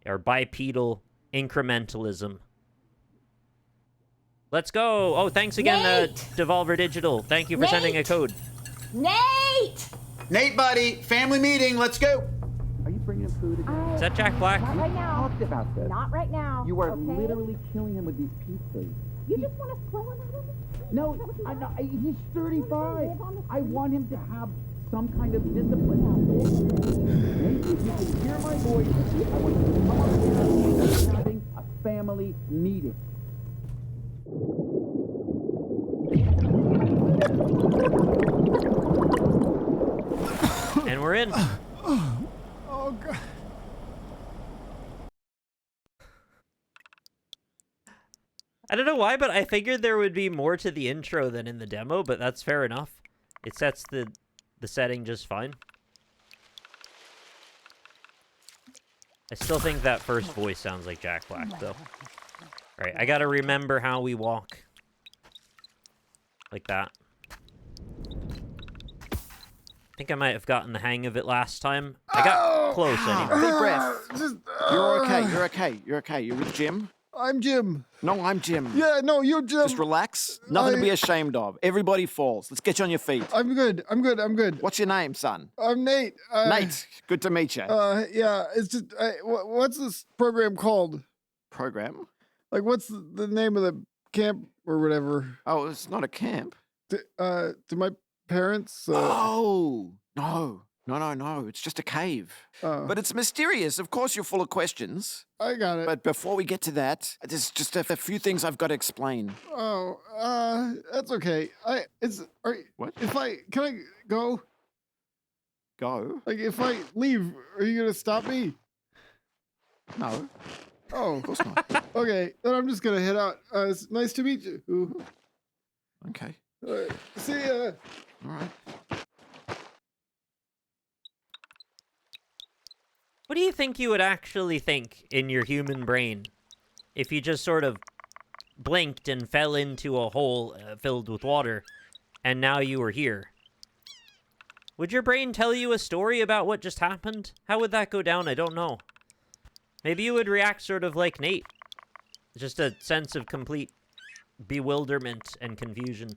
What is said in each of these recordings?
Or bipedal incrementalism. Let's go! Oh, thanks again, Devolver Digital. Thank you for sending a code. Nate! Nate, buddy, family meeting, let's go! Are you bringing him food again? Is that Jack Black? Not right now. Talked about this. Not right now. You are okay? literally killing him with these pizzas. You just want to throw him out of it? No, he's 35. I want him to have some kind of discipline. Nate, if you can hear my voice, I want you to come up here. We're having a family meeting. And we're in. Oh, God. I don't know why, but I figured there would be more to the intro than in the demo, but that's fair enough. It sets the setting just fine. I still think that first voice sounds like Jack Black, though. Alright, I gotta remember how we walk. Like that. I think I might have gotten the hang of it last time. I got close anyway. Deep breath. You're okay. You're okay. You're okay. You're with Jim? I'm Jim. No, I'm Jim. Yeah, no, you're Jim. Just relax. Nothing to be ashamed of. Everybody falls. Let's get you on your feet. I'm good. I'm good. I'm good. What's your name, son? I'm Nate. Nate. Good to meet you. Yeah, it's just, what's this program called? Program? Like, what's the name of the camp or whatever? Oh, it's not a camp. To my parents? Oh, no. No. It's just a cave. But it's mysterious. Of course, you're full of questions. I got it. But before we get to that, there's just a few things I've got to explain. Oh, that's okay. What? Can I go? Go? Like, if I leave, are you gonna stop me? No. Oh, Of course not. okay. Then I'm just gonna head out. It's nice to meet you. Okay. See ya. All right. What do you think you would actually think in your human brain if you just sort of blinked and fell into a hole filled with water, and now you were here? Would your brain tell you a story about what just happened? How would that go down? I don't know. Maybe you would react sort of like Nate. Just a sense of complete bewilderment and confusion.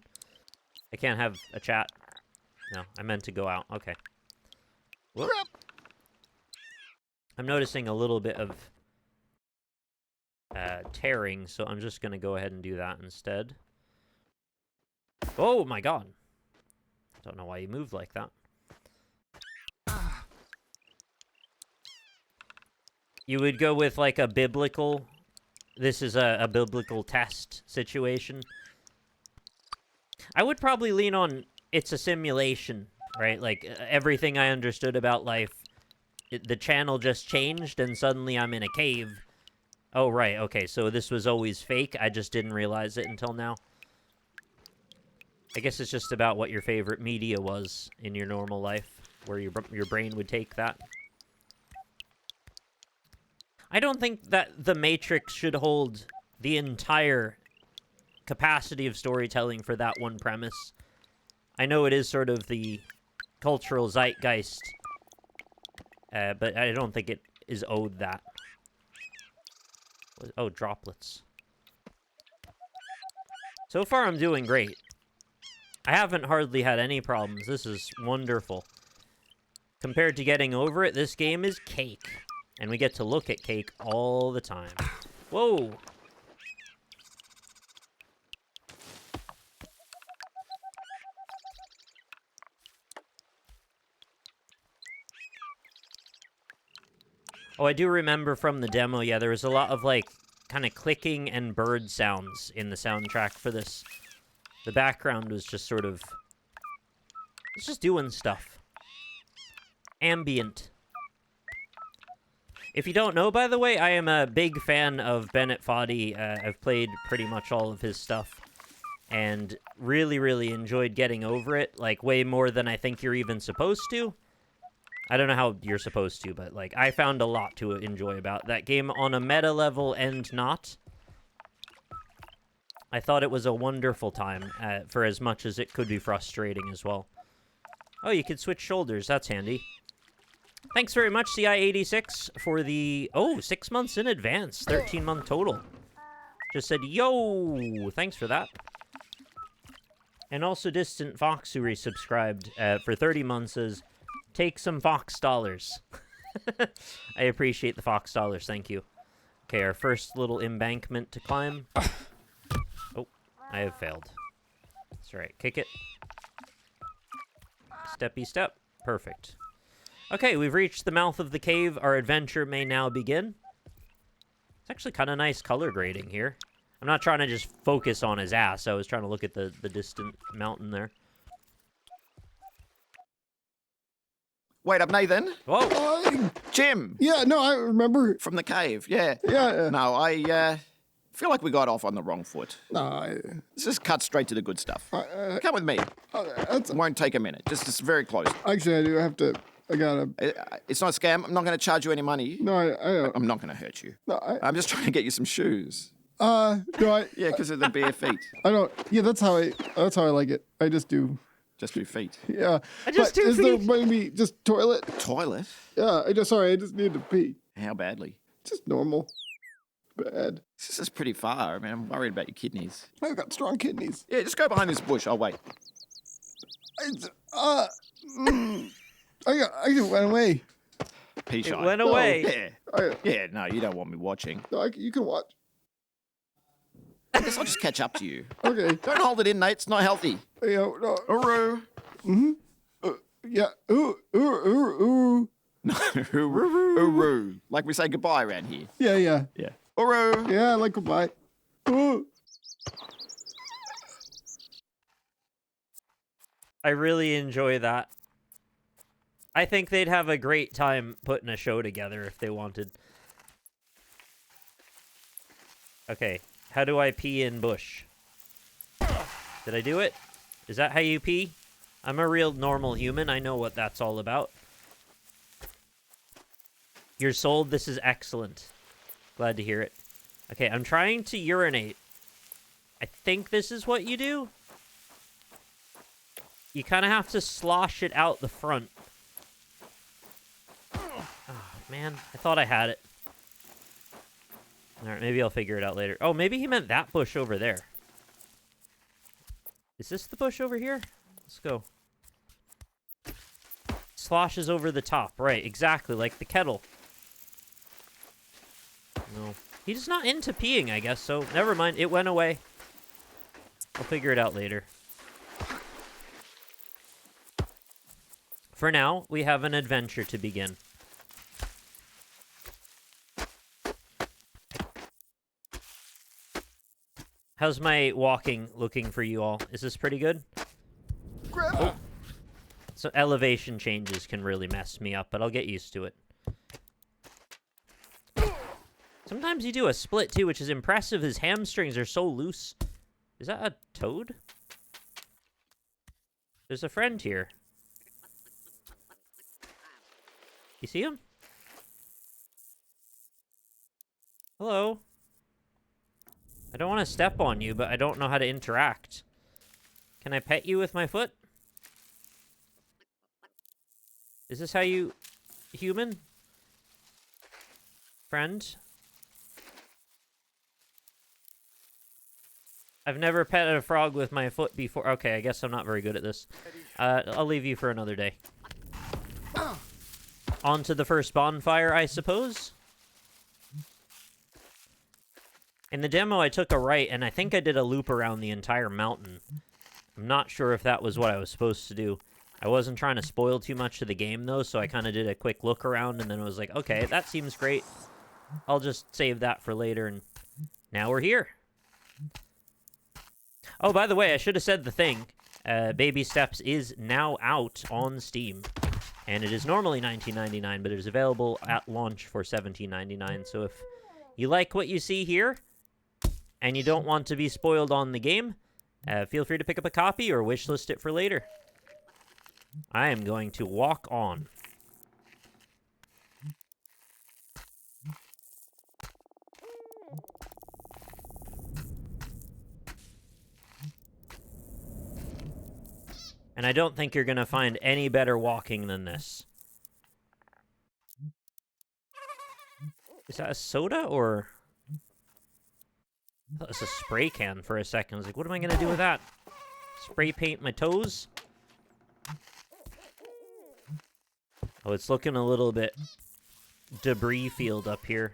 I can't have a chat. No, I meant to go out. Okay. Whoop. I'm noticing a little bit of tearing, so I'm just going to go ahead and do that instead. Oh my god. Don't know why you moved like that. You would go with like a biblical... This is a biblical test situation. I would probably lean on it's a simulation, right? Like everything I understood about life, the channel just changed and suddenly I'm in a cave. Oh, right. Okay, so this was always fake. I just didn't realize it until now. I guess it's just about what your favorite media was in your normal life, where your brain would take that. I don't think that The Matrix should hold the entire capacity of storytelling for that one premise. I know it is sort of the cultural zeitgeist, but I don't think it is owed that. Oh, droplets. So far, I'm doing great. I haven't hardly had any problems. This is wonderful. Compared to getting over it, this game is cake. And we get to look at cake all the time. Whoa! Oh, I do remember from the demo, yeah, there was a lot of, like, kind of clicking and bird sounds in the soundtrack for this. The background was just sort of... It's just doing stuff. Ambient. If you don't know, by the way, I am a big fan of Bennett Foddy. I've played pretty much all of his stuff. And really, really enjoyed getting over it. Like, way more than I think you're even supposed to. I don't know how you're supposed to, but, like, I found a lot to enjoy about that game on a meta level and not. I thought it was a wonderful time, for as much as it could be frustrating as well. Oh, you could switch shoulders. That's handy. Thanks very much, CI86, for the... Oh, 6 months in advance. 13-month total. Just said, yo! Thanks for that. And also Distant Fox, who resubscribed for 30 months, says, take some Fox dollars. I appreciate the Fox dollars, thank you. Okay, our first little embankment to climb. Oh, I have failed. That's right, kick it. Steppy step. Perfect. Okay, we've reached the mouth of the cave. Our adventure may now begin. It's actually kind of nice color grading here. I'm not trying to just focus on his ass. I was trying to look at the distant mountain there. Wait up, Nathan. Whoa. Jim. Yeah, no, I remember. From the cave, yeah. Yeah. No, I feel like we got off on the wrong foot. No, Let's just cut straight to the good stuff. Come with me. It won't take a minute. Just very close. actually, I do have to. I gotta. It's not a scam. I'm not going to charge you any money. No, I I'm not going to hurt you. No, I'm just trying to get you some shoes. no, Yeah, because of the bare feet. I don't. Yeah, that's how I like it. I just do. Just do feet. Yeah. Just but do is there feet. maybe just toilet? Toilet? Yeah. I just need to pee. How badly? Just normal. Bad. This is pretty far. I mean, I'm worried about your kidneys. I've got strong kidneys. Yeah, just go behind this bush. I'll wait. I went away. Pea shine. It went away. Yeah. Yeah, no, you don't want me watching. No, you can watch. I guess I'll just catch up to you. Okay. Don't hold it in, Nate. It's not healthy. Yeah. No. Uru. Yeah. Ooh. Uru. Like we say goodbye around here. Yeah. Yeah. Uru. Yeah. Like goodbye. Ooh. I really enjoy that. I think they'd have a great time putting a show together if they wanted. Okay, how do I pee in bush? Did I do it? Is that how you pee? I'm a real normal human. I know what that's all about. You're sold. This is excellent. Glad to hear it. Okay, I'm trying to urinate. I think this is what you do. You kind of have to slosh it out the front. Oh, man. I thought I had it. All right, maybe I'll figure it out later. Oh, maybe he meant that bush over there. Is this the bush over here? Let's go. Sloshes over the top. Right, exactly, like the kettle. No. He's not into peeing, I guess, so never mind. It went away. I'll figure it out later. For now, we have an adventure to begin. How's my walking looking for you all? Is this pretty good? Oh. So elevation changes can really mess me up, but I'll get used to it. Sometimes you do a split, too, which is impressive. His hamstrings are so loose. Is that a toad? There's a friend here. You see him? Hello? I don't want to step on you, but I don't know how to interact. Can I pet you with my foot? Is this how you... human? Friend? I've never petted a frog with my foot before. Okay, I guess I'm not very good at this. I'll leave you for another day. On to the first bonfire, I suppose. In the demo, I took a right, and I think I did a loop around the entire mountain. I'm not sure if that was what I was supposed to do. I wasn't trying to spoil too much of the game, though, so I kind of did a quick look around, and then I was like, okay, that seems great. I'll just save that for later, and now we're here. Oh, by the way, I should have said the thing. Baby Steps is now out on Steam. And it is normally $19.99, but it is available at launch for $17.99. So if you like what you see here, and you don't want to be spoiled on the game, feel free to pick up a copy or wishlist it for later. I am going to walk on. And I don't think you're going to find any better walking than this. Is that a soda or? I thought it was a spray can for a second. I was like, what am I gonna do with that? Spray paint my toes? Oh, it's looking a little bit debris field up here.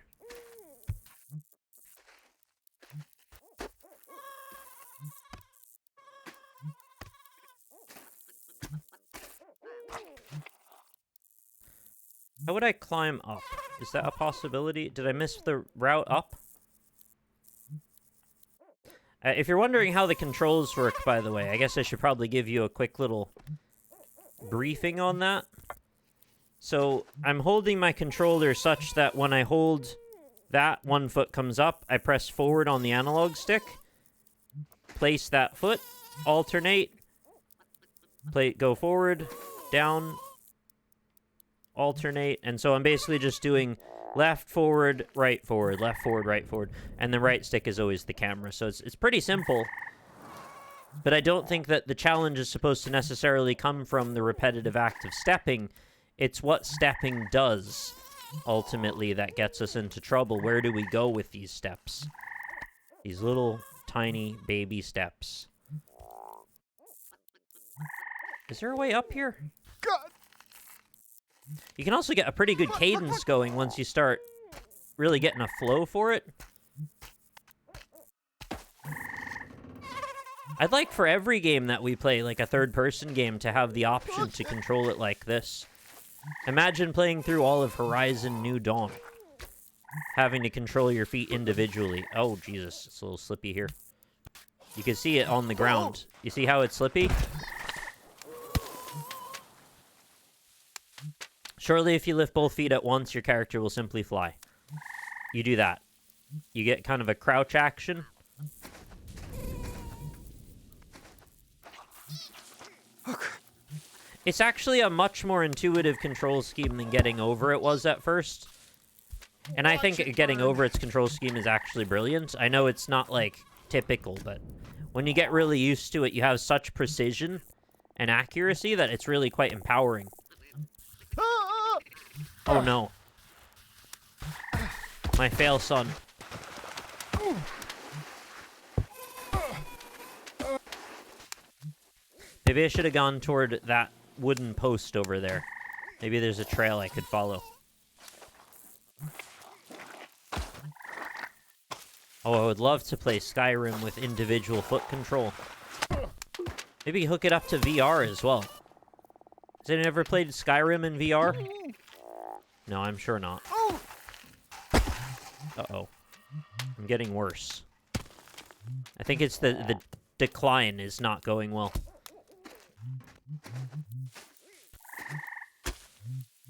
How would I climb up? Is that a possibility? Did I miss the route up? If you're wondering how the controls work, by the way, I guess I should probably give you a quick little briefing on that. So, I'm holding my controller such that when I hold that, one foot comes up, I press forward on the analog stick, place that foot, alternate, go forward, down, alternate, and so I'm basically just doing left, forward, right, forward, left, forward, right, forward, and the right stick is always the camera, so it's pretty simple. But I don't think that the challenge is supposed to necessarily come from the repetitive act of stepping. It's what stepping does, ultimately, that gets us into trouble. Where do we go with these steps? These little, tiny, baby steps. Is there a way up here? God. You can also get a pretty good cadence going once you start really getting a flow for it. I'd like for every game that we play, like a third-person game, to have the option to control it like this. Imagine playing through all of Horizon New Dawn, having to control your feet individually. Oh, Jesus, it's a little slippy here. You can see it on the ground. You see how it's slippy? Surely if you lift both feet at once, your character will simply fly. You do that. You get kind of a crouch action. It's actually a much more intuitive control scheme than Getting Over It was at first. And I think Getting Over Its control scheme is actually brilliant. I know it's not, like, typical, but when you get really used to it, you have such precision and accuracy that it's really quite empowering. Oh no. My fail son. Maybe I should have gone toward that wooden post over there. Maybe there's a trail I could follow. Oh, I would love to play Skyrim with individual foot control. Maybe hook it up to VR as well. Has anyone ever played Skyrim in VR? No, I'm sure not. Uh-oh. I'm getting worse. I think it's the decline is not going well.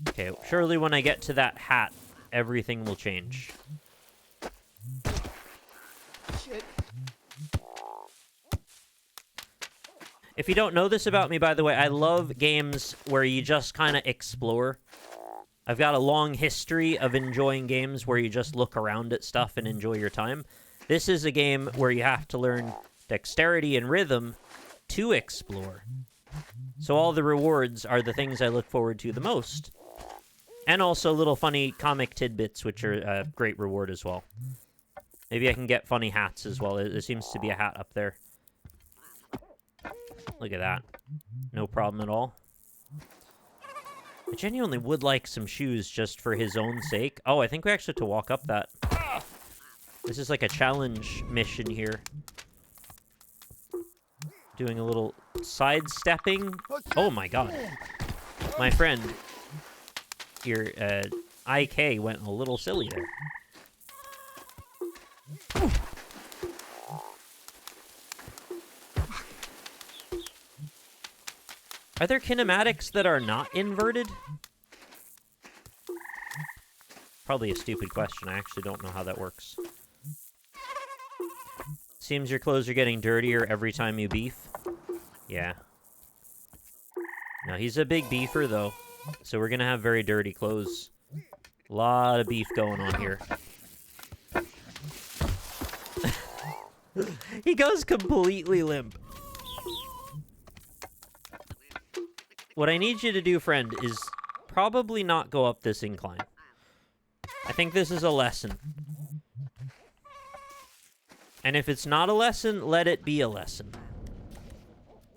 Okay, surely when I get to that hat, everything will change. Shit. If you don't know this about me, by the way, I love games where you just kind of explore. I've got a long history of enjoying games where you just look around at stuff and enjoy your time. This is a game where you have to learn dexterity and rhythm to explore. So all the rewards are the things I look forward to the most. And also little funny comic tidbits, which are a great reward as well. Maybe I can get funny hats as well. There seems to be a hat up there. Look at that. No problem at all. I genuinely would like some shoes just for his own sake. Oh, I think we actually have to walk up that. This is like a challenge mission here. Doing a little sidestepping. Oh my god. My friend, your IK went a little silly there. Are there kinematics that are not inverted? Probably a stupid question. I actually don't know how that works. Seems your clothes are getting dirtier every time you beef. Yeah. No, he's a big beefer, though. So we're gonna have very dirty clothes. A lot of beef going on here. He goes completely limp. What I need you to do, friend, is probably not go up this incline. I think this is a lesson. And if it's not a lesson, let it be a lesson.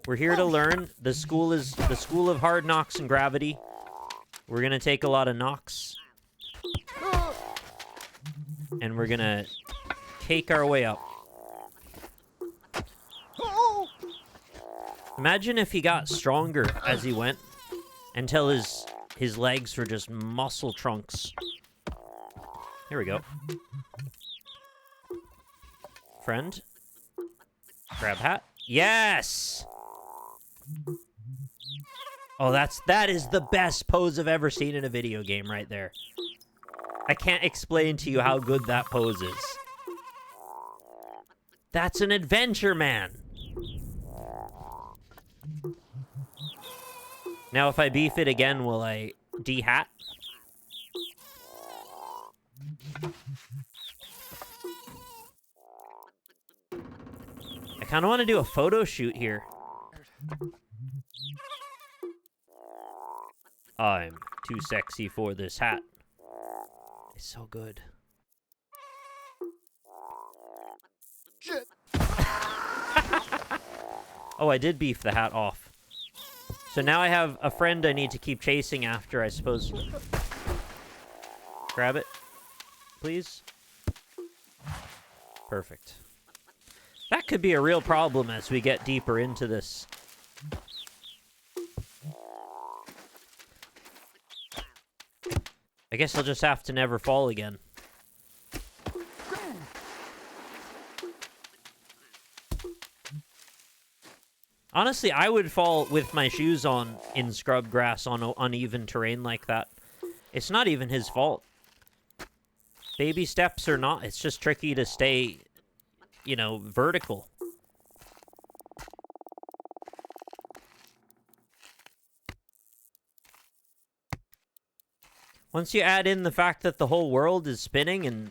We're here to learn. The school is the school of hard knocks and gravity. We're going to take a lot of knocks. And we're going to cake our way up. Imagine if he got stronger as he went until his legs were just muscle trunks. Here we go. Friend. Grab hat. Yes! Oh, that is the best pose I've ever seen in a video game right there. I can't explain to you how good that pose is. That's an adventure, man. Now, if I beef it again, will I de-hat? I kind of want to do a photo shoot here. I'm too sexy for this hat. It's so good. Shit. Oh, I did beef the hat off. So now I have a friend I need to keep chasing after, I suppose. Grab it, please. Perfect. That could be a real problem as we get deeper into this. I guess I'll just have to never fall again. Honestly, I would fall with my shoes on in scrub grass on uneven terrain like that. It's not even his fault. Baby steps or not, it's just tricky to stay, you know, vertical. Once you add in the fact that the whole world is spinning and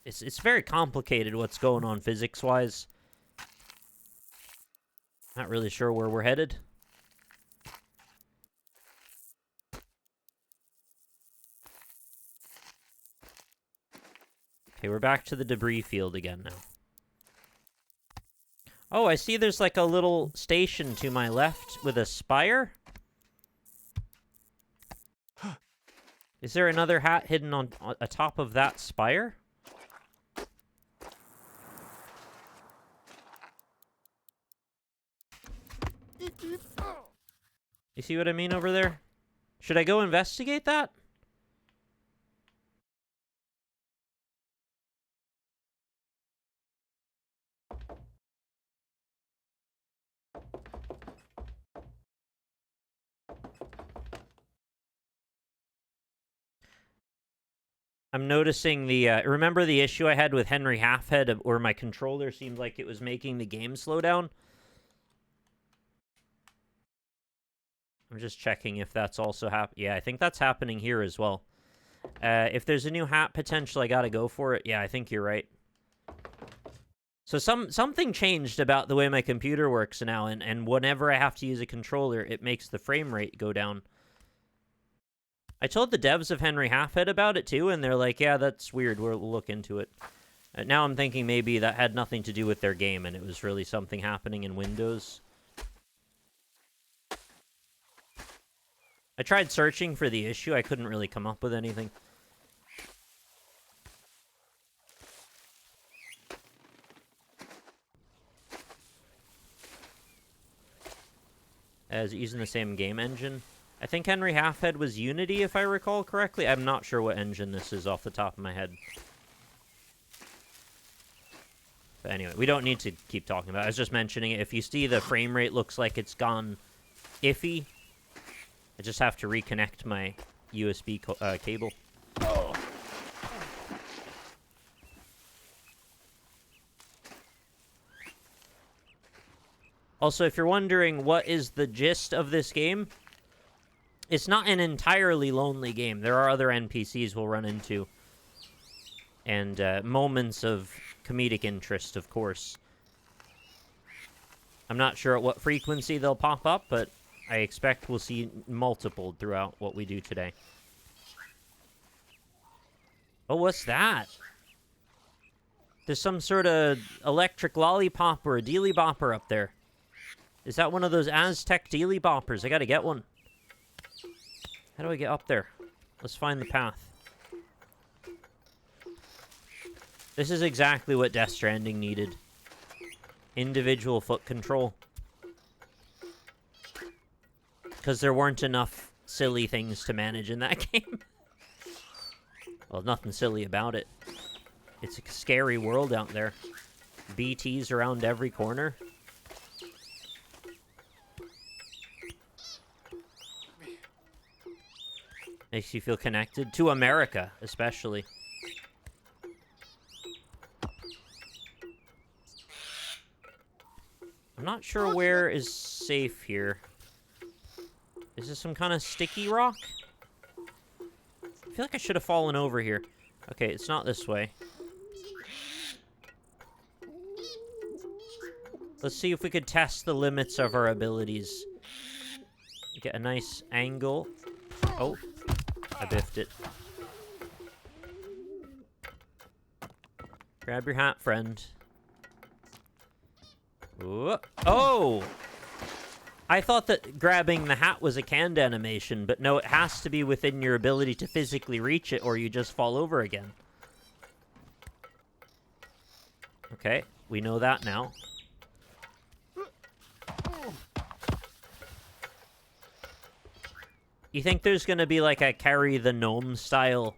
it's very complicated what's going on physics-wise. Not really sure where we're headed. Okay, we're back to the debris field again now. Oh, I see there's like a little station to my left with a spire. Is there another hat hidden on atop of that spire? You see what I mean over there? Should I go investigate that? I'm noticing the, remember the issue I had with Henry Halfhead where my controller seemed like it was making the game slow down? I'm just checking if that's also happening. Yeah, I think that's happening here as well. If there's a new hat potential, I gotta go for it. Yeah, I think you're right. So something changed about the way my computer works now, and whenever I have to use a controller, it makes the frame rate go down. I told the devs of Henry Halfhead about it too, and they're like, yeah, that's weird, we'll look into it. Now I'm thinking maybe that had nothing to do with their game, and it was really something happening in Windows. I tried searching for the issue, I couldn't really come up with anything. Is it using the same game engine? I think Henry Halfhead was Unity, if I recall correctly. I'm not sure what engine this is off the top of my head. But anyway, we don't need to keep talking about it. I was just mentioning it. If you see the frame rate looks like it's gone iffy, I just have to reconnect my USB cable. Oh. Also, if you're wondering what is the gist of this game, it's not an entirely lonely game. There are other NPCs we'll run into. And moments of comedic interest, of course. I'm not sure at what frequency they'll pop up, but I expect we'll see multiple throughout what we do today. Oh, what's that? There's some sort of electric lollipop or a dealy bopper up there. Is that one of those Aztec dealy boppers? I gotta get one. How do I get up there? Let's find the path. This is exactly what Death Stranding needed. Individual foot control. Because there weren't enough silly things to manage in that game. Well, nothing silly about it. It's a scary world out there. BTs around every corner. Makes you feel connected to America, especially. I'm not sure where is safe here. Is this some kind of sticky rock? I feel like I should have fallen over here. Okay, it's not this way. Let's see if we could test the limits of our abilities. Get a nice angle. Oh, I biffed it. Grab your hat, friend. Ooh. Oh! I thought that grabbing the hat was a canned animation, but no, it has to be within your ability to physically reach it, or you just fall over again. Okay, we know that now. You think there's gonna be like a carry the gnome style,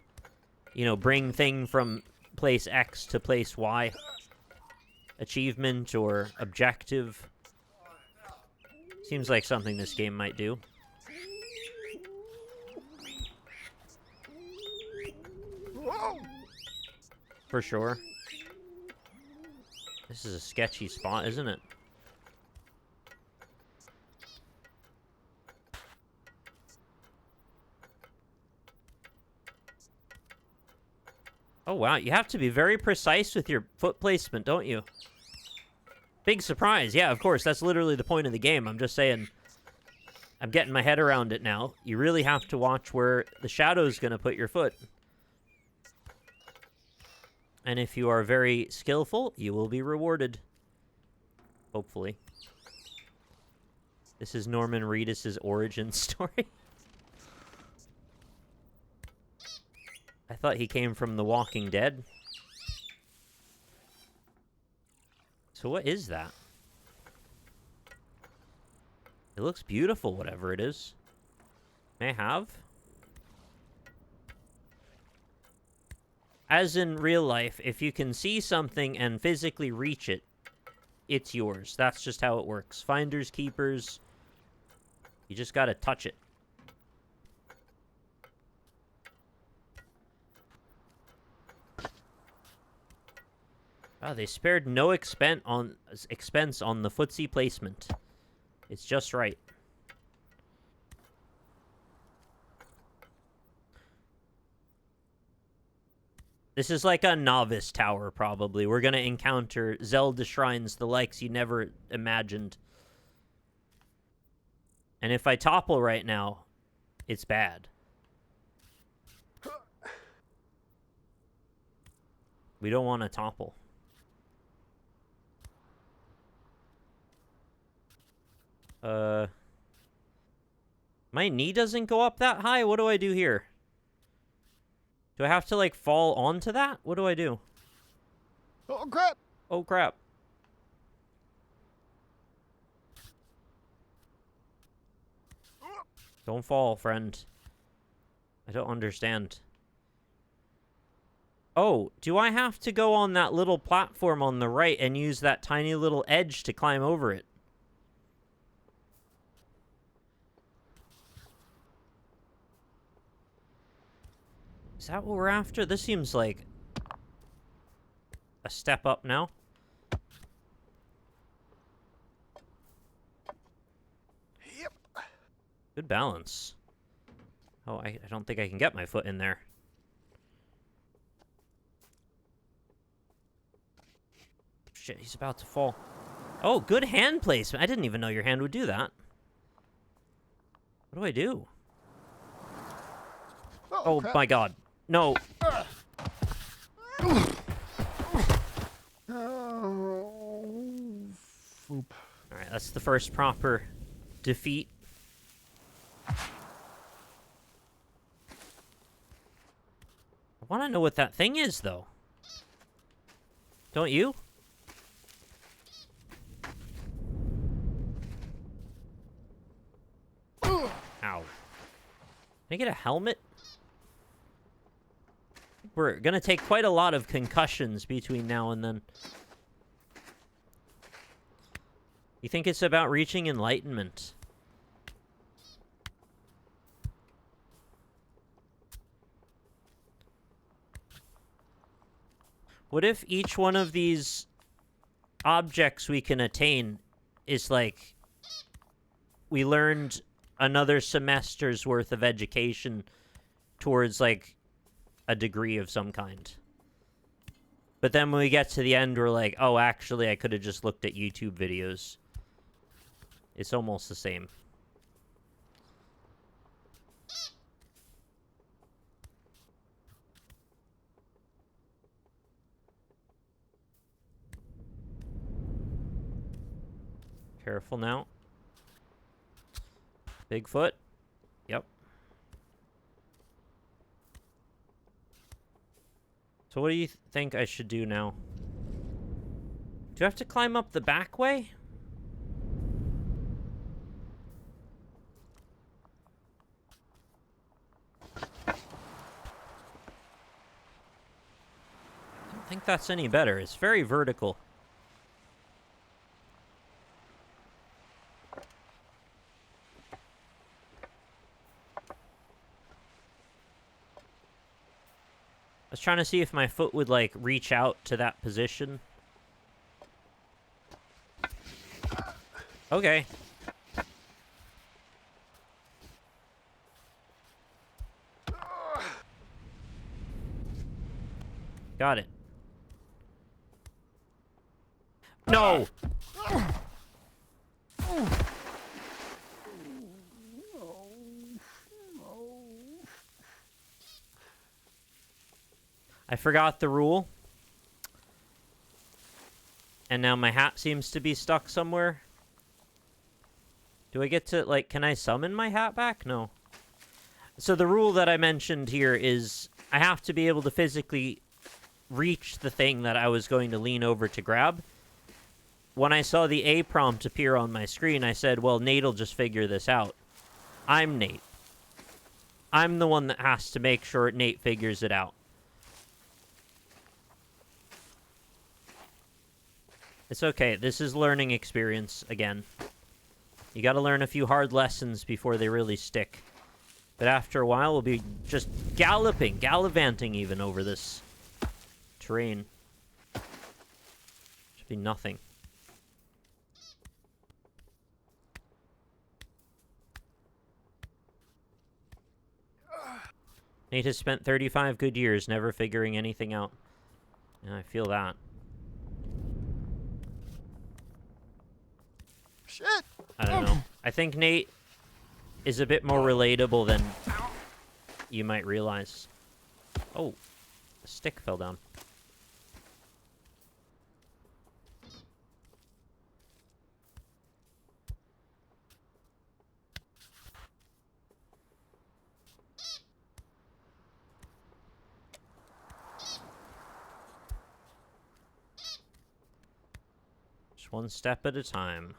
you know, bring thing from place X to place Y achievement or objective? Seems like something this game might do. For sure. This is a sketchy spot, isn't it? Oh, wow. You have to be very precise with your foot placement, don't you? Big surprise. Yeah, of course. That's literally the point of the game. I'm just saying, I'm getting my head around it now. You really have to watch where the shadow's going to put your foot. And if you are very skillful, you will be rewarded. Hopefully. This is Norman Reedus' origin story. I thought he came from The Walking Dead. So what is that? It looks beautiful, whatever it is. May I have? As in real life, if you can see something and physically reach it, it's yours. That's just how it works. Finders, keepers. You just gotta touch it. Oh, they spared no expense on the footsie placement. It's just right. This is like a novice tower, probably. We're gonna encounter Zelda shrines, the likes you never imagined. And if I topple right now, it's bad. We don't want to topple. My knee doesn't go up that high? What do I do here? Do I have to, like, fall onto that? What do I do? Oh, crap! Oh, crap. Don't fall, friend. I don't understand. Oh, do I have to go on that little platform on the right and use that tiny little edge to climb over it? Is that what we're after? This seems like a step up now. Yep. Good balance. Oh, I don't think I can get my foot in there. Shit, he's about to fall. Oh, good hand placement. I didn't even know your hand would do that. What do I do? Oh crap. my god. No. That's the first proper defeat. I want to know what that thing is, though. Don't you? Ow. Can I get a helmet? We're gonna take quite a lot of concussions between now and then. You think it's about reaching enlightenment? What if each one of these objects we can attain is like we learned another semester's worth of education towards like a degree of some kind? But then when we get to the end, we're like, oh, actually, I could have just looked at YouTube videos. It's almost the same. Careful now. Bigfoot. Yep. So what do you think I should do now? Do I have to climb up the back way? I don't think that's any better. It's very vertical. I was trying to see if my foot would, like, reach out to that position. Okay. Got it. No! I forgot the rule. And now my hat seems to be stuck somewhere. Do I get to, like, can I summon my hat back? No. So the rule that I mentioned here is I have to be able to physically reach the thing that I was going to lean over to grab. When I saw the A prompt appear on my screen, I said, well, Nate'll just figure this out. I'm Nate. I'm the one that has to make sure Nate figures it out. It's okay. This is learning experience again. You gotta learn a few hard lessons before they really stick. But after a while, we'll be just gallivanting even over this terrain. Should be nothing. Nate has spent 35 good years never figuring anything out. And I feel that. Shit! I don't know. I think Nate is a bit more relatable than you might realize. Oh, a stick fell down. Just one step at a time.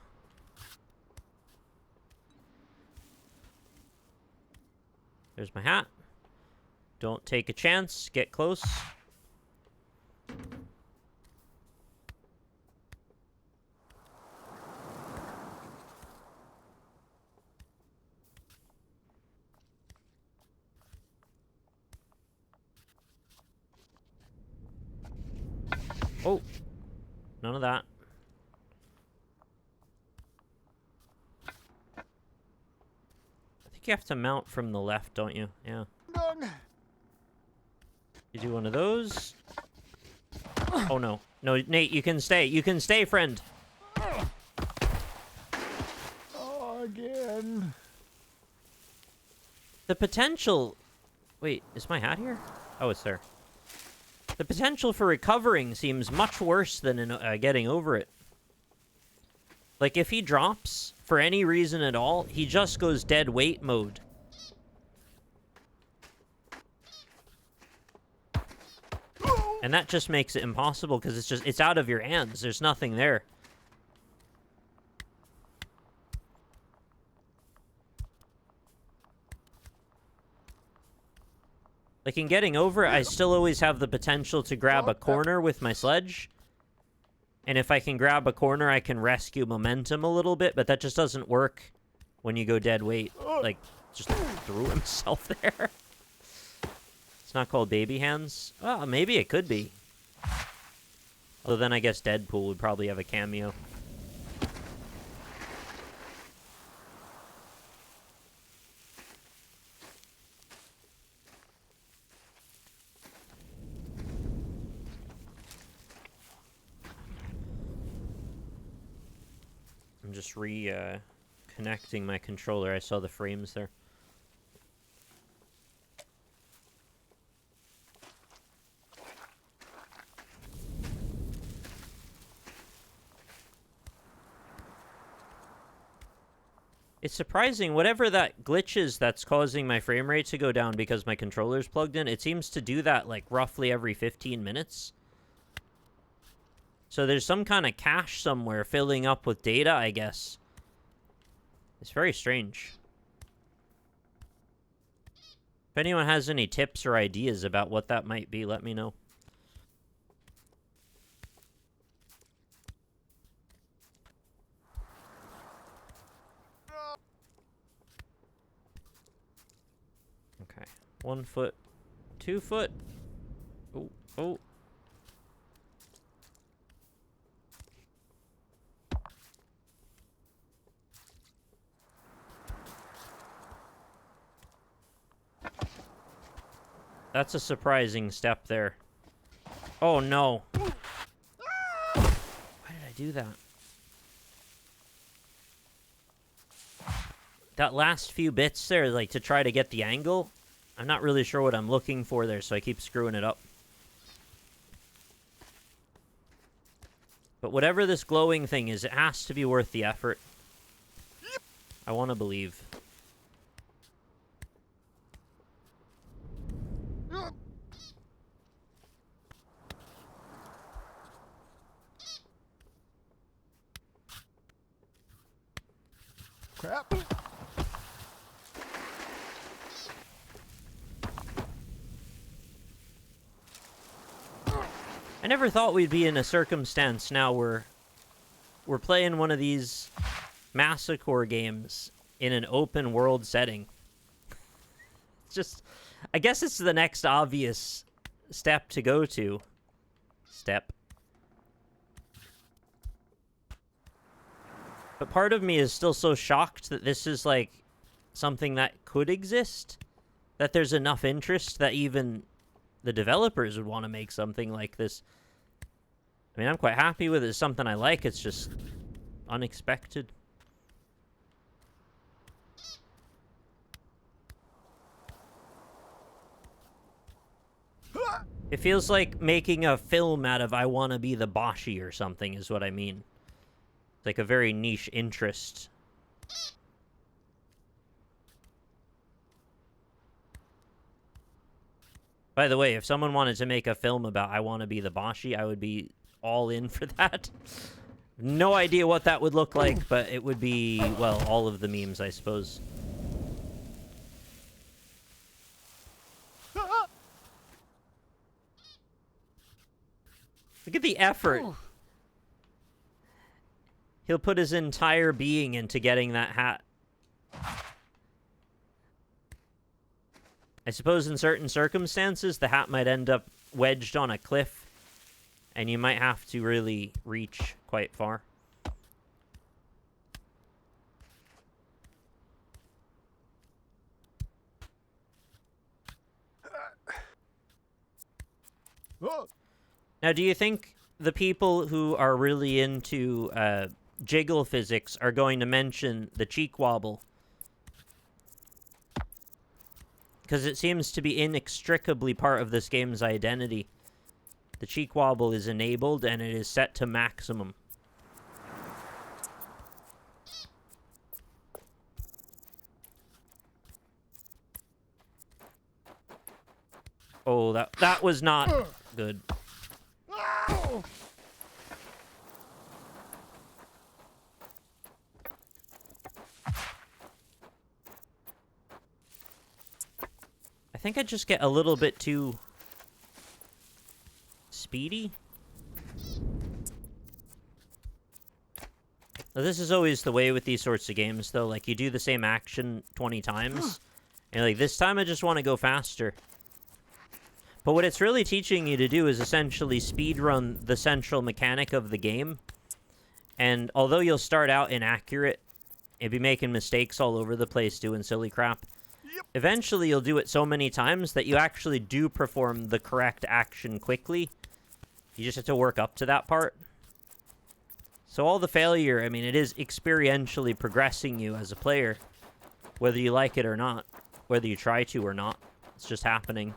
There's my hat. Don't take a chance. Get close. Oh, none of that. You have to mount from the left, don't you? Yeah. You do one of those. Oh, no. No, Nate, you can stay. You can stay, friend. Oh, again. The potential... Wait, is my hat here? Oh, it's there. The potential for recovering seems much worse than in, getting over it. Like, if he drops for any reason at all, he just goes dead weight mode. And that just makes it impossible because it's out of your hands. There's nothing there. Like, in getting over it, I still always have the potential to grab a corner with my sledge. And if I can grab a corner, I can rescue momentum a little bit, but that just doesn't work when you go dead weight. Like, just threw himself there. It's not called baby hands. Oh, maybe it could be. Although then I guess Deadpool would probably have a cameo. I'm just connecting my controller. I saw the frames there. It's surprising, whatever that glitch is that's causing my frame rate to go down because my controller's plugged in, it seems to do that like roughly every 15 minutes. So there's some kind of cache somewhere filling up with data, I guess. It's very strange. If anyone has any tips or ideas about what that might be, let me know. Okay. 1 foot. 2 foot. Oh, oh. That's a surprising step there. Oh, no. Why did I do that? That last few bits there, like, to try to get the angle, I'm not really sure what I'm looking for there, so I keep screwing it up. But whatever this glowing thing is, it has to be worth the effort. I want to believe. Crap. I never thought we'd be in a circumstance now where we're playing one of these massacre games in an open world setting. It's just, I guess it's the next obvious step to go to. But part of me is still so shocked that this is, like, something that could exist. That there's enough interest that even the developers would want to make something like this. I mean, I'm quite happy with it. It's something I like. It's just unexpected. It feels like making a film out of I Want to Be the Boshi or something is what I mean. Like a very niche interest. By the way, if someone wanted to make a film about I Want to Be the Boshi, I would be all in for that. No idea what that would look like, but it would be, well, all of the memes, I suppose. Look at the effort. He'll put his entire being into getting that hat. I suppose in certain circumstances, the hat might end up wedged on a cliff, and you might have to really reach quite far. Now, do you think the people who are really into jiggle physics are going to mention the cheek wobble? Because it seems to be inextricably part of this game's identity. The cheek wobble is enabled and it is set to maximum. that was not good. I think I just get a little bit too speedy. Now, this is always the way with these sorts of games, though. Like, you do the same action 20 times, and like, this time I just want to go faster. But what it's really teaching you to do is essentially speedrun the central mechanic of the game. And although you'll start out inaccurate and be making mistakes all over the place doing silly crap, eventually you'll do it so many times that you actually do perform the correct action quickly. You just have to work up to that part. So all the failure, I mean, it is experientially progressing you as a player, whether you like it or not, whether you try to or not. It's just happening.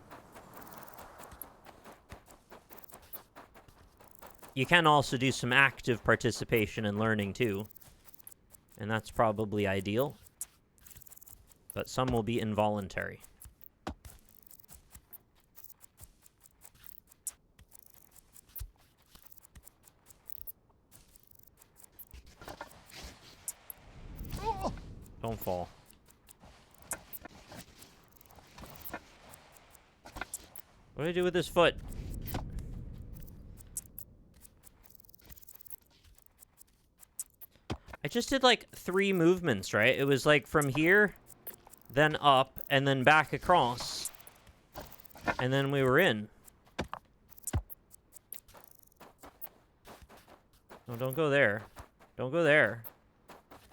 You can also do some active participation and learning too, and that's probably ideal, but some will be involuntary. Don't fall. What do I do with this foot? I just did like 3 movements, right? It was like from here, then up, and then back across. And then we were in. No, don't go there. Don't go there.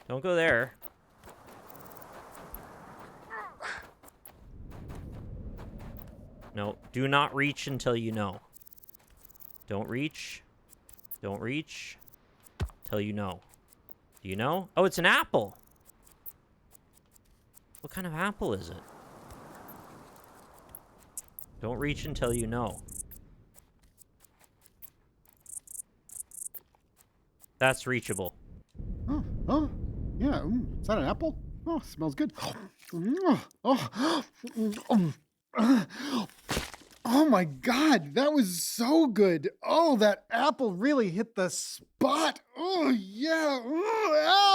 Don't go there. No, do not reach until you know. Don't reach. Don't reach till you know. Do you know? Oh, it's an apple. What kind of apple is it? Don't reach until you know. That's reachable. Oh, yeah. Is that an apple? Oh, smells good. Oh my God, that was so good. Oh, that apple really hit the spot. Oh, yeah.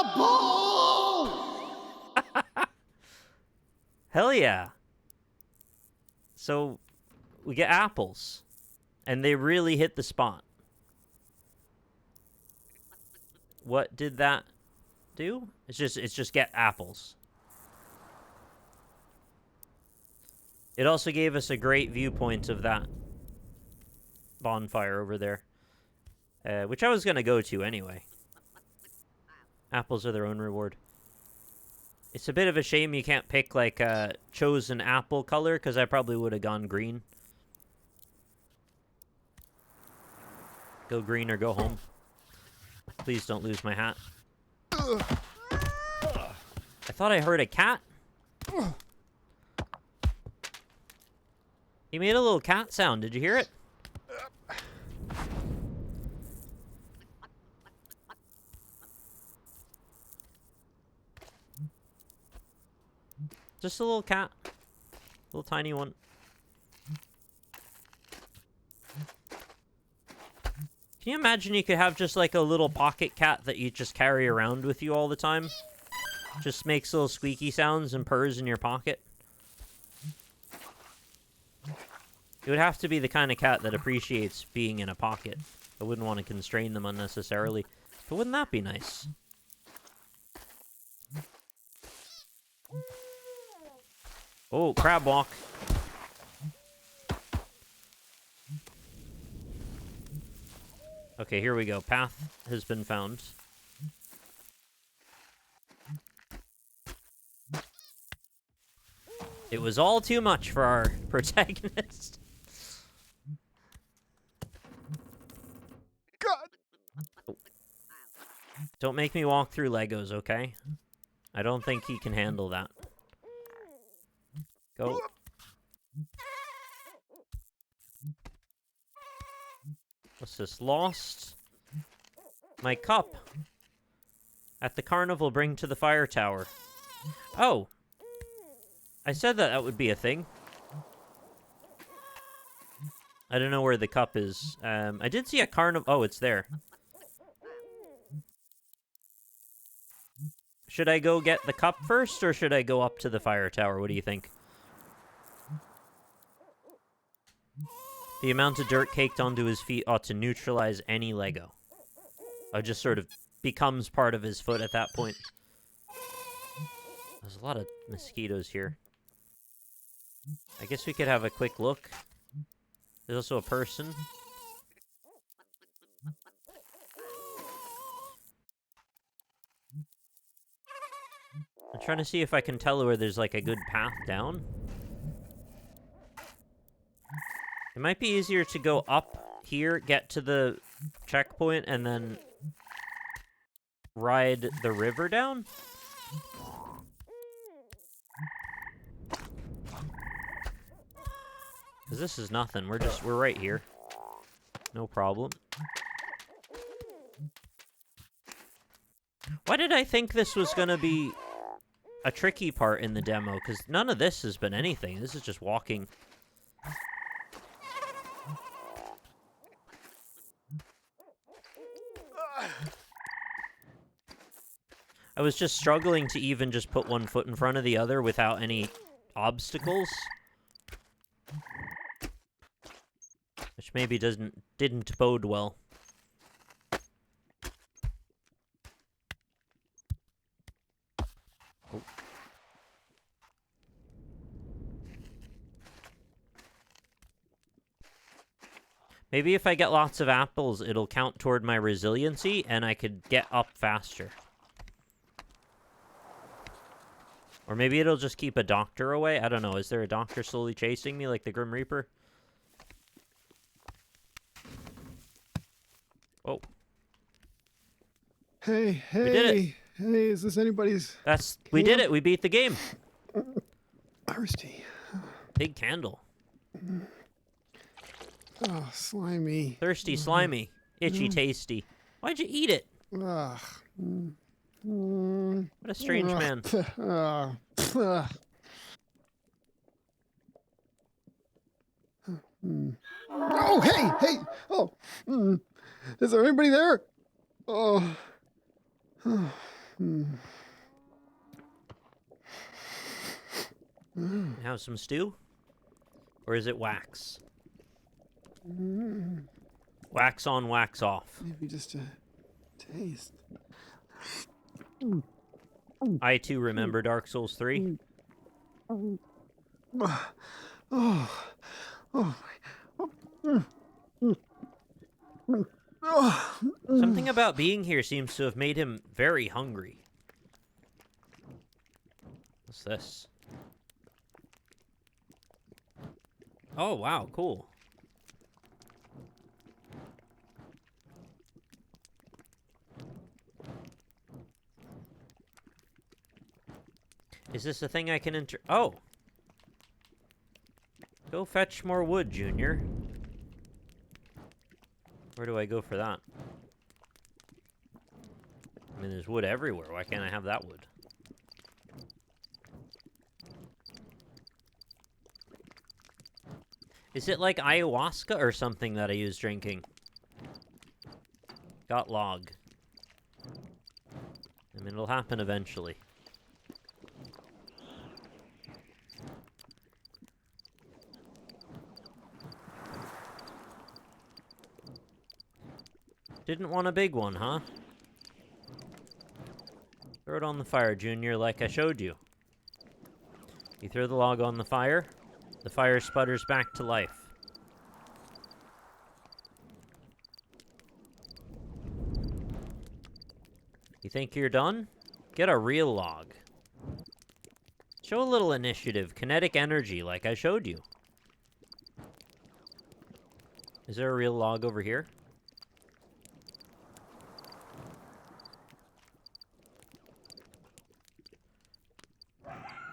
Apple! Hell yeah. So, we get apples. And they really hit the spot. What did that do? It's just get apples. It also gave us a great viewpoint of that bonfire over there. Which I was going to go to anyway. Apples are their own reward. It's a bit of a shame you can't pick, like, a chosen apple color, because I probably would have gone green. Go green or go home. Please don't lose my hat. I thought I heard a cat. He made a little cat sound. Did you hear it? Just a little cat. Little tiny one. Can you imagine you could have just like a little pocket cat that you just carry around with you all the time? Just makes little squeaky sounds and purrs in your pocket. It would have to be the kind of cat that appreciates being in a pocket. I wouldn't want to constrain them unnecessarily. But wouldn't that be nice? Oh, crab walk. Okay, here we go. Path has been found. It was all too much for our protagonist. God. Don't make me walk through Legos, okay? I don't think he can handle that. Go. What's this? Lost? My cup. At the carnival, bring to the fire tower. Oh. I said that would be a thing. I don't know where the cup is. I did see a carnival. Oh, it's there. Should I go get the cup first, or should I go up to the fire tower? What do you think? The amount of dirt caked onto his feet ought to neutralize any Lego. It just sort of becomes part of his foot at that point. There's a lot of mosquitoes here. I guess we could have a quick look. There's also a person. I'm trying to see if I can tell where there's like a good path down. It might be easier to go up here, get to the checkpoint, and then ride the river down. Because this is nothing. We're right here. No problem. Why did I think this was going to be a tricky part in the demo? Because none of this has been anything. This is just walking. I was just struggling to even just put one foot in front of the other without any obstacles. Which maybe didn't bode well. Oh. Maybe if I get lots of apples, it'll count toward my resiliency, and I could get up faster. Or maybe it'll just keep a doctor away. I don't know. Is there a doctor slowly chasing me like the Grim Reaper? Oh. Hey, We did it. Hey, is this anybody's... We did it. We beat the game. Thirsty. Big candle. Oh, slimy. Thirsty, slimy, itchy, tasty. Why'd you eat it? Ugh. What a strange man. Oh, hey! Oh, is there anybody there? Oh. Have some stew? Or is it wax? Wax on, wax off. Maybe just a taste. I too remember Dark Souls 3. Something about being here seems to have made him very hungry. What's this? Oh, wow, cool. Is this a thing I can enter? Oh! Go fetch more wood, Junior. Where do I go for that? I mean, there's wood everywhere. Why can't I have that wood? Is it like ayahuasca or something that I use drinking? Got log. I mean, it'll happen eventually. Didn't want a big one, huh? Throw it on the fire, Junior, like I showed you. You throw the log on the fire sputters back to life. You think you're done? Get a real log. Show a little initiative, kinetic energy, like I showed you. Is there a real log over here?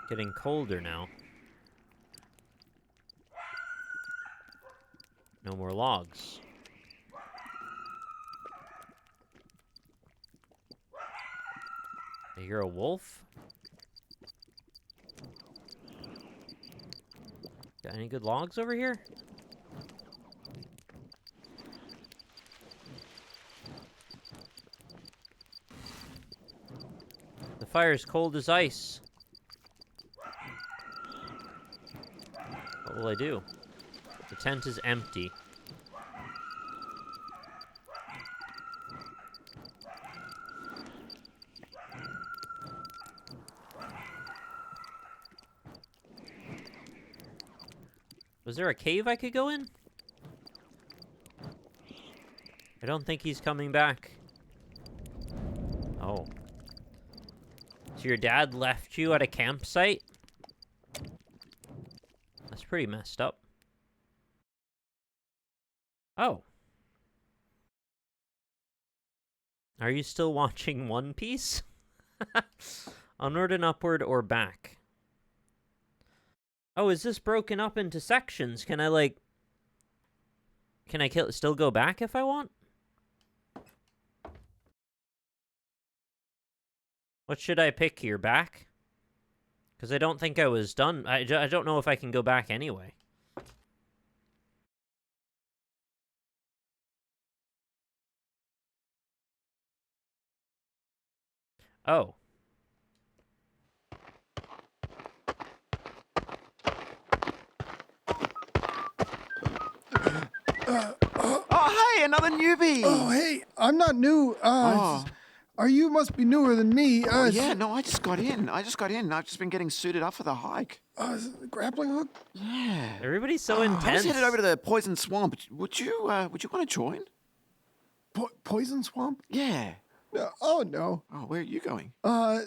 Getting colder now. No more logs. You're a wolf? Got any good logs over here? fire's cold as ice. What will I do? The tent is empty. Was there a cave I could go in? I don't think he's coming back. Oh. So your dad left you at a campsite? That's pretty messed up. Oh. Are you still watching One Piece? Onward and upward or back? Oh, is this broken up into sections? Can I, like... Can I still go back if I want? What should I pick here? Back? Because I don't think I was done. I don't know if I can go back anyway. Oh. Oh, hey, another newbie. Oh, hey, I'm not new. You must be newer than me. Yeah, no, I just got in. I've just been getting suited up for the hike. Is it the grappling hook? Yeah. Everybody's so I intense. just headed over to the Poison Swamp. Would you want to join? Poison swamp? Yeah. Oh no. Oh, where are you going? I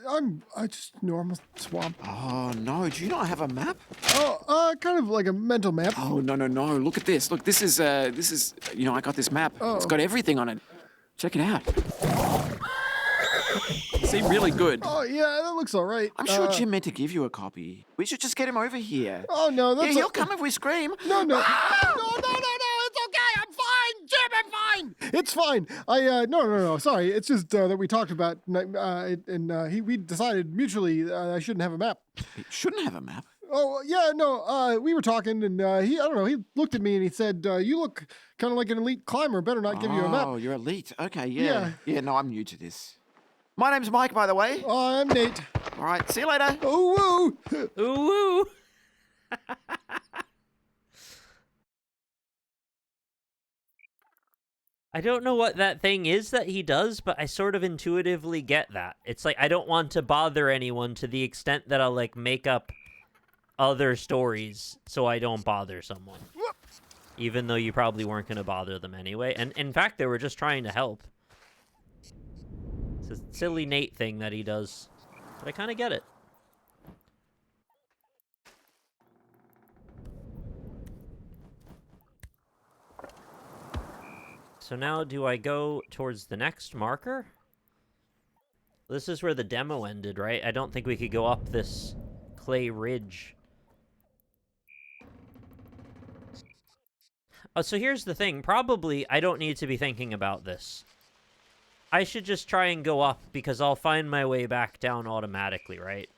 just normal swamp. Oh, no, do you not have a map? Oh, kind of like a mental map. Oh, no. Look at this. Look, this is, you know, I got this map. Oh. It's got everything on it. Check it out. See, really good. Oh yeah, that looks all right. I'm sure Jim meant to give you a copy. We should just get him over here. Oh no, that's Yeah, he'll come if we scream. No, it's okay. I'm fine, Jim. I'm fine. It's fine. No. Sorry, it's just that we talked about, and we decided mutually I shouldn't have a map. He shouldn't have a map. Oh yeah, no. We were talking, and I don't know. He looked at me and he said, "You look kind of like an elite climber. Better not give you a map." Oh, you're elite. Okay, yeah. Yeah, no, I'm new to this. My name's Mike, by the way. I'm Nate. All right, see you later. Oh woo. Ooh, woo. I don't know what that thing is that he does, but I sort of intuitively get that. It's like, I don't want to bother anyone to the extent that I'll, like, make up other stories so I don't bother someone. Even though you probably weren't going to bother them anyway. And, in fact, they were just trying to help. It's a silly Nate thing that he does. But I kind of get it. So now, do I go towards the next marker? This is where the demo ended, right? I don't think we could go up this clay ridge. Oh, so here's the thing. Probably, I don't need to be thinking about this. I should just try and go up, because I'll find my way back down automatically, right?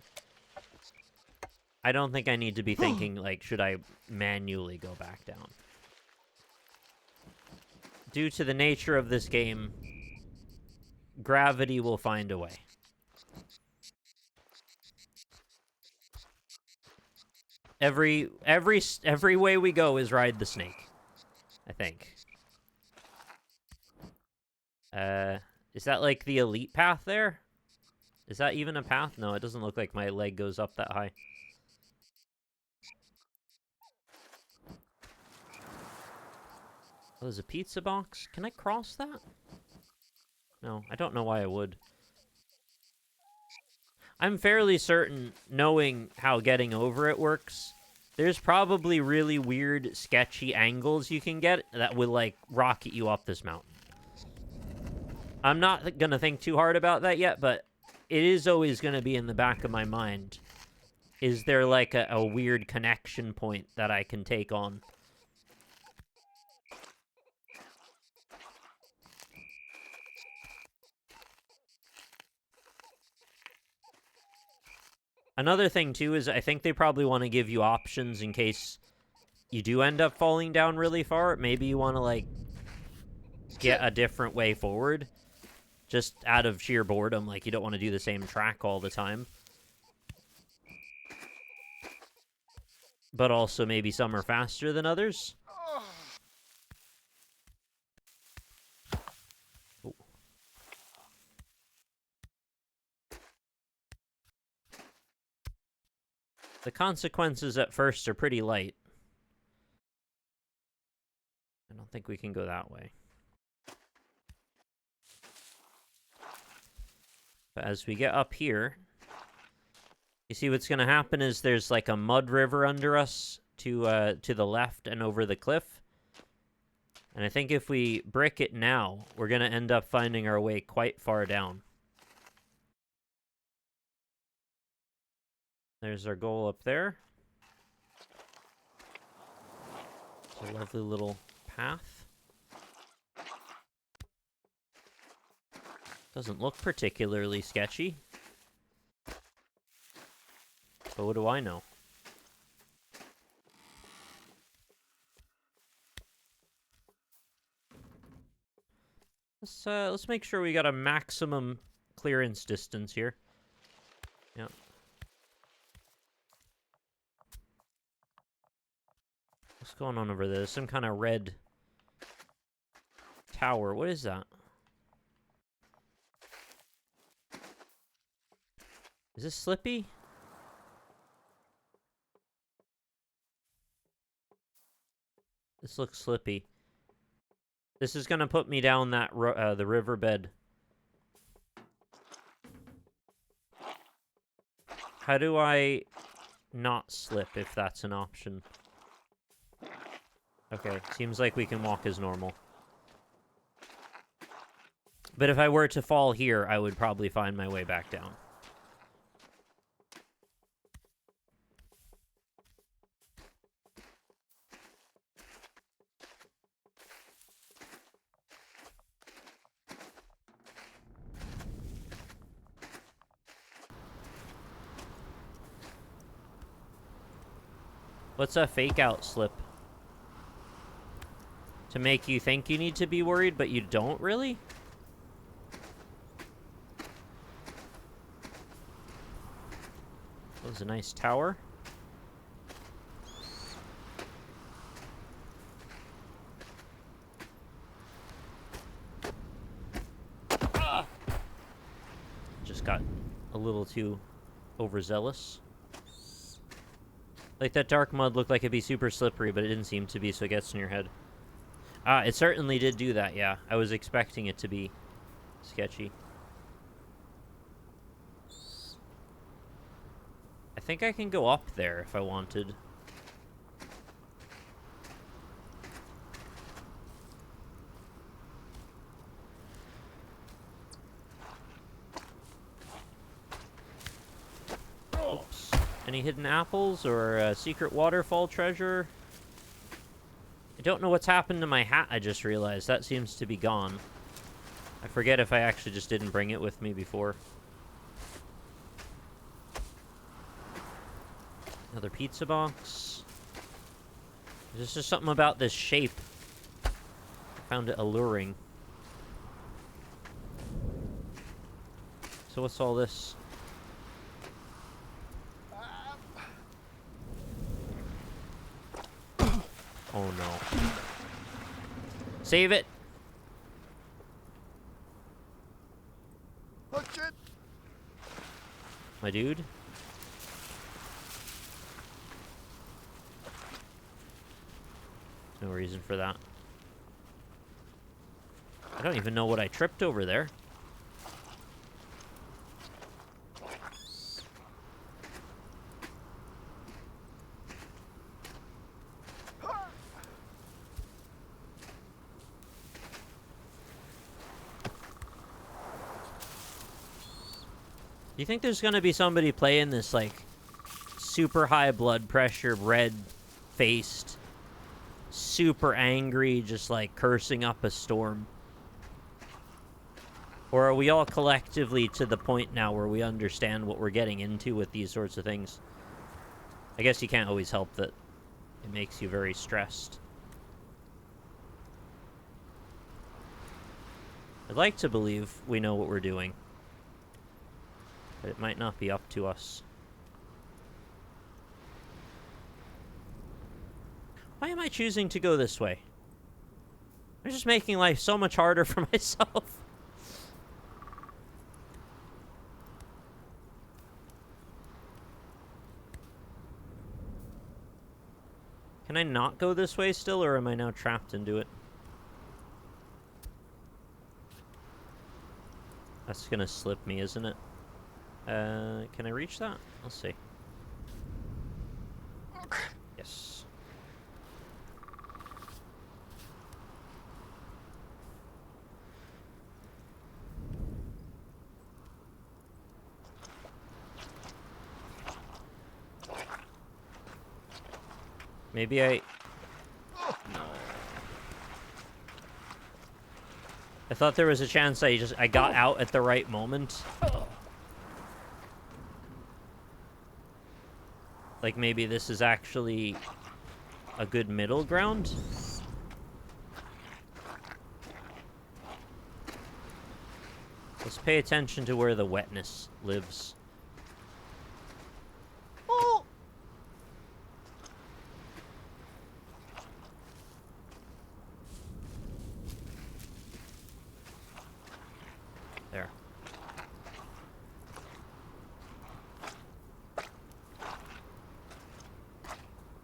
I don't think I need to be thinking, like, should I manually go back down? Due to the nature of this game, gravity will find a way. Every way we go is ride the snake, I think. Is that like the elite path there? Is that even a path? No, it doesn't look like my leg goes up that high. Oh, there's a pizza box. Can I cross that? No, I don't know why I would. I'm fairly certain, knowing how getting over it works, there's probably really weird, sketchy angles you can get that will, like, rocket you up this mountain. I'm not gonna think too hard about that yet, but it is always gonna be in the back of my mind. Is there, like, a weird connection point that I can take on? Another thing, too, is I think they probably want to give you options in case you do end up falling down really far. Maybe you want to, like, get a different way forward. just out of sheer boredom. Like, you don't want to do the same track all the time. But also maybe some are faster than others. Ooh. The consequences at first are pretty light. I don't think we can go that way. But as we get up here, you see what's going to happen is there's like a mud river under us to the left and over the cliff. And I think if we brick it now, we're going to end up finding our way quite far down. There's our goal up there. It's a lovely little path. Doesn't look particularly sketchy. But what do I know? Let's make sure we got a maximum clearance distance here. Yep. What's going on over there? There's some kind of red tower. What is that? Is this Slippy? This looks slippy. This is gonna put me down that the riverbed. How do I not slip if that's an option? Okay, seems like we can walk as normal. But if I were to fall here, I would probably find my way back down. What's a fake out slip? To make you think you need to be worried, but you don't really? That was a nice tower. Just got a little too overzealous. Like, that dark mud looked like it'd be super slippery, but it didn't seem to be, so it gets in your head. Ah, it certainly did do that, yeah. I was expecting it to be sketchy. I think I can go up there if I wanted. Oops. Any hidden apples or a secret waterfall treasure? I don't know what's happened to my hat, I just realized. That seems to be gone. I forget if I actually just didn't bring it with me before. Another pizza box. There's just something about this shape. I found it alluring. So what's all this? Oh no. Save it! Oh shit! My dude? No reason for that. I don't even know what I tripped over there. Do you think there's gonna be somebody playing this, like, super high blood pressure, red-faced, super angry, just, like, cursing up a storm? Or are we all collectively to the point now where we understand what we're getting into with these sorts of things? I guess you can't always help that it makes you very stressed. I'd like to believe we know what we're doing. But it might not be up to us. Why am I choosing to go this way? I'm just making life so much harder for myself. Can I not go this way still, or am I now trapped into it? That's gonna slip me, isn't it? Can I reach that? Let's see. Yes. Maybe I... No. I thought there was a chance I got out at the right moment. Like maybe this is actually a good middle ground. Let's pay attention to where the wetness lives. Oh! There.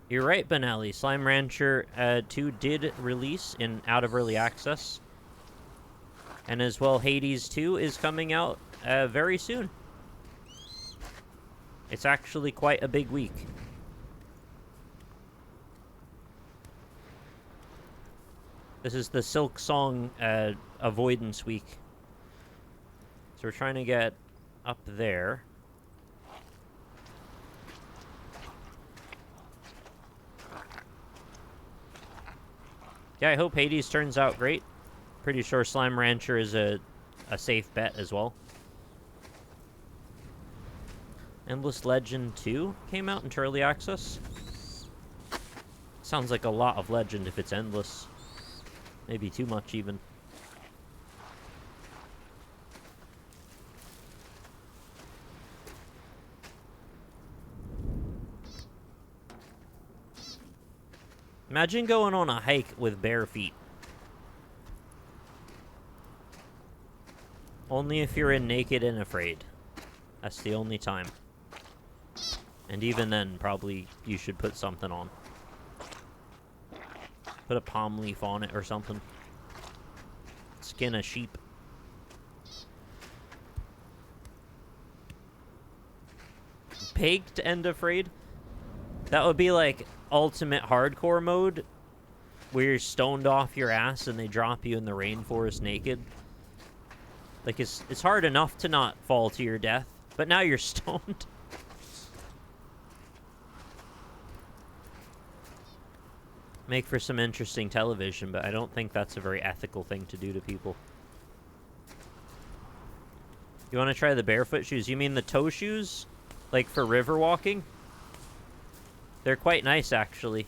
You're right, Benelli. Slime Rancher 2 did release in out of early access. And as well, Hades 2 is coming out very soon. It's actually quite a big week. This is the Silk Song avoidance week. So we're trying to get up there. Yeah, I hope Hades turns out great. Pretty sure Slime Rancher is a safe bet as well. Endless Legend 2 came out in early access. Sounds like a lot of Legend if it's endless. Maybe too much even. Imagine going on a hike with bare feet. Only if you're in Naked and Afraid. That's the only time. And even then, probably you should put something on. Put a palm leaf on it or something. Skin a sheep. Baked and Afraid? That would be like ultimate hardcore mode, where you're stoned off your ass and they drop you in the rainforest naked. Like, it's hard enough to not fall to your death, but now you're stoned. Make for some interesting television, but I don't think that's a very ethical thing to do to people. You want to try the barefoot shoes? You mean the toe shoes? Like for river walking? They're quite nice, actually.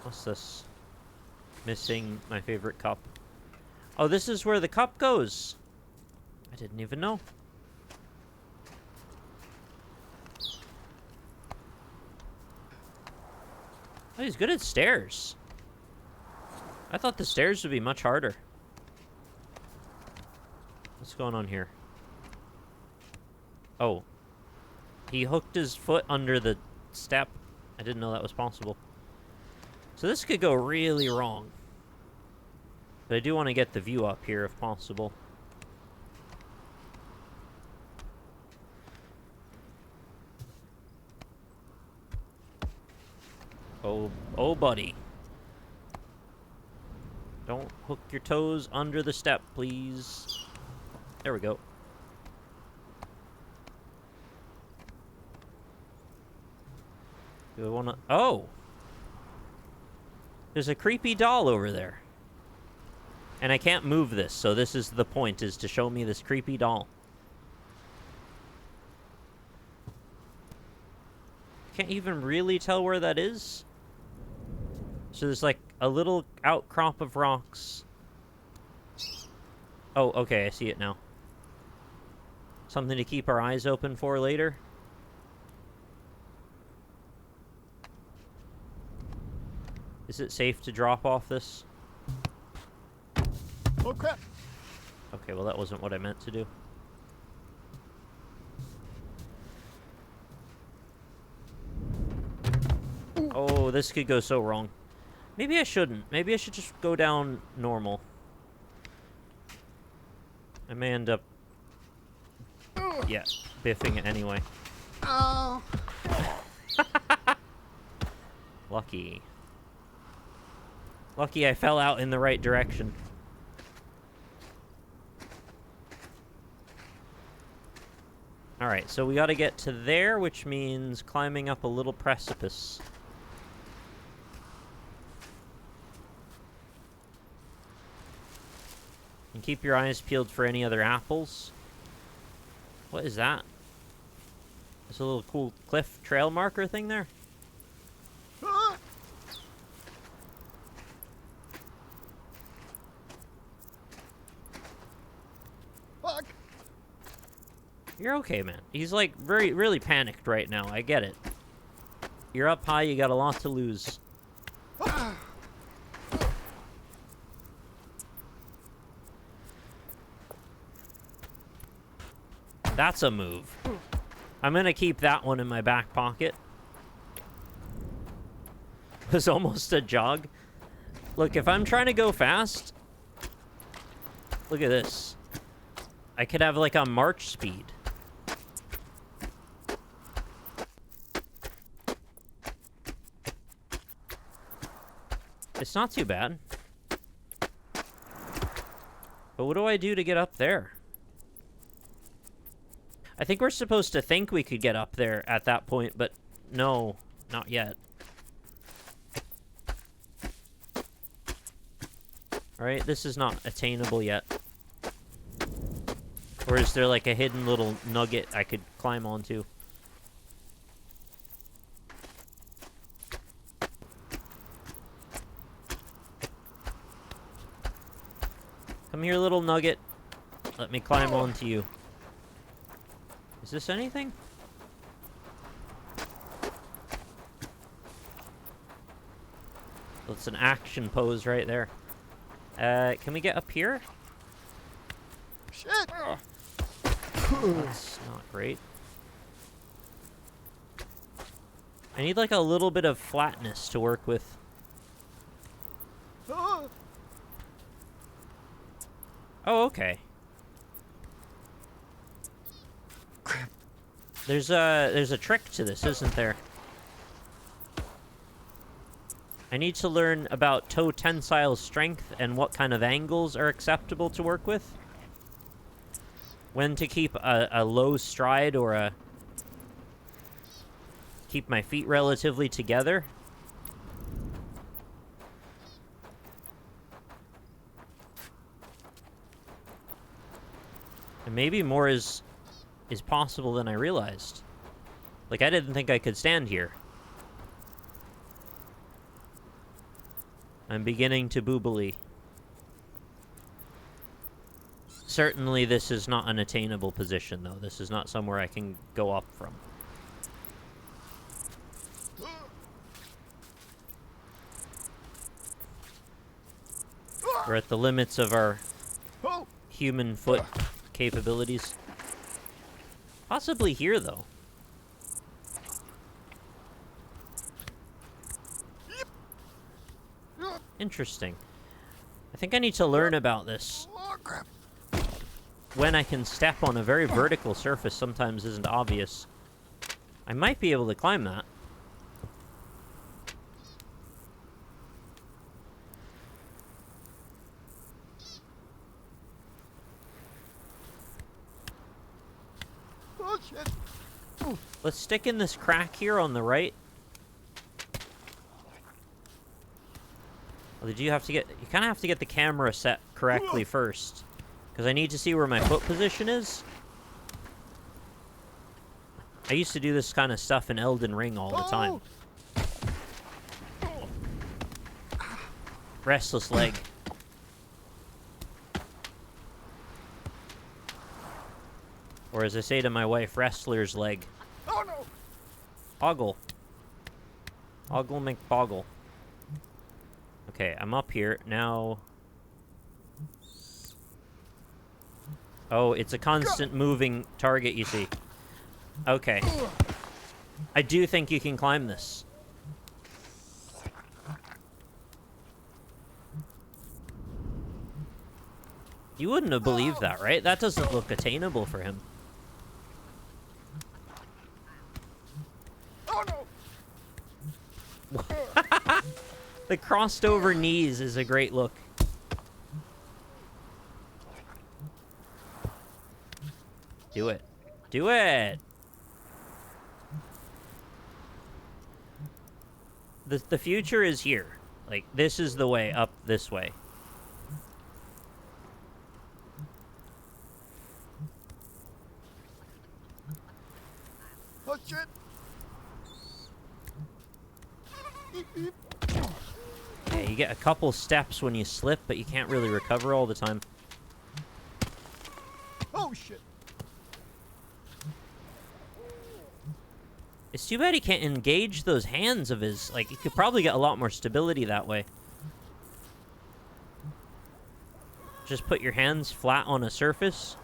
What's this? Missing my favorite cup. Oh, this is where the cup goes. I didn't even know. Oh, he's good at stairs. I thought the stairs would be much harder. What's going on here? Oh. He hooked his foot under the step. I didn't know that was possible. So this could go really wrong. But I do want to get the view up here if possible. Oh, buddy. Don't hook your toes under the step, please. There we go. Do I want to... Oh! There's a creepy doll over there. And I can't move this, so this is the point, is to show me this creepy doll. Can't even really tell where that is. So there's like a little outcrop of rocks Oh, okay, I see it now. Something to keep our eyes open for later. Is it safe to drop off this? Oh, crap. Okay, well that wasn't what I meant to do. Oh, this could go so wrong. Maybe I shouldn't. Maybe I should just go down normal. I may end up... yeah, biffing it anyway. Oh. Lucky. Lucky I fell out in the right direction. Alright, so we gotta get to there, which means climbing up a little precipice. And keep your eyes peeled for any other apples. What is that? There's a little cool cliff trail marker thing there. Ah. Fuck. You're okay, man. He's like really panicked right now. I get it. You're up high, you got a lot to lose. That's a move. I'm gonna keep that one in my back pocket. It was almost a jog. Look, if I'm trying to go fast, look at this. I could have like a march speed. It's not too bad. But what do I do to get up there? I think we're supposed to think we could get up there at that point, but no, not yet. Alright, this is not attainable yet. Or is there like a hidden little nugget I could climb onto? Come here, little nugget. Let me climb onto you. Is this anything? That's an action pose right there. Can we get up here? Shit. That's not great. I need like a little bit of flatness to work with. Ah. Oh, okay. There's a trick to this, isn't there? I need to learn about toe tensile strength and what kind of angles are acceptable to work with. When to keep a low stride or keep my feet relatively together. And maybe more is possible than I realized. Like, I didn't think I could stand here. I'm beginning to boobily. Certainly this is not an attainable position, though. This is not somewhere I can go up from. We're at the limits of our human foot capabilities. Possibly here, though. Interesting. I think I need to learn about this. When I can step on a very vertical surface sometimes isn't obvious. I might be able to climb that. Oh, shit. Let's stick in this crack here on the right. Well, you kind of have to get the camera set correctly first. Because I need to see where my foot position is. I used to do this kind of stuff in Elden Ring all the time. Restless leg. Or as I say to my wife, wrestler's leg. Oh no! Ogle. Ogle McBoggle. Okay, I'm up here. Now... Oh, it's a constant moving target, you see. Okay. I do think you can climb this. You wouldn't have believed that, right? That doesn't look attainable for him. Oh no! The crossed over knees is a great look. Do it. Do it! The future is here. Like, this is the way up this way. Oh shit! Yeah, you get a couple steps when you slip, but you can't really recover all the time. Oh shit! It's too bad he can't engage those hands of his. Like, he could probably get a lot more stability that way. Just put your hands flat on a surface.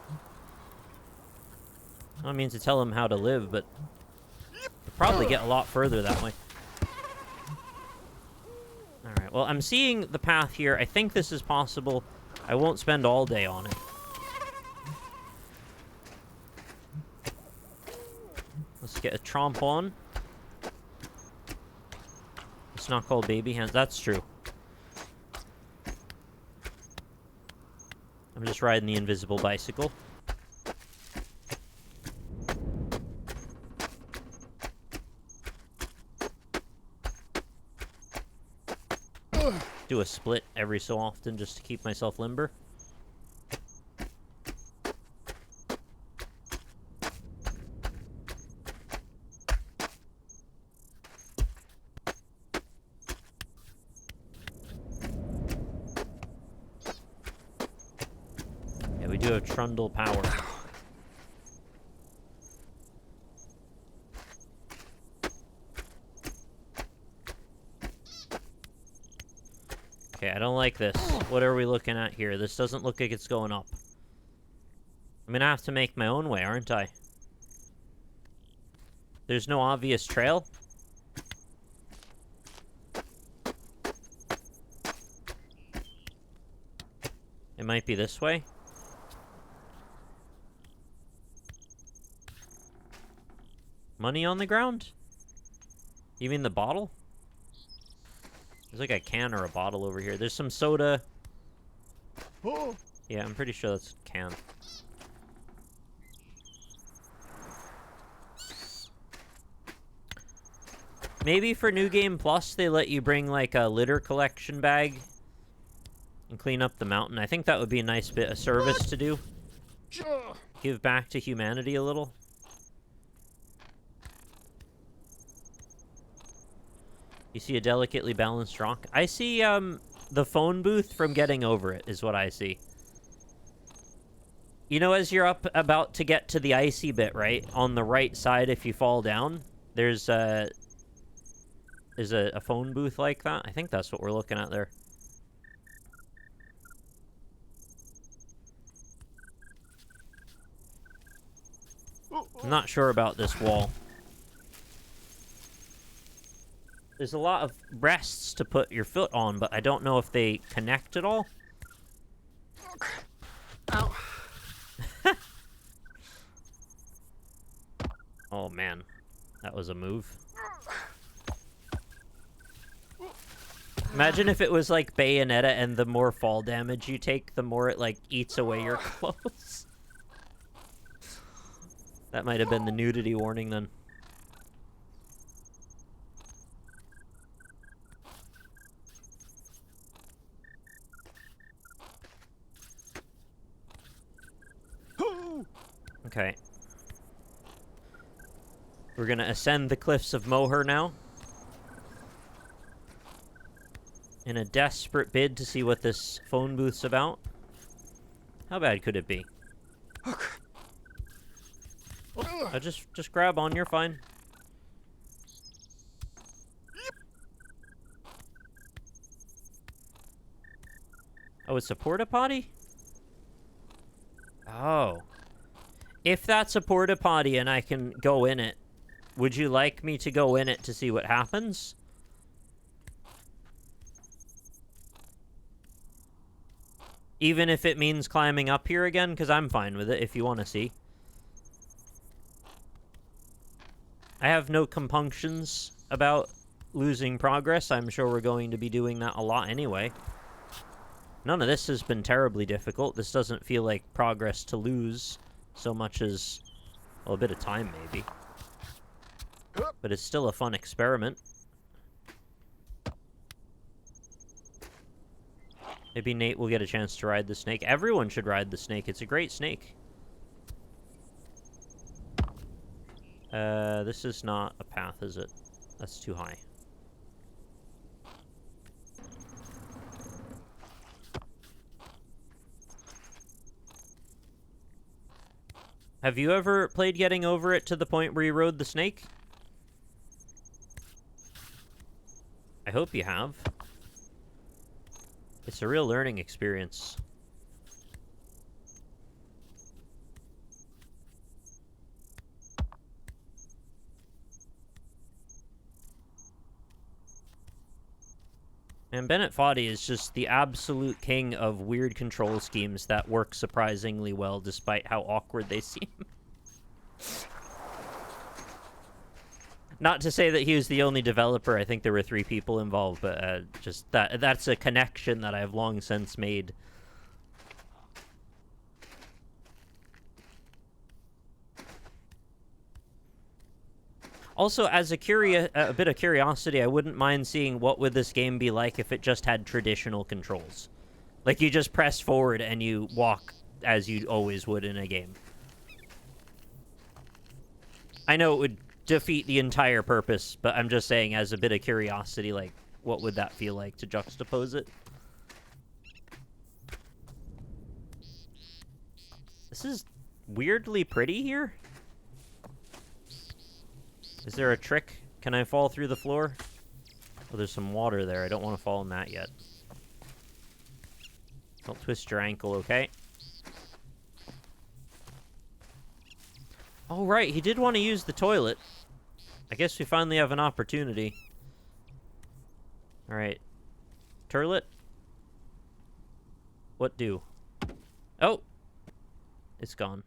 I don't mean to tell him how to live, but you'll probably get a lot further that way. Alright, well, I'm seeing the path here. I think this is possible. I won't spend all day on it. Let's get a tromp on. It's not called baby hands. That's true. I'm just riding the invisible bicycle. Do a split every so often just to keep myself limber. Yeah, we do have trundle power. Okay, I don't like this. What are we looking at here? This doesn't look like it's going up. I'm gonna have to make my own way, aren't I? There's no obvious trail? It might be this way. Money on the ground? You mean the bottle? There's like a can or a bottle over here. There's some soda. Oh! Yeah, I'm pretty sure that's a can. Maybe for New Game Plus, they let you bring like a litter collection bag and clean up the mountain. I think that would be a nice bit of service to do. Give back to humanity a little. You see a delicately balanced rock? I see, the phone booth from Getting Over It is what I see. You know, as you're up about to get to the icy bit, right? On the right side, if you fall down, there's a phone booth like that. I think that's what we're looking at there. I'm not sure about this wall. There's a lot of rests to put your foot on, but I don't know if they connect at all. Ow. Oh, man. That was a move. Imagine if it was like Bayonetta and the more fall damage you take, the more it, like, eats away your clothes. That might have been the nudity warning, then. Okay. We're gonna ascend the cliffs of Moher now. In a desperate bid to see what this phone booth's about. How bad could it be? Just grab on, you're fine. Oh, it's a porta potty? Oh. If that's a porta potty and I can go in it, would you like me to go in it to see what happens? Even if it means climbing up here again, because I'm fine with it if you want to see. I have no compunctions about losing progress. I'm sure we're going to be doing that a lot anyway. None of this has been terribly difficult. This doesn't feel like progress to lose so much as, well, a bit of time maybe. But it's still a fun experiment. Maybe Nate will get a chance to ride the snake. Everyone should ride the snake. It's a great snake. This is not a path, is it? That's too high. Have you ever played Getting Over It to the point where you rode the snake? I hope you have. It's a real learning experience. And Bennett Foddy is just the absolute king of weird control schemes that work surprisingly well despite how awkward they seem. Not to say that he was the only developer. I think there were 3 people involved, but just that's a connection that I've long since made. Also, as a bit of curiosity, I wouldn't mind seeing what would this game be like if it just had traditional controls. Like, you just press forward and you walk as you always would in a game. I know it would defeat the entire purpose, but I'm just saying as a bit of curiosity, like, what would that feel like to juxtapose it? This is weirdly pretty here. Is there a trick? Can I fall through the floor? Oh, there's some water there. I don't want to fall in that yet. Don't twist your ankle, okay? Oh, right. He did want to use the toilet. I guess we finally have an opportunity. All right. Turlet? What do? Oh! It's gone.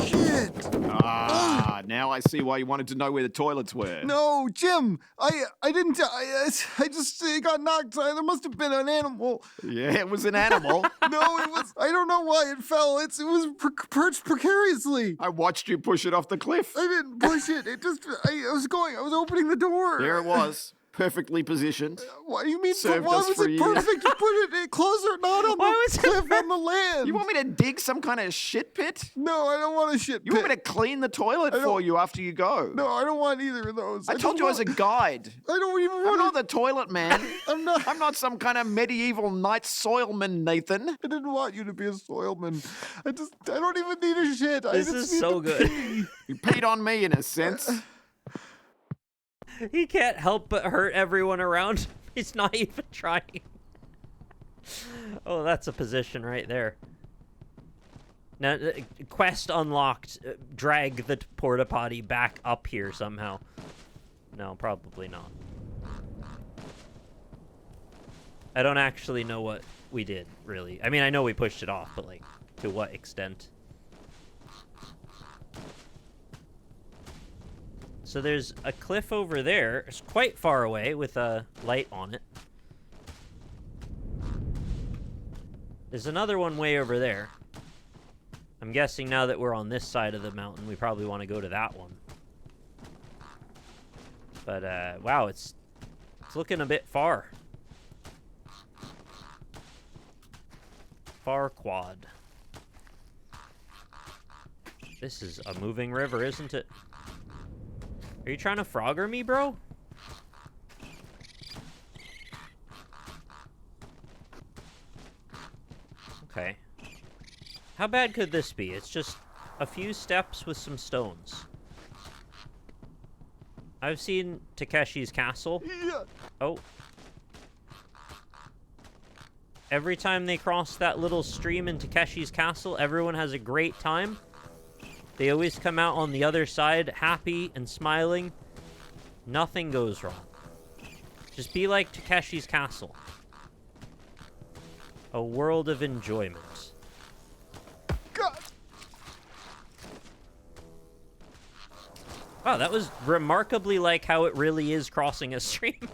Shit! Ah, now I see why you wanted to know where the toilets were. No, Jim, I didn't. I just got knocked. There must have been an animal. Yeah, it was an animal. No, it was. I don't know why it fell. It was perched precariously. I watched you push it off the cliff. I didn't push it. It just. I was opening the door. There it was. Perfectly positioned. What do you mean? Served Why us was for it years. perfect? You put it closer, not on the cliff, on the land. You want me to dig some kind of shit pit? No, I don't want a shit pit. You want me to clean the toilet for you after you go? No, I don't want either of those. I told you as a guide. I don't even I'm want not the toilet man. I'm not. I'm not some kind of medieval knight soilman, Nathan. I didn't want you to be a soilman. I don't even need a shit. This is so good. You peed on me in a sense. He can't help but hurt everyone around him. He's not even trying. Oh, that's a position right there. Now, quest unlocked. Drag the porta potty back up here somehow. No, probably not. I don't actually know what we did, really. I mean, I know we pushed it off, but, like, to what extent? So there's a cliff over there. It's quite far away with a light on it. There's another one way over there. I'm guessing now that we're on this side of the mountain, we probably want to go to that one. But, wow, it's looking a bit far. Far quad. This is a moving river, isn't it? Are you trying to Frogger me, bro? Okay. How bad could this be? It's just a few steps with some stones. I've seen Takeshi's Castle. Oh. Every time they cross that little stream in Takeshi's Castle, everyone has a great time. They always come out on the other side happy and smiling. Nothing goes wrong. Just be like Takeshi's Castle. A world of enjoyment. God. Wow, that was remarkably like how it really is crossing a stream.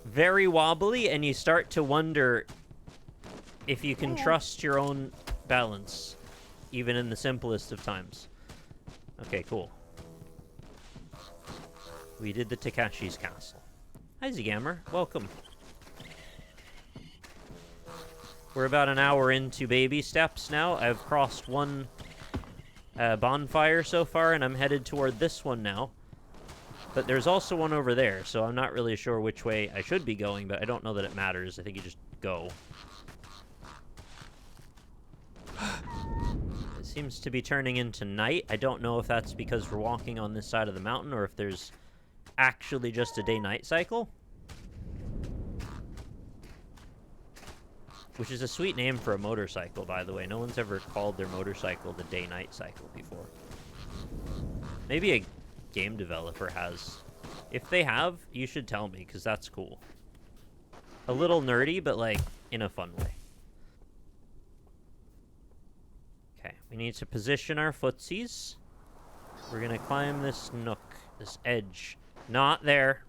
Very wobbly, and you start to wonder if you can trust your own balance, even in the simplest of times. Okay, cool. We did the Takeshi's Castle. Hi, Zgammer. Welcome. We're about an hour into baby steps now. I've crossed one bonfire so far, and I'm headed toward this one now. But there's also one over there, so I'm not really sure which way I should be going, but I don't know that it matters. I think you just go. It seems to be turning into night. I don't know if that's because we're walking on this side of the mountain or if there's actually just a day-night cycle. Which is a sweet name for a motorcycle, by the way. No one's ever called their motorcycle the day-night cycle before. Maybe a game developer has. If they have, you should tell me, because that's cool. A little nerdy, but, like, in a fun way. Okay, we need to position our footsies. We're going to climb this nook, this edge. Not there.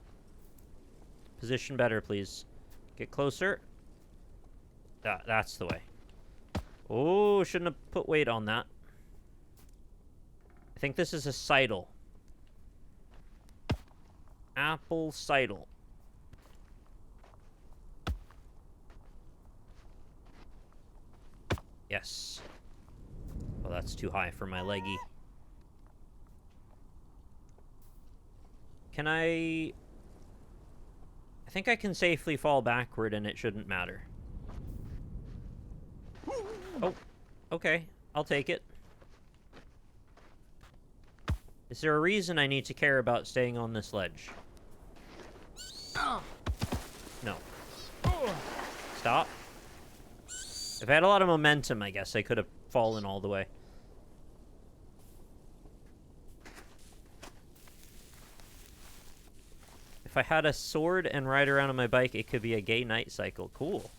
Position better, please. Get closer. That's the way. Oh, shouldn't have put weight on that. I think this is a sidle. Apple sidle. Yes. Well, that's too high for my leggy. Can I think I can safely fall backward and it shouldn't matter. Oh, okay. I'll take it. Is there a reason I need to care about staying on this ledge? No. Stop. If I had a lot of momentum, I guess I could have fallen all the way. If I had a sword and ride around on my bike, it could be a gay night cycle. Cool.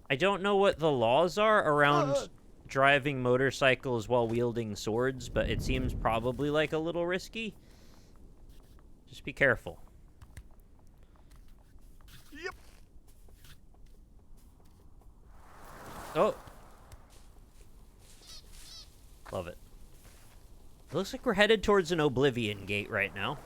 I don't know what the laws are around driving motorcycles while wielding swords, but it seems probably like a little risky. Just be careful. Yep. Oh. Love it. It looks like we're headed towards an Oblivion gate right now.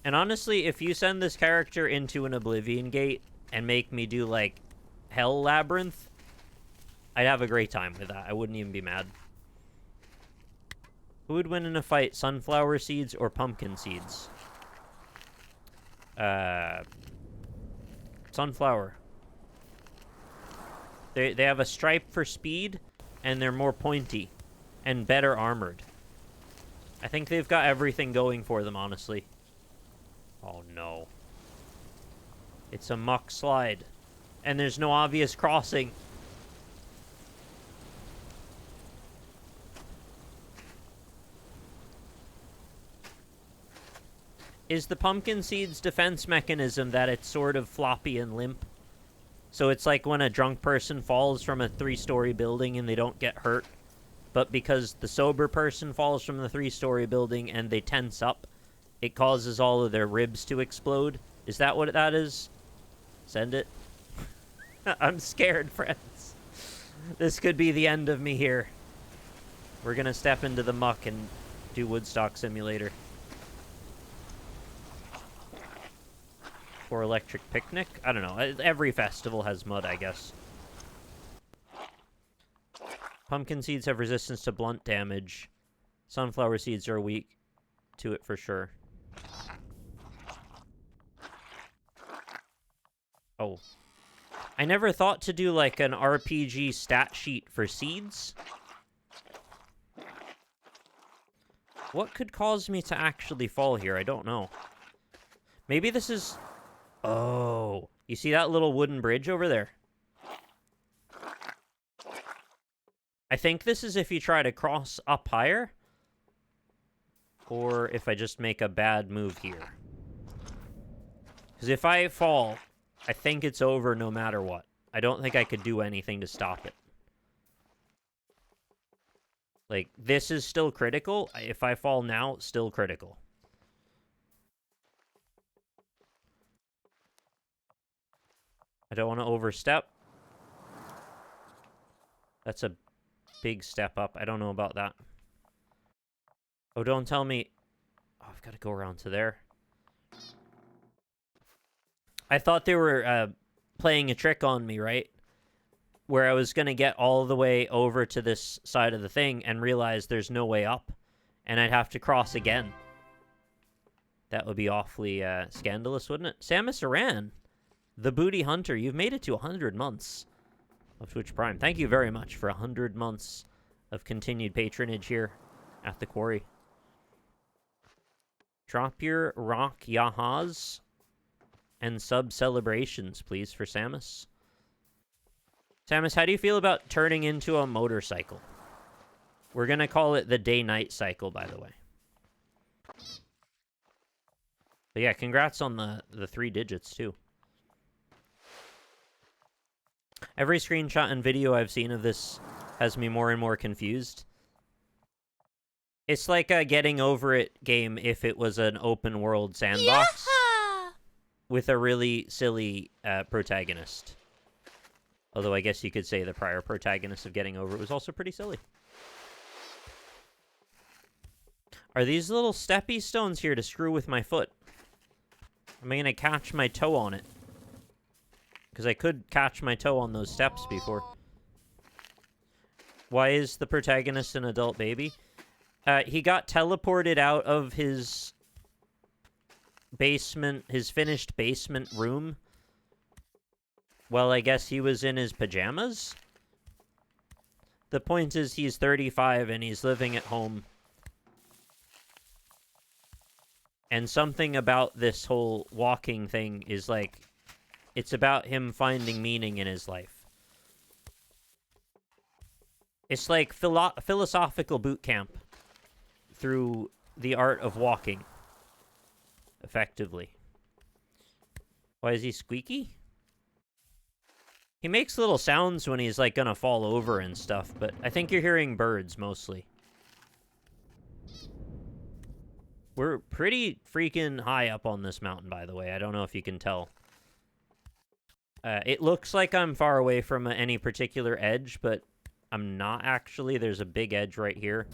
And honestly, if you send this character into an Oblivion gate and make me do, like, Hell Labyrinth, I'd have a great time with that. I wouldn't even be mad. Who would win in a fight, sunflower seeds or pumpkin seeds? Sunflower. They have a stripe for speed, and they're more pointy and better armored. I think they've got everything going for them, honestly. Oh, no. It's a muck slide. And there's no obvious crossing. Is the pumpkin seed's defense mechanism that it's sort of floppy and limp? So it's like when a drunk person falls from a 3-story building and they don't get hurt. But because the sober person falls from the 3-story building and they tense up, it causes all of their ribs to explode. Is that what that is? Send it. I'm scared, friends. This could be the end of me here. We're gonna step into the muck and do Woodstock Simulator. Or Electric Picnic? I don't know. Every festival has mud, I guess. Pumpkin seeds have resistance to blunt damage. Sunflower seeds are weak to it for sure. Oh. I never thought to do, like, an RPG stat sheet for seeds. What could cause me to actually fall here? I don't know. Maybe this is... Oh. You see that little wooden bridge over there? I think this is if you try to cross up higher. Or if I just make a bad move here. Because if I fall, I think it's over no matter what. I don't think I could do anything to stop it. Like, this is still critical. If I fall now, still critical. I don't want to overstep. That's a big step up. I don't know about that. Oh, don't tell me... Oh, I've got to go around to there. I thought they were playing a trick on me, right? Where I was going to get all the way over to this side of the thing and realize there's no way up. And I'd have to cross again. That would be awfully scandalous, wouldn't it? Samus Aran, the Booty Hunter, you've made it to 100 months of Twitch Prime. Thank you very much for 100 months of continued patronage here at the quarry. Drop your rock yahas and sub celebrations, please, for Samus. Samus, how do you feel about turning into a motorcycle? We're going to call it the day-night cycle, by the way. But yeah, congrats on the 3 digits, too. Every screenshot and video I've seen of this has me more and more confused. It's like a Getting Over It game if it was an open-world sandbox with a really silly protagonist. Although I guess you could say the prior protagonist of Getting Over It was also pretty silly. Are these little steppy stones here to screw with my foot? Am I going to catch my toe on it? Because I could catch my toe on those steps before. Why is the protagonist an adult baby? He got teleported out of his basement, his finished basement room. Well, I guess he was in his pajamas? The point is he's 35 and he's living at home. And something about this whole walking thing is like, it's about him finding meaning in his life. It's like philosophical boot camp through the art of walking. Effectively. Why is he squeaky? He makes little sounds when he's like gonna fall over and stuff, but I think you're hearing birds mostly. We're pretty freaking high up on this mountain, by the way. I don't know if you can tell. It looks like I'm far away from any particular edge, but I'm not actually. There's a big edge right here.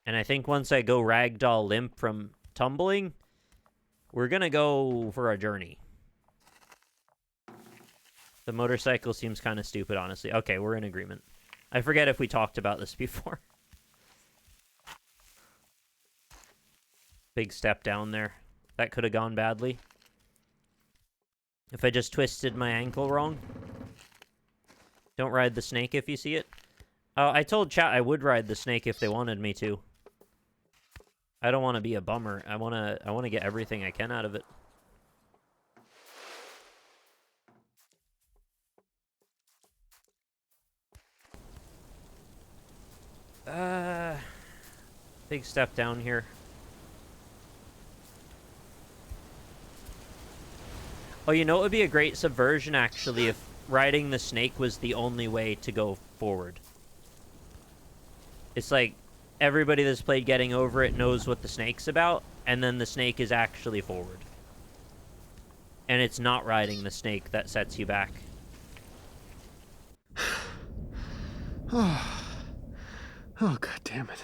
And I think once I go ragdoll limp from tumbling, we're gonna go for a journey. The motorcycle seems kind of stupid, honestly. Okay, we're in agreement. I forget if we talked about this before. Big step down there. That could have gone badly. If I just twisted my ankle wrong. Don't ride the snake if you see it. I told chat I would ride the snake if they wanted me to. I don't want to be a bummer. I want to get everything I can out of it. Big step down here. Oh, you know, it would be a great subversion, actually, if riding the snake was the only way to go forward. It's like, everybody that's played Getting Over It knows what the snake's about, and then the snake is actually forward. And it's not riding the snake that sets you back. Oh, God damn it.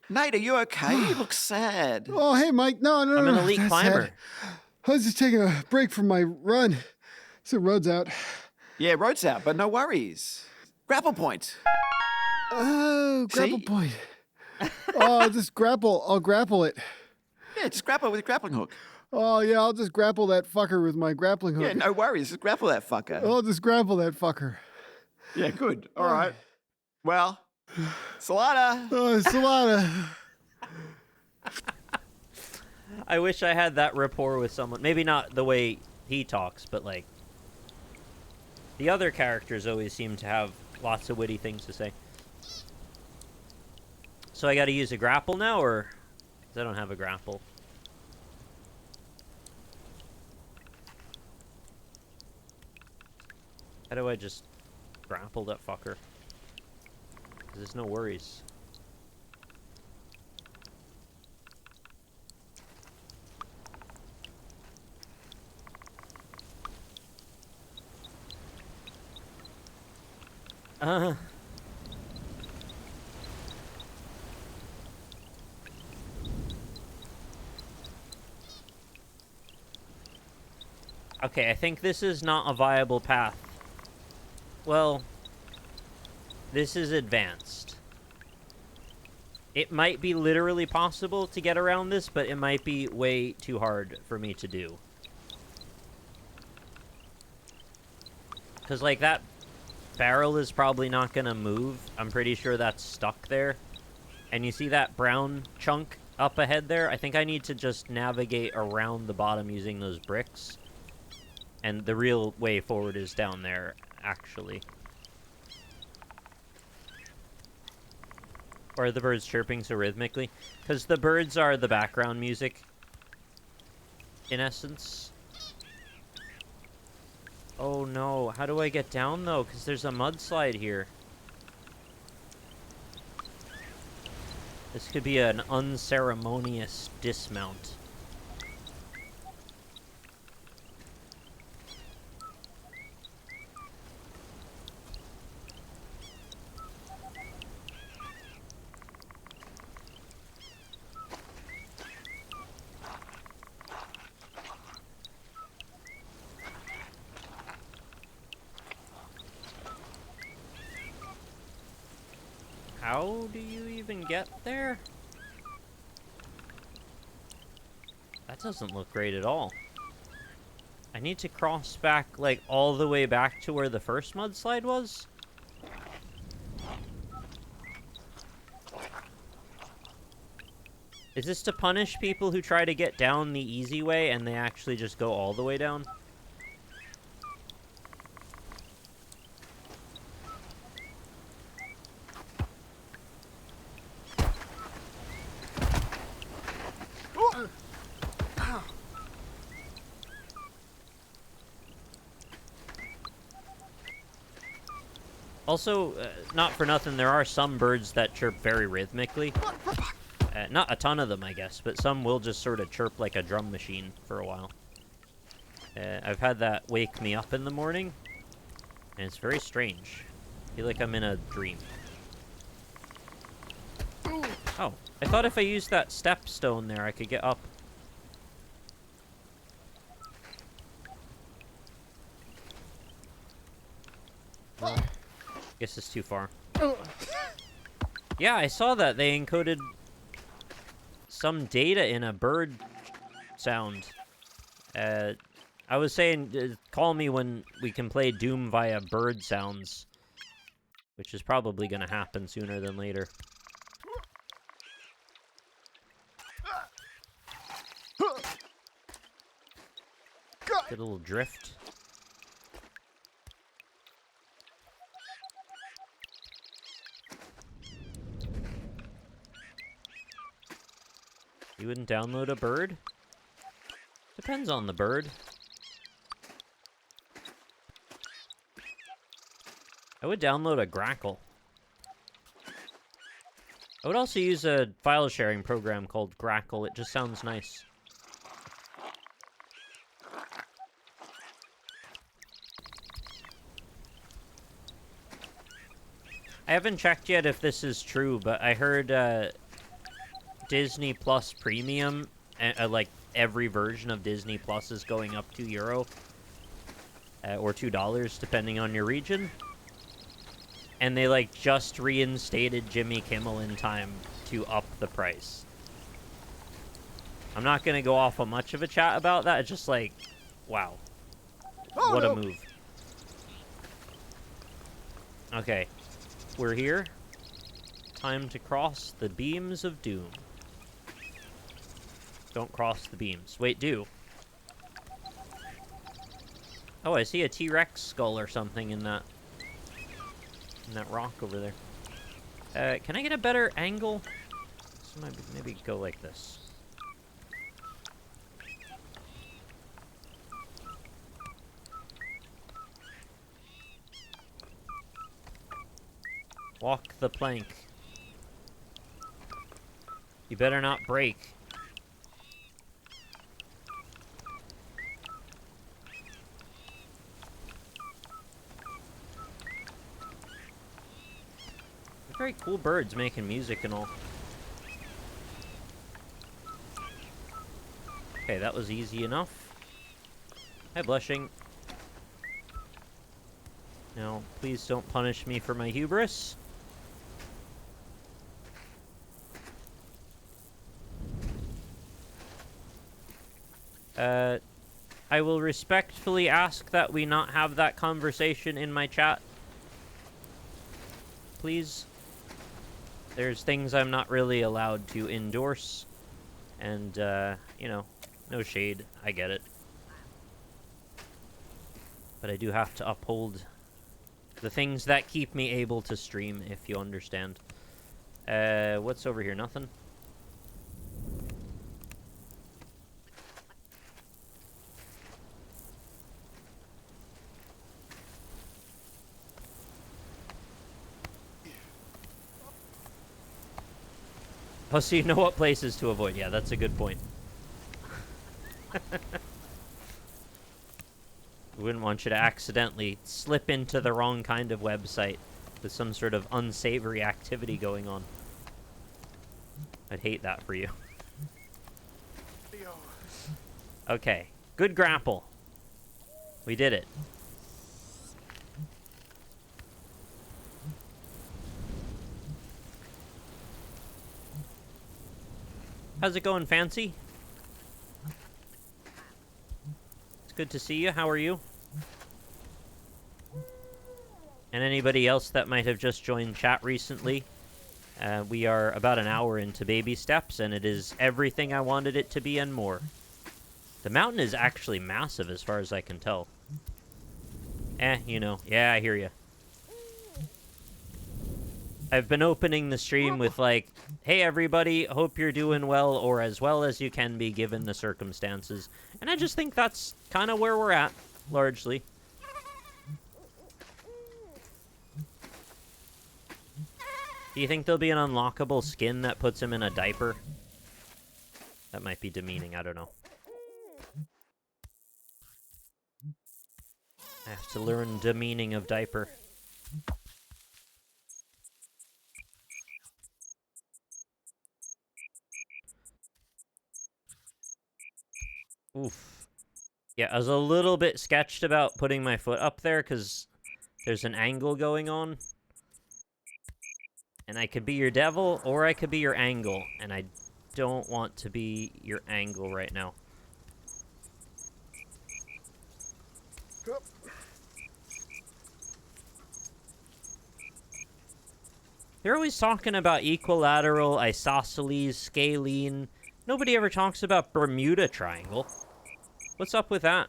Nate, are you okay? You look sad. Oh, hey, Mike. No. I'm an elite that's climber. sad. I was just taking a break from my run. So road's out. Yeah, road's out, but no worries. Grapple point. Oh, grapple See? point. Oh, just grapple. I'll grapple it. Yeah, just grapple with a grappling hook. Oh, yeah, I'll just grapple that fucker with my grappling hook. Yeah, no worries. Just grapple that fucker. I'll just grapple that fucker. Yeah, good. All right. Well, Salada. Oh, Salada. I wish I had that rapport with someone. Maybe not the way he talks, but like the other characters always seem to have lots of witty things to say. So I got to use a grapple now, or 'cause I don't have a grapple. How do I just grapple that fucker? 'Cause there's no worries. Okay, I think this is not a viable path. Well, this is advanced. It might be literally possible to get around this, but it might be way too hard for me to do. Because, like, that barrel is probably not going to move. I'm pretty sure that's stuck there. And you see that brown chunk up ahead there? I think I need to just navigate around the bottom using those bricks. And the real way forward is down there, actually. Or are the birds chirping so rhythmically? Because the birds are the background music, in essence. Oh no, how do I get down though? Because there's a mudslide here. This could be an unceremonious dismount. How do you even get there? That doesn't look great at all. I need to cross back, like, all the way back to where the first mudslide was? Is this to punish people who try to get down the easy way and they actually just go all the way down? Also, not for nothing, there are some birds that chirp very rhythmically. Not a ton of them, I guess, but some will just sort of chirp like a drum machine for a while. I've had that wake me up in the morning, and it's very strange. I feel like I'm in a dream. Oh, I thought if I used that step stone there, I could get up. Well, guess it's too far. Yeah, I saw that. They encoded some data in a bird sound. I was saying, call me when we can play Doom via bird sounds. Which is probably going to happen sooner than later. Get a little drift. You wouldn't download a bird? Depends on the bird. I would download a grackle. I would also use a file sharing program called Grackle. It just sounds nice. I haven't checked yet if this is true, but I heard Disney Plus Premium, like every version of Disney Plus is going up €2 or $2 depending on your region. And they like just reinstated Jimmy Kimmel in time to up the price. I'm not gonna go off on much of a chat about that. It's just like, wow. Oh, What no. a move. Okay. We're here. Time to cross the beams of doom. Don't cross the beams. Wait, do. Oh, I see a T-Rex skull or something in that rock over there. Can I get a better angle? So maybe go like this. Walk the plank. You better not break. They're very cool birds making music and all. Okay, that was easy enough. Hi, Blushing. Now, please don't punish me for my hubris. I will respectfully ask that we not have that conversation in my chat. Please. There's things I'm not really allowed to endorse. And, you know, no shade. I get it. But I do have to uphold the things that keep me able to stream, if you understand. What's over here? Nothing? Oh, so you know what places to avoid. Yeah, that's a good point. We wouldn't want you to accidentally slip into the wrong kind of website with some sort of unsavory activity going on. I'd hate that for you. Okay, good grapple. We did it. How's it going, Fancy? It's good to see you. How are you? And anybody else that might have just joined chat recently, we are about an hour into Baby Steps, and it is everything I wanted it to be and more. The mountain is actually massive as far as I can tell. You know. Yeah, I hear you. I've been opening the stream with like, hey everybody, hope you're doing well, or as well as you can be given the circumstances. And I just think that's kind of where we're at, largely. Do you think there'll be an unlockable skin that puts him in a diaper? That might be demeaning, I don't know. I have to learn the meaning of diaper. Oof. Yeah, I was a little bit sketched about putting my foot up there because there's an angle going on. And I could be your devil or I could be your angle. And I don't want to be your angle right now. They're always talking about equilateral, isosceles, scalene. Nobody ever talks about Bermuda Triangle. What's up with that?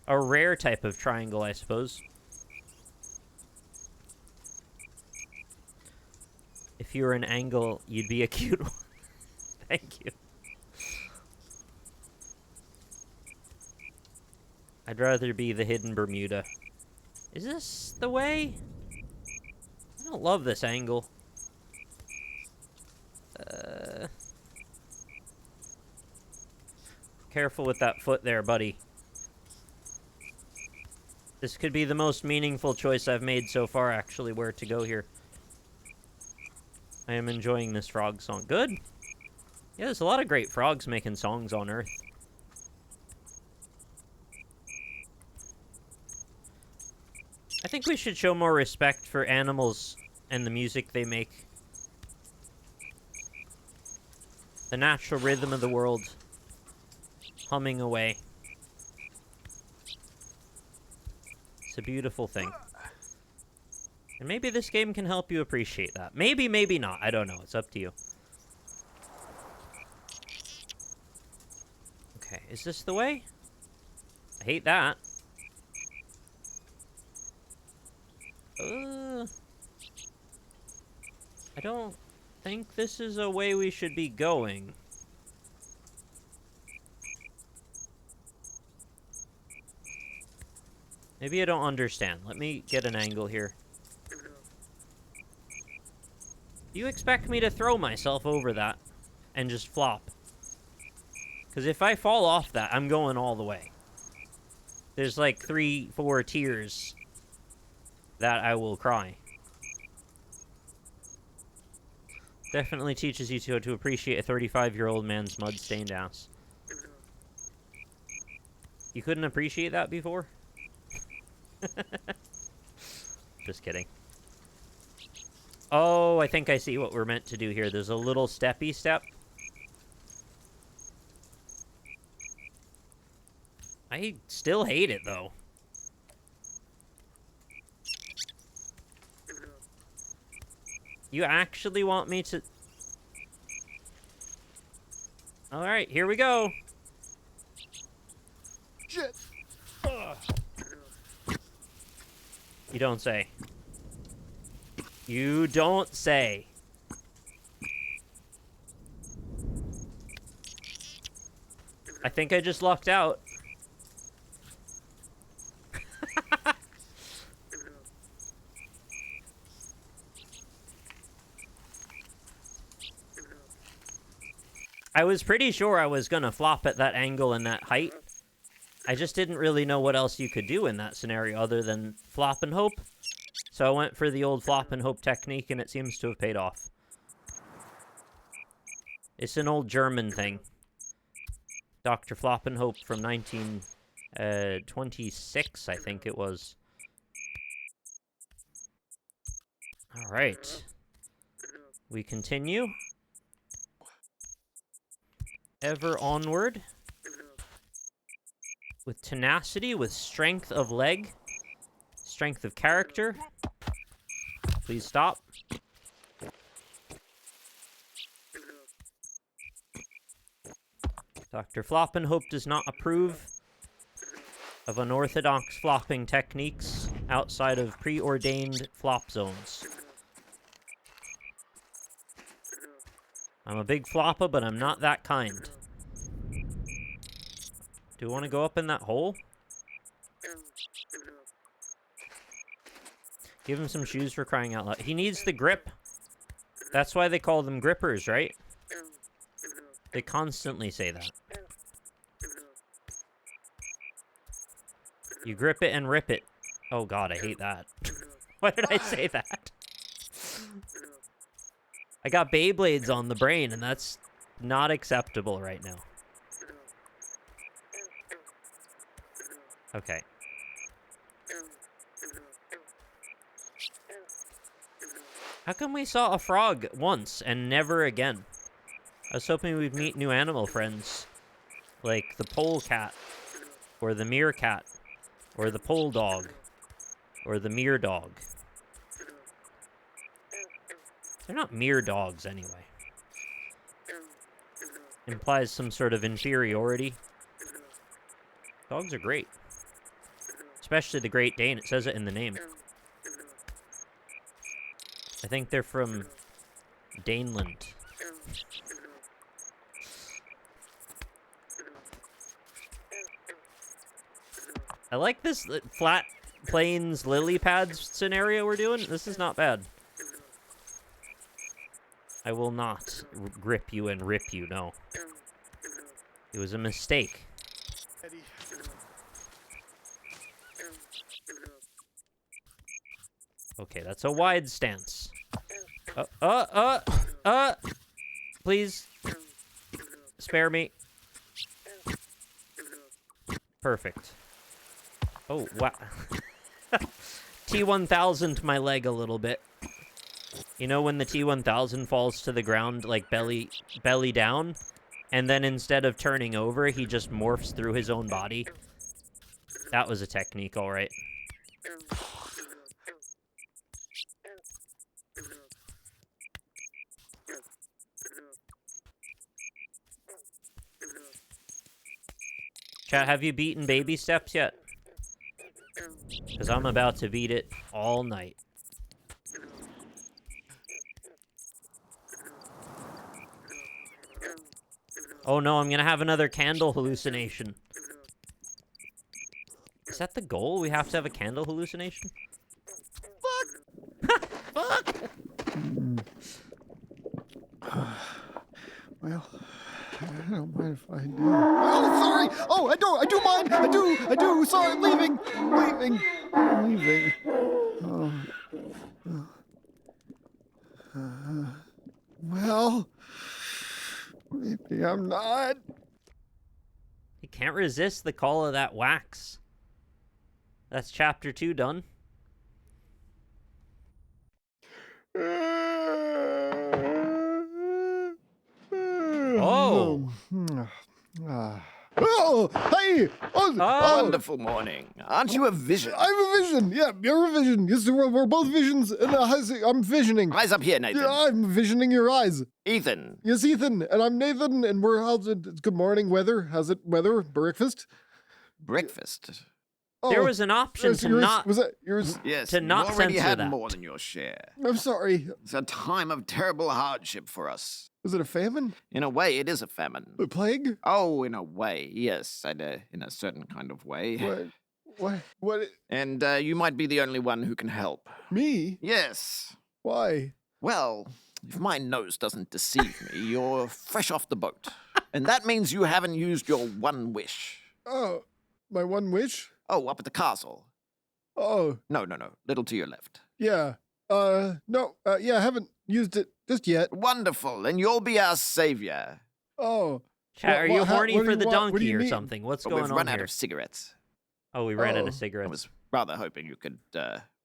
A rare type of triangle, I suppose. If you were an angle, you'd be a cute one. Thank you. I'd rather be the hidden Bermuda. Is this the way? I don't love this angle. Careful with that foot there, buddy. This could be the most meaningful choice I've made so far, actually, where to go here. I am enjoying this frog song. Good. Yeah, there's a lot of great frogs making songs on Earth. I think we should show more respect for animals and the music they make. The natural rhythm of the world. Humming away. It's a beautiful thing. And maybe this game can help you appreciate that. Maybe, maybe not. I don't know. It's up to you. Okay, is this the way? I hate that. I don't think this is a way we should be going. Maybe I don't understand. Let me get an angle here. You expect me to throw myself over that and just flop? Because if I fall off that, I'm going all the way. There's like 3-4 tiers that I will cry. Definitely teaches you to appreciate a 35-year-old man's mud-stained ass. You couldn't appreciate that before? Just kidding. Oh, I think I see what we're meant to do here. There's a little steppy step. I still hate it, though. You actually want me to... Alright, here we go. Shit. You don't say. You don't say. I think I just lucked out. I was pretty sure I was gonna flop at that angle and that height. I just didn't really know what else you could do in that scenario other than flop and hope. So I went for the old flop and hope technique, and it seems to have paid off. It's an old German thing. Dr. Flop and Hope from 1926, I think it was. All right. We continue. Ever onward. With tenacity, with strength of leg, strength of character. Please stop. Dr. Flop and Hope does not approve of unorthodox flopping techniques outside of preordained flop zones. I'm a big flopper, but I'm not that kind. Do you want to go up in that hole? Give him some shoes for crying out loud. He needs the grip. That's why they call them grippers, right? They constantly say that. You grip it and rip it. Oh god, I hate that. Why did I say that? I got Beyblades on the brain, and that's not acceptable right now. Okay. How come we saw a frog once and never again? I was hoping we'd meet new animal friends. Like the polecat, or the meerkat, or the pole dog, or the mere dog. They're not mere dogs anyway. Implies some sort of inferiority. Dogs are great. Especially the Great Dane, it says it in the name. I think they're from Daneland. I like this flat plains lily pads scenario we're doing. This is not bad. I will not grip you and rip you, no. It was a mistake. Okay, that's a wide stance. Please. Spare me. Perfect. Oh, wow. T1000 my leg a little bit. You know when the T-1000 falls to the ground, like belly down, and then instead of turning over, he just morphs through his own body? That was a technique, all right. Chat, have you beaten Baby Steps yet? Because I'm about to beat it all night. Oh no, I'm gonna have another candle hallucination. Is that the goal? We have to have a candle hallucination? Fuck! Fuck! Well, I don't mind if I do. Oh, sorry! Oh, I do mind! I do! Sorry, I'm leaving! Leaving. Well, maybe I'm not. You can't resist the call of that wax. That's chapter 2 done. Oh! Oh, hey! Oh, Wonderful morning. Aren't you a vision? I'm a vision. Yeah, you're a vision. Yes, we're both visions, and I'm visioning. Eyes up here, Nathan. Yeah, I'm visioning your eyes. Ethan. Yes, Ethan, and I'm Nathan, and how's it? Good morning, weather. How's it, weather? Breakfast? Breakfast. Oh, There was an option to not... Was that yours? Yes, To not you already censor had that. more than your share. I'm sorry. It's a time of terrible hardship for us. Was it a famine? In a way, it is a famine. A plague? Oh, in a way, yes, in a certain kind of way. What? And you might be the only one who can help. Me? Yes. Why? Well, if my nose doesn't deceive me, you're fresh off the boat. And that means you haven't used your one wish. Oh, my one wish? Oh, up at the castle. Oh, No. Little to your left. yeah. No, yeah, I haven't used it just yet. Wonderful, and you'll be our savior. Oh. Chat, are you horny what do for you the want? What do donkey you or mean? something? What's But going we've on run out here? of cigarettes. Oh, we ran out Oh. of I cigarettes. was rather hoping you could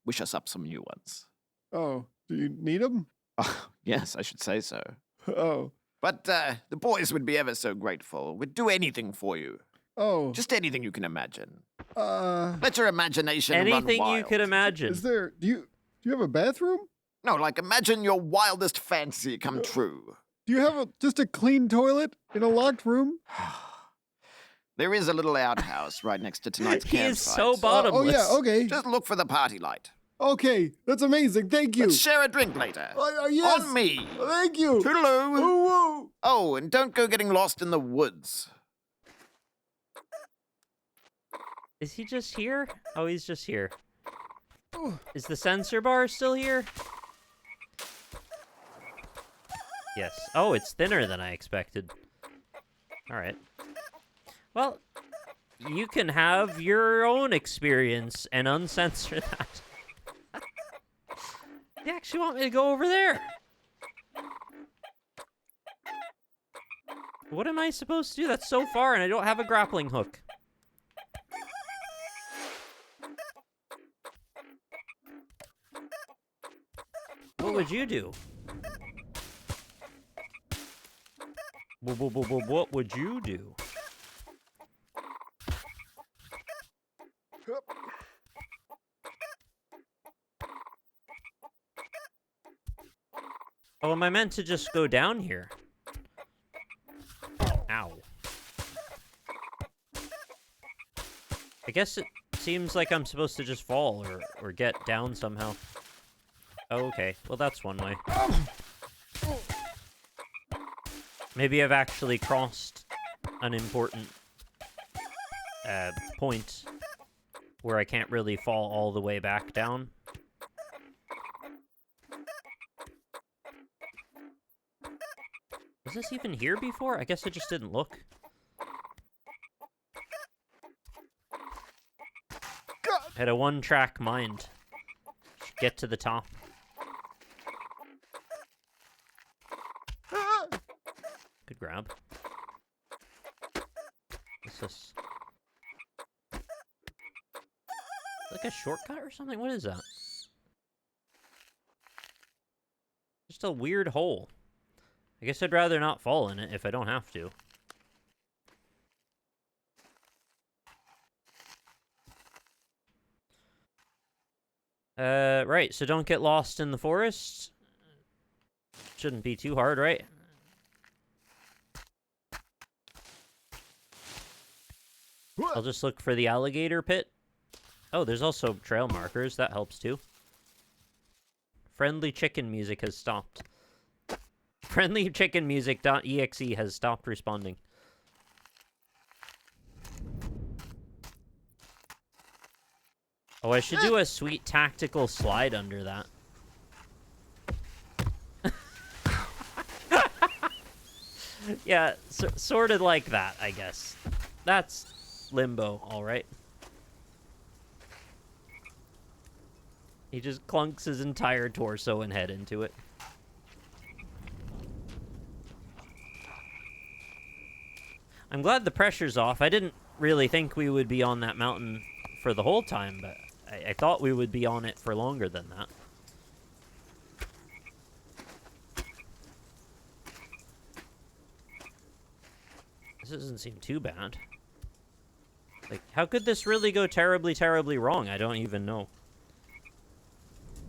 wish us up some new ones. Oh, do you need them? Oh, yes, I should say so. Oh. But the boys would be ever so grateful. We'd do anything for you. Oh. Just anything you can imagine. Uh, Let your imagination run Anything wild. you could imagine. is there, do you have a bathroom? No, like imagine your wildest fancy come true. Do you have just a clean toilet in a locked room? There is a little outhouse right next to tonight's He campsite. is so Oh, bottomless. yeah, okay. Just look for the party light. Okay, that's amazing. Thank you. Let's share a drink later. Yes. On me. Thank you. Toodaloo. Ooh, Oh, and don't go getting lost in the woods. Is he just here? Oh, he's just here. Is the sensor bar still here? Yes. Oh, it's thinner than I expected. All right. Well, you can have your own experience and uncensor that. You actually want me to go over there? What am I supposed to do? That's so far, and I don't have a grappling hook. What would you do? What would you do? Oh, am I meant to just go down here? Ow. I guess it seems like I'm supposed to just fall or get down somehow. Oh, okay. Well, that's one way. Maybe I've actually crossed an important point where I can't really fall all the way back down. Was this even here before? I guess I just didn't look. I had a one-track mind. Get to the top. Good grab. What's this? Like a shortcut or something? What is that? Just a weird hole. I guess I'd rather not fall in it if I don't have to. Right, so don't get lost in the forest. Shouldn't be too hard, right? I'll just look for the alligator pit. Oh, there's also trail markers. That helps too. Friendly chicken music has stopped. Friendlychickenmusic.exe has stopped responding. Oh, I should do a sweet tactical slide under that. Yeah, sort of like that, I guess. That's Limbo, alright. He just clunks his entire torso and head into it. I'm glad the pressure's off. I didn't really think we would be on that mountain for the whole time, but I thought we would be on it for longer than that. This doesn't seem too bad. Like, how could this really go terribly, terribly wrong? I don't even know.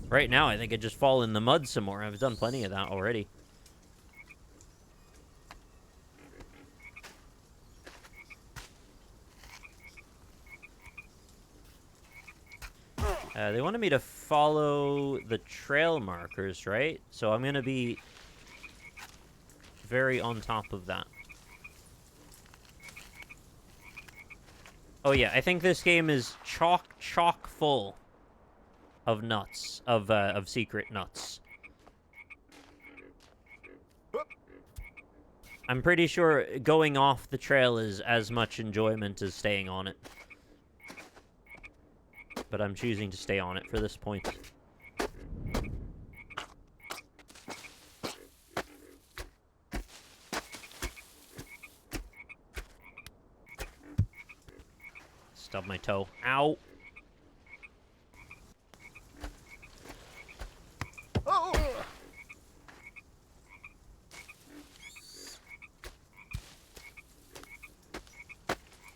Right now, I think I'd just fall in the mud some more. I've done plenty of that already. They wanted me to follow the trail markers, right? So I'm going to be very on top of that. Oh yeah, I think this game is chock full of nuts, of secret nuts. I'm pretty sure going off the trail is as much enjoyment as staying on it. But I'm choosing to stay on it for this point. Stub my toe. Ow!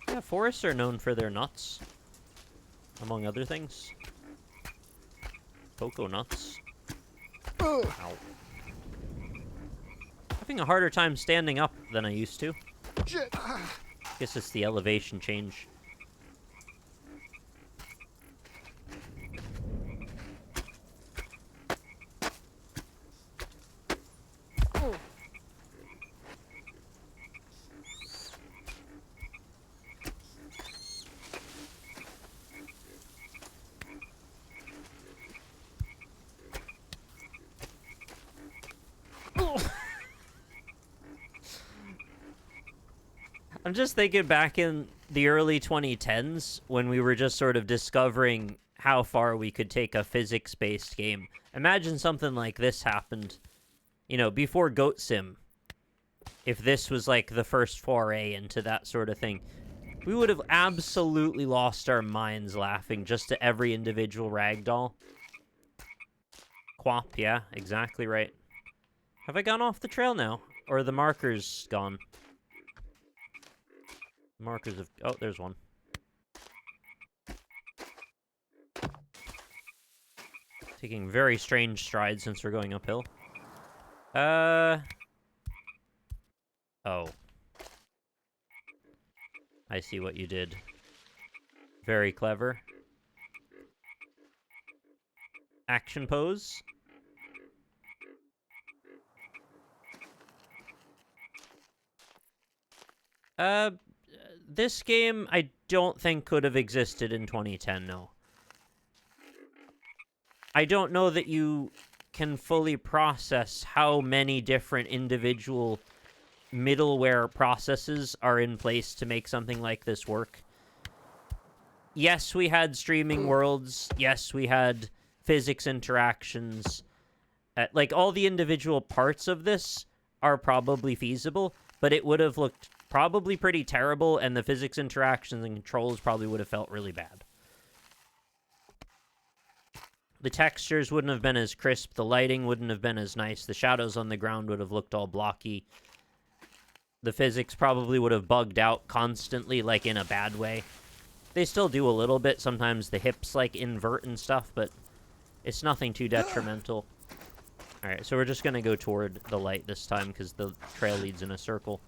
Yeah, forests are known for their nuts, among other things. Cocoa nuts. Ow. Having a harder time standing up than I used to. Guess it's the elevation change. I'm just thinking back in the early 2010s when we were just sort of discovering how far we could take a physics-based game. Imagine something like this happened, you know, before Goat Sim. If this was like the first foray into that sort of thing, we would have absolutely lost our minds laughing just to every individual ragdoll. Quap, yeah, exactly right. Have I gone off the trail now? Or are the markers gone? Markers of... Oh, there's one. Taking very strange strides since we're going uphill. Oh. I see what you did. Very clever. Action pose. This game, I don't think could have existed in 2010, no. I don't know that you can fully process how many different individual middleware processes are in place to make something like this work. Yes, we had streaming worlds. Yes, we had physics interactions. Like, all the individual parts of this are probably feasible, but it would have looked probably pretty terrible, and the physics interactions and controls probably would have felt really bad. The textures wouldn't have been as crisp. The lighting wouldn't have been as nice. The shadows on the ground would have looked all blocky. The physics probably would have bugged out constantly, like in a bad way. They still do a little bit. Sometimes the hips, like, invert and stuff, but it's nothing too detrimental. Alright, so we're just gonna go toward the light this time, because the trail leads in a circle.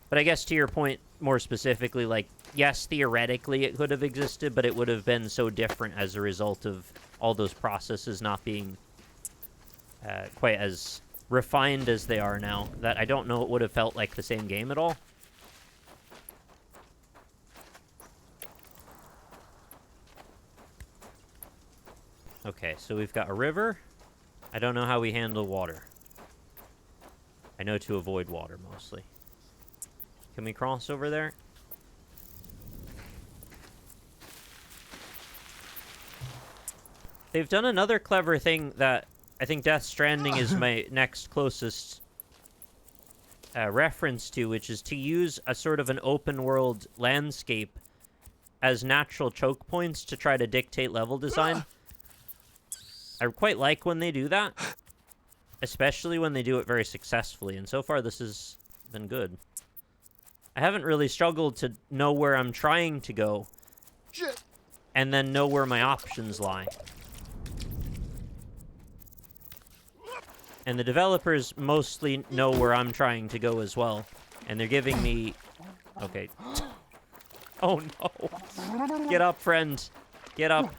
But I guess to your point, more specifically, like, yes, theoretically it could have existed, but it would have been so different as a result of all those processes not being quite as refined as they are now, that I don't know it would have felt like the same game at all. Okay, so we've got a river. I don't know how we handle water. I know to avoid water, mostly. Can we cross over there? They've done another clever thing that I think Death Stranding is my next closest reference to, which is to use a sort of an open world landscape as natural choke points to try to dictate level design. I quite like when they do that, especially when they do it very successfully, and so far this has been good. I haven't really struggled to know where I'm trying to go, and then know where my options lie. And the developers mostly know where I'm trying to go as well, and they're giving me... Okay. Oh no! Get up, friend! Get up!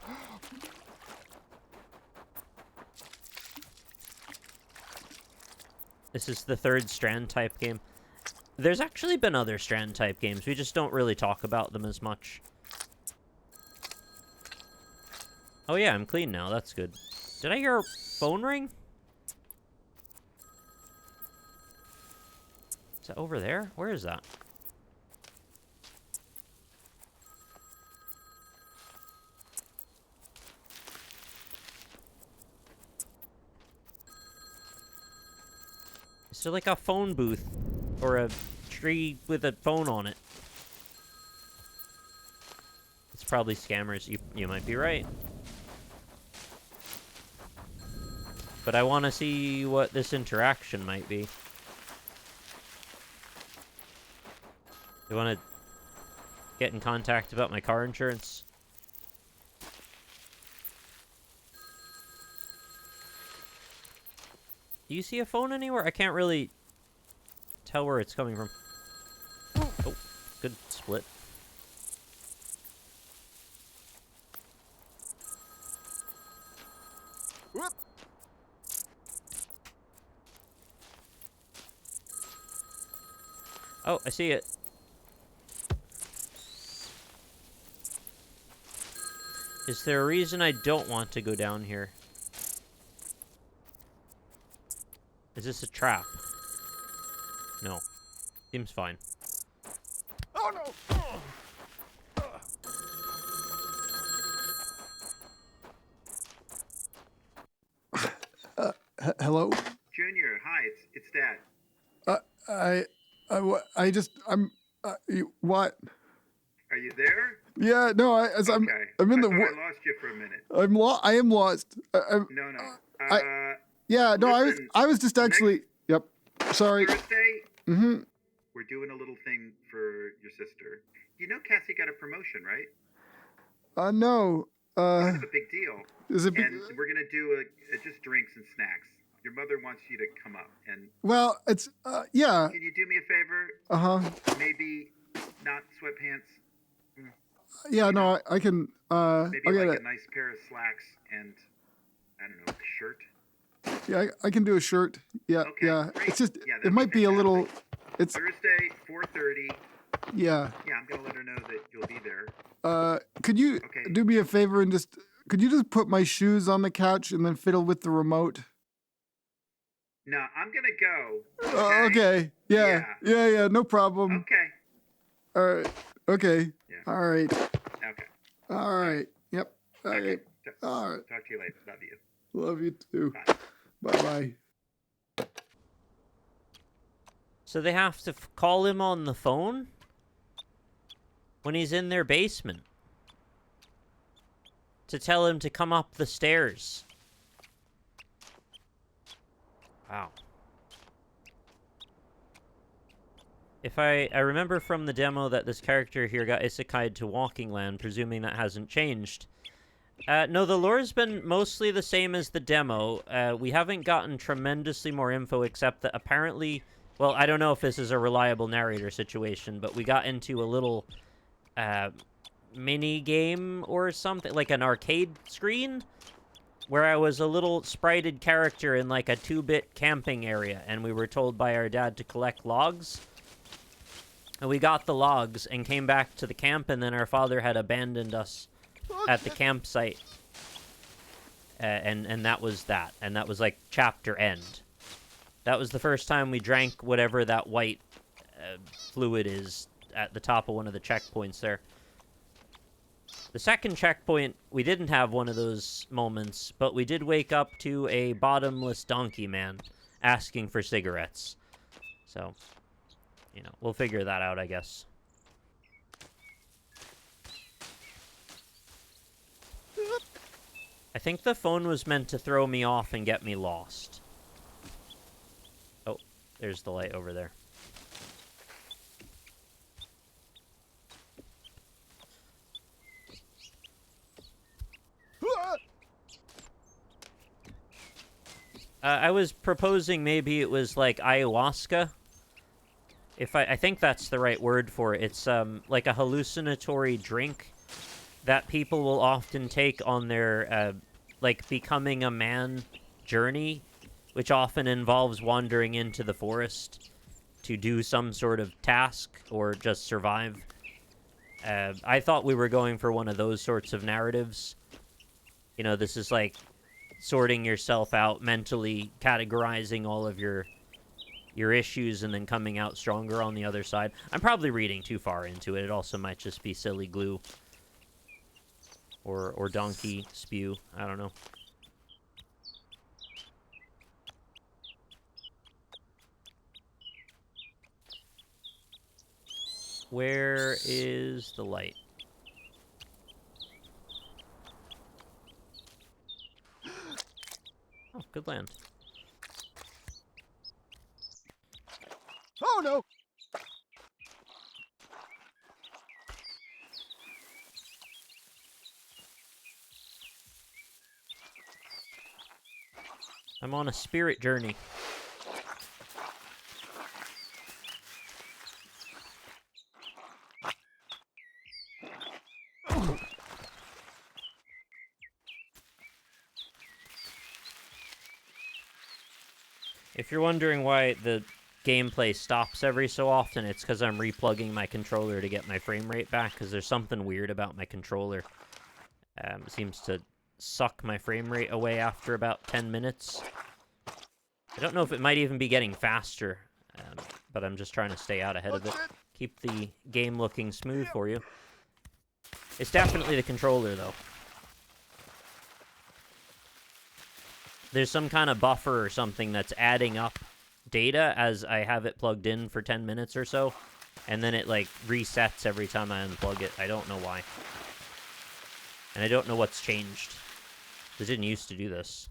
This is the third Strand-type game. There's actually been other Strand-type games. We just don't really talk about them as much. Oh yeah, I'm clean now. That's good. Did I hear a phone ring? Is that over there? Where is that? Is there like a phone booth? Or a tree with a phone on it? It's probably scammers. You might be right. But I want to see what this interaction might be. You want to get in contact about my car insurance? Do you see a phone anywhere? I can't really tell where it's coming from. Oh, good split. Whoop. Oh, I see it. Is there a reason I don't want to go down here? Is this a trap? No. Seems fine. Oh no! Hello? Junior, hi, it's Dad. What? Are you there? Yeah, no, Okay. I'm in I the. thought I lost you for a minute. I am lost. No. Yeah, no, Listen, I was just actually. Yep. Sorry. Thursday, Mm-hmm. we're doing a little thing for your sister. You know Cassie got a promotion, right? No. Kind of a big deal. Is it? And we're gonna do just drinks and snacks. Your mother wants you to come up, and Well, it's. Yeah. can you do me a favor? Maybe not sweatpants. Yeah. No, I can. Maybe I'll get like it. a nice pair of slacks and I don't know, a shirt. Yeah, I can do a shirt. Yeah. Okay, Yeah. great. It's just. Yeah, It that'd might be a little. fantastic. It's. Thursday, 4:30. Yeah. Yeah, I'm gonna let her know that you'll be there. Could you Okay. do me a favor and just. Could you just put my shoes on the couch and then fiddle with the remote? No, I'm gonna go. Okay. Yeah. Yeah. No problem. Okay. All right. Okay. Yeah. All right. Okay. All right. Yep. All Okay. right. All right. Talk to you later. Love you. Love you too. Bye. Bye-bye. So they have to call him on the phone? When he's in their basement? to tell him to come up the stairs. Wow. If I remember from the demo that this character here got isekai'd to Walking Land, presuming that hasn't changed. No, the lore's been mostly the same as the demo. We haven't gotten tremendously more info, except that apparently... Well, I don't know if this is a reliable narrator situation, but we got into a little mini game or something, like an arcade screen, where I was a little sprited character in like a 2-bit camping area, and we were told by our dad to collect logs. And we got the logs and came back to the camp, and then our father had abandoned us at the campsite. And that was that. And that was like chapter end. That was the first time we drank whatever that white fluid is at the top of one of the checkpoints there. The second checkpoint, we didn't have one of those moments, but we did wake up to a bottomless donkey man asking for cigarettes. So, you know, we'll figure that out, I guess. I think the phone was meant to throw me off and get me lost. Oh, there's the light over there. I was proposing maybe it was like ayahuasca. I think that's the right word for it. It's like a hallucinatory drink that people will often take on their like becoming a man journey, which often involves wandering into the forest to do some sort of task or just survive. I thought we were going for one of those sorts of narratives. You know, this is like sorting yourself out mentally, categorizing all of your issues, and then coming out stronger on the other side. I'm probably reading too far into it. It also might just be silly glue. Or donkey spew. I don't know. Where is the light? Oh, good land. Oh no! I'm on a spirit journey. If you're wondering why the gameplay stops every so often, it's because I'm replugging my controller to get my frame rate back, because there's something weird about my controller. It seems to suck my frame rate away after about 10 minutes. I don't know if it might even be getting faster, but I'm just trying to stay out ahead of it. Keep the game looking smooth for you. It's definitely the controller, though. There's some kind of buffer or something that's adding up data as I have it plugged in for 10 minutes or so, and then it, like, resets every time I unplug it. I don't know why. And I don't know what's changed. It didn't used to do this.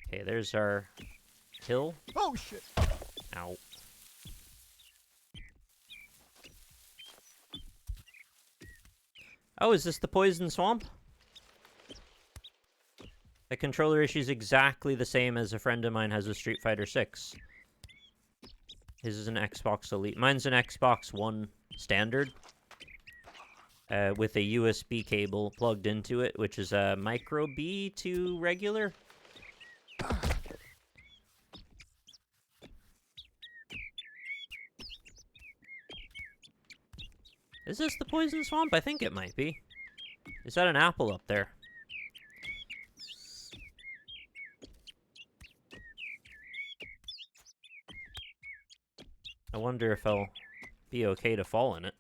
Okay, there's our hill. Oh shit! Ow. Oh, is this the poison swamp? The controller issue is exactly the same as a friend of mine has with Street Fighter 6. His is an Xbox Elite. Mine's an Xbox One Standard. With a USB cable plugged into it, which is a micro B to regular. Is this the poison swamp? I think it might be. Is that an apple up there? I wonder if I'll be okay to fall in it.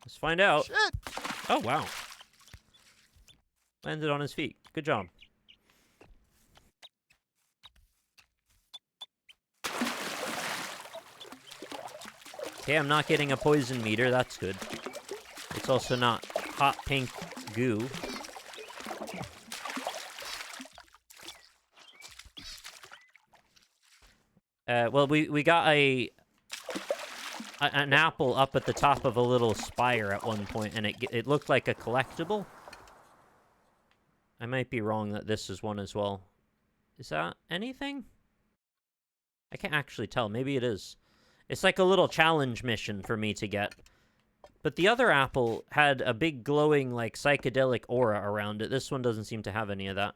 Let's find out. Shit! Oh, wow. Landed on his feet. Good job. Okay, I'm not getting a poison meter. That's good. It's also not hot pink goo. Well, we got an apple up at the top of a little spire at one point, and it looked like a collectible. I might be wrong that this is one as well. Is that anything? I can't actually tell. Maybe it is. It's like a little challenge mission for me to get. But the other apple had a big glowing, like, psychedelic aura around it. This one doesn't seem to have any of that.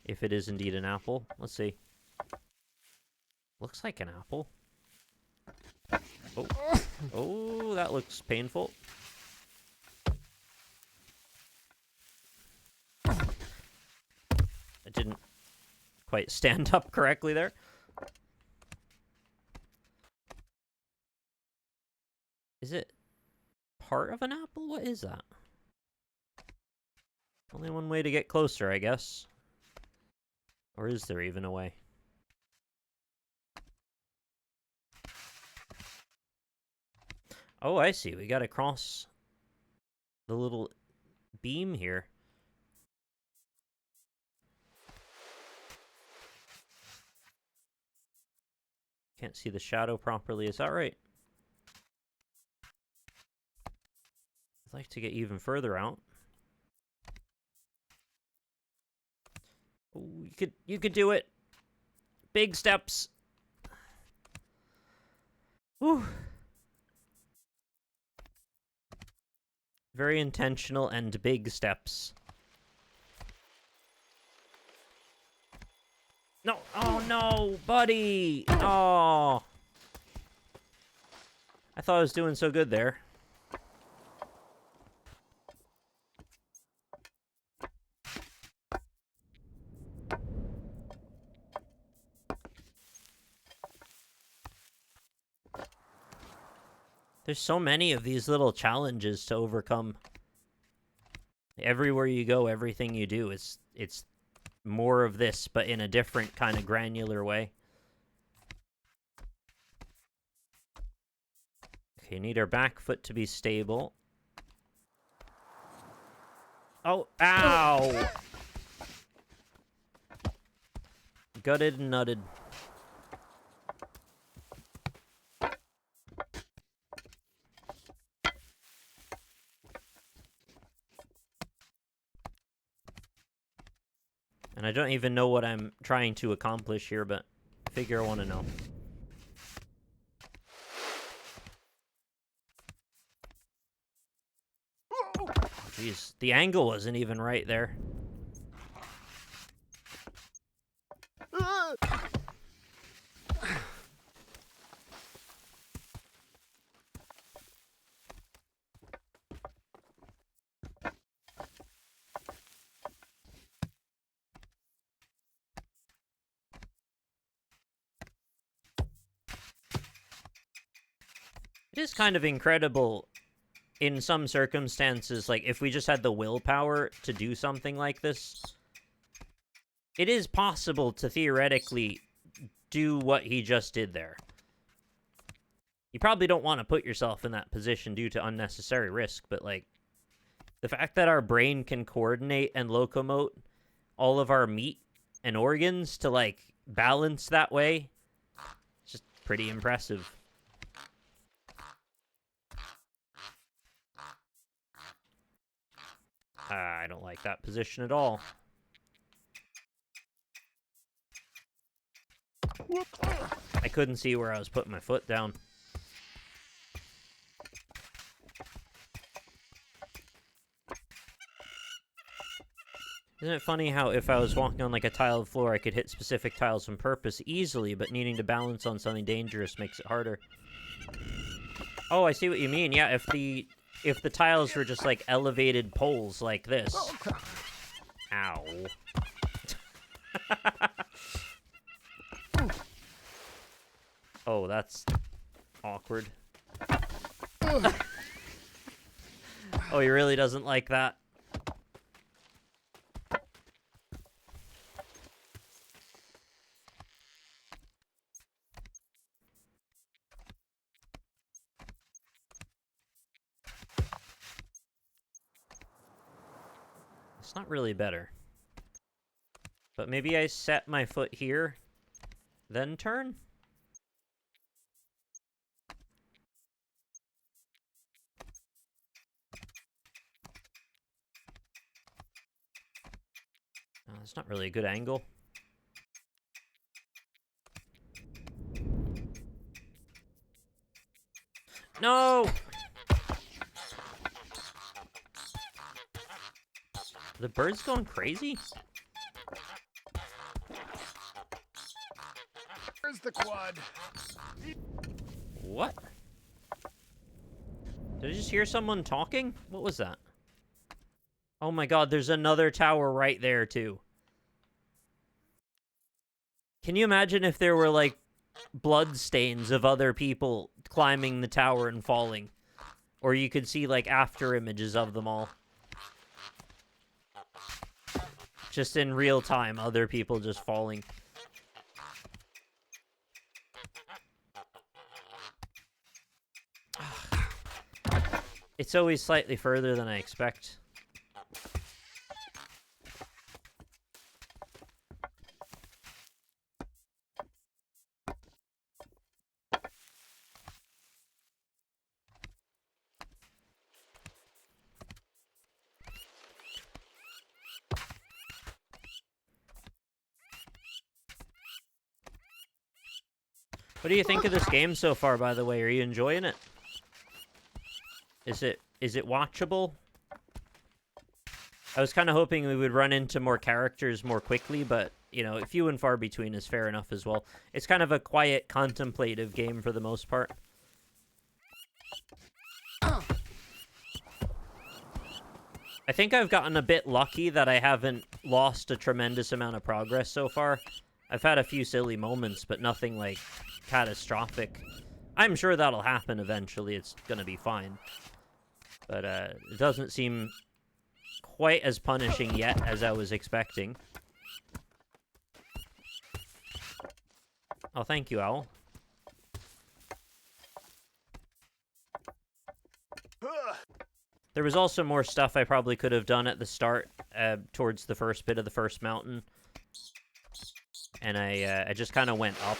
If it is indeed an apple. Let's see. Looks like an apple. Oh. Oh, that looks painful. It didn't quite stand up correctly there. Is it part of an apple? What is that? Only one way to get closer, I guess. Or is there even a way? Oh, I see. We gotta cross the little beam here. Can't see the shadow properly. Is that right? I'd like to get even further out. Oh, you could do it. Big steps. Whew. Very intentional and big steps. No, oh no, buddy. Oh. I thought I was doing so good there. There's so many of these little challenges to overcome. Everywhere you go, everything you do, it's more of this, but in a different kind of granular way. Okay, need our back foot to be stable. Oh, ow! Gutted and nutted. And I don't even know what I'm trying to accomplish here, but I figure I want to know. Jeez, the angle wasn't even right there. It is kind of incredible in some circumstances, like if we just had the willpower to do something like this, it is possible to theoretically do what he just did there. You probably don't want to put yourself in that position due to unnecessary risk, but like the fact that our brain can coordinate and locomote all of our meat and organs to like balance that way, it's just pretty impressive. I don't like that position at all. I couldn't see where I was putting my foot down. Isn't it funny how if I was walking on like a tiled floor, I could hit specific tiles on purpose easily, but needing to balance on something dangerous makes it harder? Oh, I see what you mean. Yeah, if the tiles were just like elevated poles like this. Ow. Oh, that's awkward. Oh, he really doesn't like that. It's not really better. But maybe I set my foot here, then turn? Oh, that's not really a good angle. No! The bird's going crazy? Where's the quad? What? Did I just hear someone talking? What was that? Oh my god, there's another tower right there, too. Can you imagine if there were, like, blood stains of other people climbing the tower and falling? Or you could see, like, after images of them all. Just in real time, other people just falling. It's always slightly further than I expect. What do you think of this game so far, by the way? Are you enjoying it? Is it watchable? I was kind of hoping we would run into more characters more quickly, but, you know, few and far between is fair enough as well. It's kind of a quiet, contemplative game for the most part. I think I've gotten a bit lucky that I haven't lost a tremendous amount of progress so far. I've had a few silly moments, but nothing, like, catastrophic. I'm sure that'll happen eventually. It's gonna be fine. But, it doesn't seem quite as punishing yet as I was expecting. Oh, thank you, Owl. There was also more stuff I probably could have done at the start, towards the first bit of the first mountain. And I just kind of went up.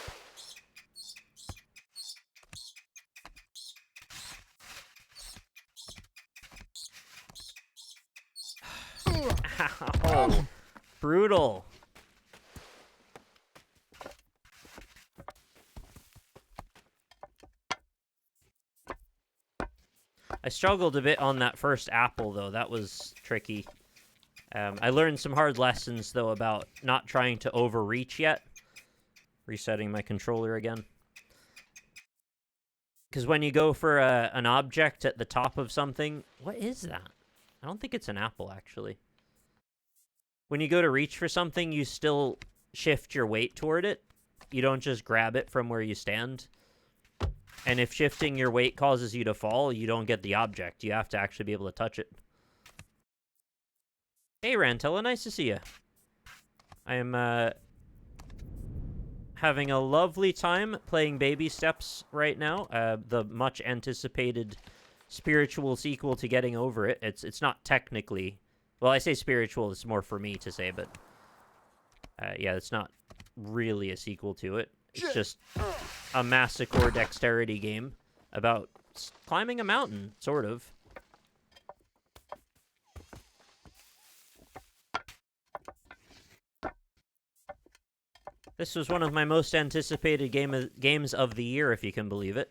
Ow. Brutal. I struggled a bit on that first apple, though. That was tricky. I learned some hard lessons, though, about not trying to overreach yet. Resetting my controller again. Because when you go for an object at the top of something... What is that? I don't think it's an apple, actually. When you go to reach for something, you still shift your weight toward it. You don't just grab it from where you stand. And if shifting your weight causes you to fall, you don't get the object. You have to actually be able to touch it. Hey, Rantella, nice to see you. I am having a lovely time playing Baby Steps right now. The much-anticipated spiritual sequel to Getting Over It. It's not technically... Well, I say spiritual, it's more for me to say, but... yeah, it's not really a sequel to it. It's just a masochore dexterity game about climbing a mountain, sort of. This was one of my most anticipated games of the year, if you can believe it.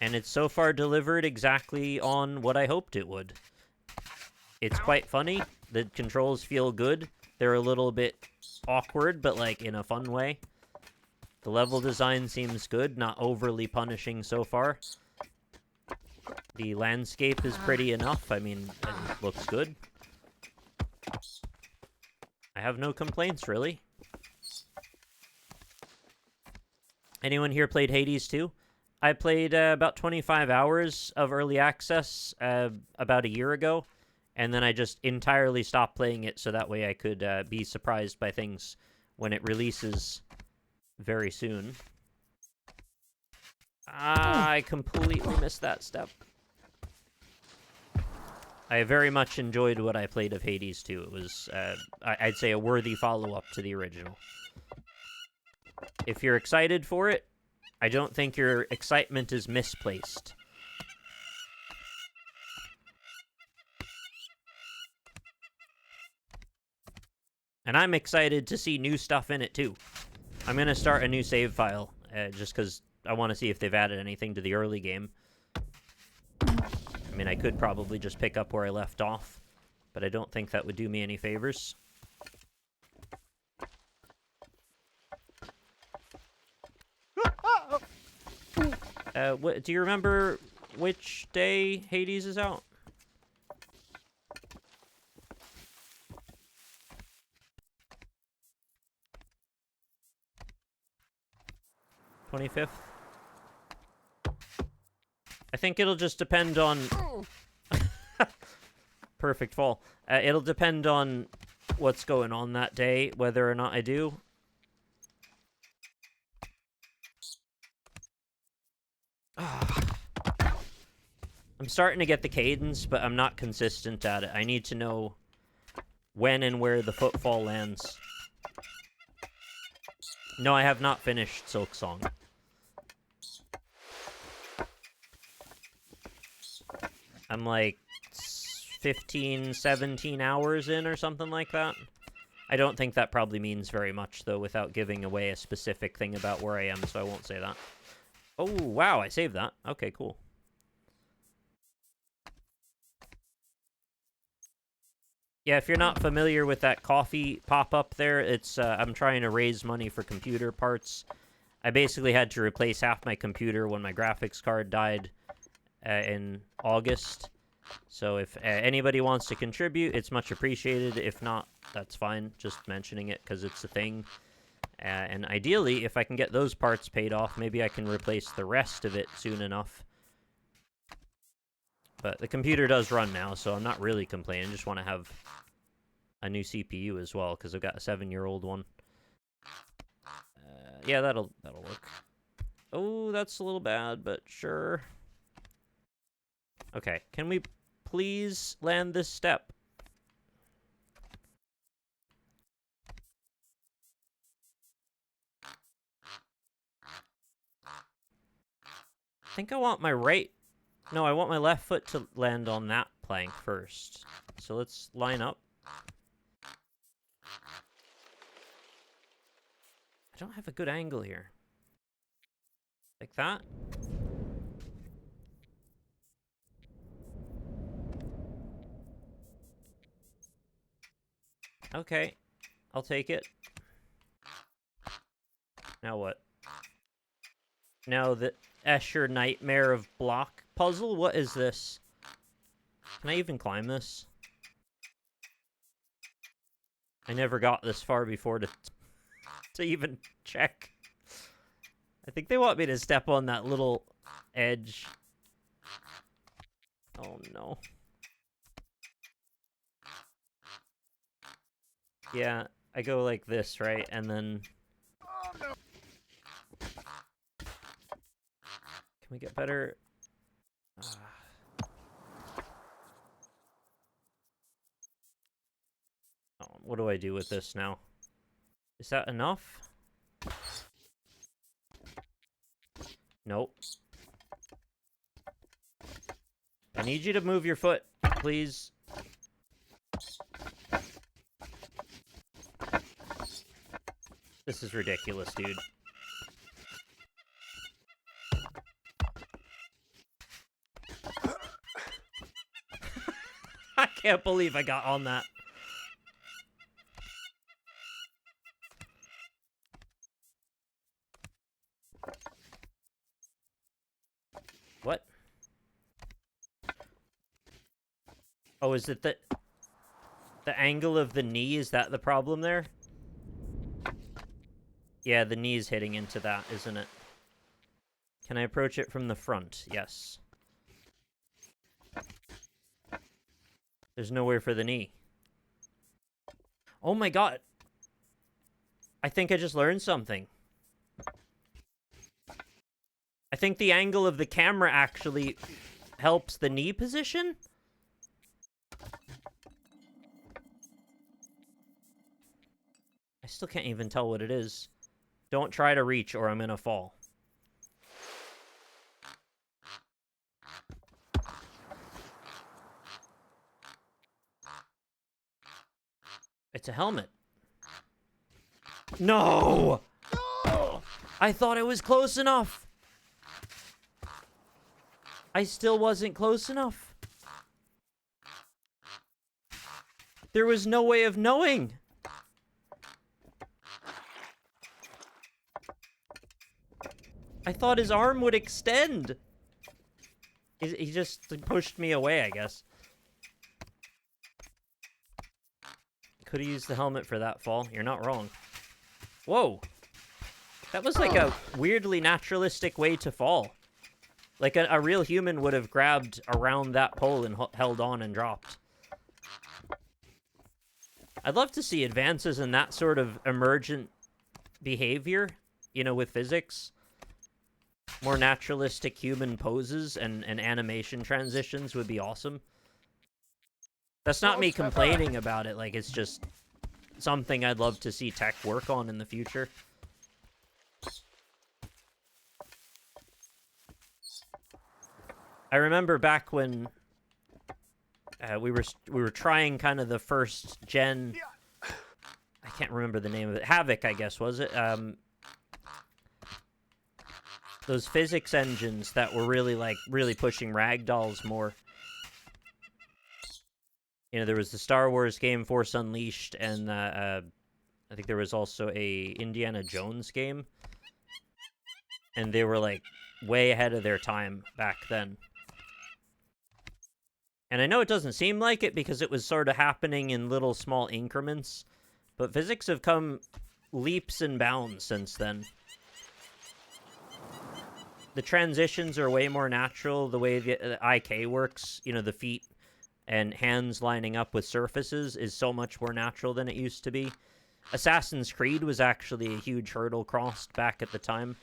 And it's so far delivered exactly on what I hoped it would. It's quite funny. The controls feel good. They're a little bit awkward, but, like, in a fun way. The level design seems good, not overly punishing so far. The landscape is pretty enough. I mean, it looks good. I have no complaints, really. Anyone here played Hades 2? I played about 25 hours of early access about a year ago, and then I just entirely stopped playing it so that way I could be surprised by things when it releases very soon. I completely missed that step. I very much enjoyed what I played of Hades 2. It was, I'd say, a worthy follow-up to the original. If you're excited for it, I don't think your excitement is misplaced. And I'm excited to see new stuff in it, too. I'm going to start a new save file, just because I want to see if they've added anything to the early game. I mean, I could probably just pick up where I left off, but I don't think that would do me any favors. Do you remember which day Hades is out? '25th. I think it'll just depend on... Perfect fall. It'll depend on what's going on that day, whether or not I do. I'm starting to get the cadence, but I'm not consistent at it. I need to know when and where the footfall lands. No, I have not finished Silk Song. I'm like 15, 17 hours in or something like that. I don't think that probably means very much, though, without giving away a specific thing about where I am, so I won't say that. Oh, wow, I saved that. Okay, cool. Yeah, if you're not familiar with that coffee pop-up there, it's, I'm trying to raise money for computer parts. I basically had to replace half my computer when my graphics card died in August. So if anybody wants to contribute, it's much appreciated. If not, that's fine. Just mentioning it because it's a thing. And ideally, if I can get those parts paid off, maybe I can replace the rest of it soon enough. But the computer does run now, so I'm not really complaining. I just want to have a new CPU as well, because I've got a 7-year-old one. Yeah, that'll work. Oh, that's a little bad, but sure. Okay, can we please land this step? I think I want my right... No, I want my left foot to land on that plank first. So let's line up. I don't have a good angle here. Like that? Okay, I'll take it. Now what? Now the Escher Nightmare of Block puzzle? What is this? Can I even climb this? I never got this far before to even check. I think they want me to step on that little edge. Oh no. Yeah, I go like this, right? And then... Oh, no. Can we get better? Oh, what do I do with this now? Is that enough? Nope. I need you to move your foot, please. This is ridiculous, dude. I can't believe I got on that. What? Oh, is it the angle of the knee? Is that the problem there? Yeah, the knee's hitting into that, isn't it? Can I approach it from the front? Yes. There's nowhere for the knee. Oh my god. I think I just learned something. I think the angle of the camera actually helps the knee position? I still can't even tell what it is. Don't try to reach or I'm gonna fall. It's a helmet. No! I thought it was close enough. I still wasn't close enough. There was no way of knowing. I thought his arm would extend. He just pushed me away, I guess. Could have used the helmet for that fall. You're not wrong. Whoa. That was like a weirdly naturalistic way to fall. Like a real human would have grabbed around that pole and held on and dropped. I'd love to see advances in that sort of emergent behavior, you know, with physics. More naturalistic human poses and animation transitions would be awesome. That's not me complaining about it, like, it's just something I'd love to see tech work on in the future. I remember back when we were trying kind of the first gen. I can't remember the name of it. Havoc, I guess, was it? Those physics engines that were really pushing ragdolls more. You know, there was the Star Wars game Force Unleashed, and I think there was also a Indiana Jones game, and they were like way ahead of their time back then. And I know it doesn't seem like it because it was sort of happening in little small increments, but physics have come leaps and bounds since then. The transitions are way more natural. The way the IK works, you know, the feet and hands lining up with surfaces is so much more natural than it used to be. Assassin's Creed was actually a huge hurdle crossed back at the time.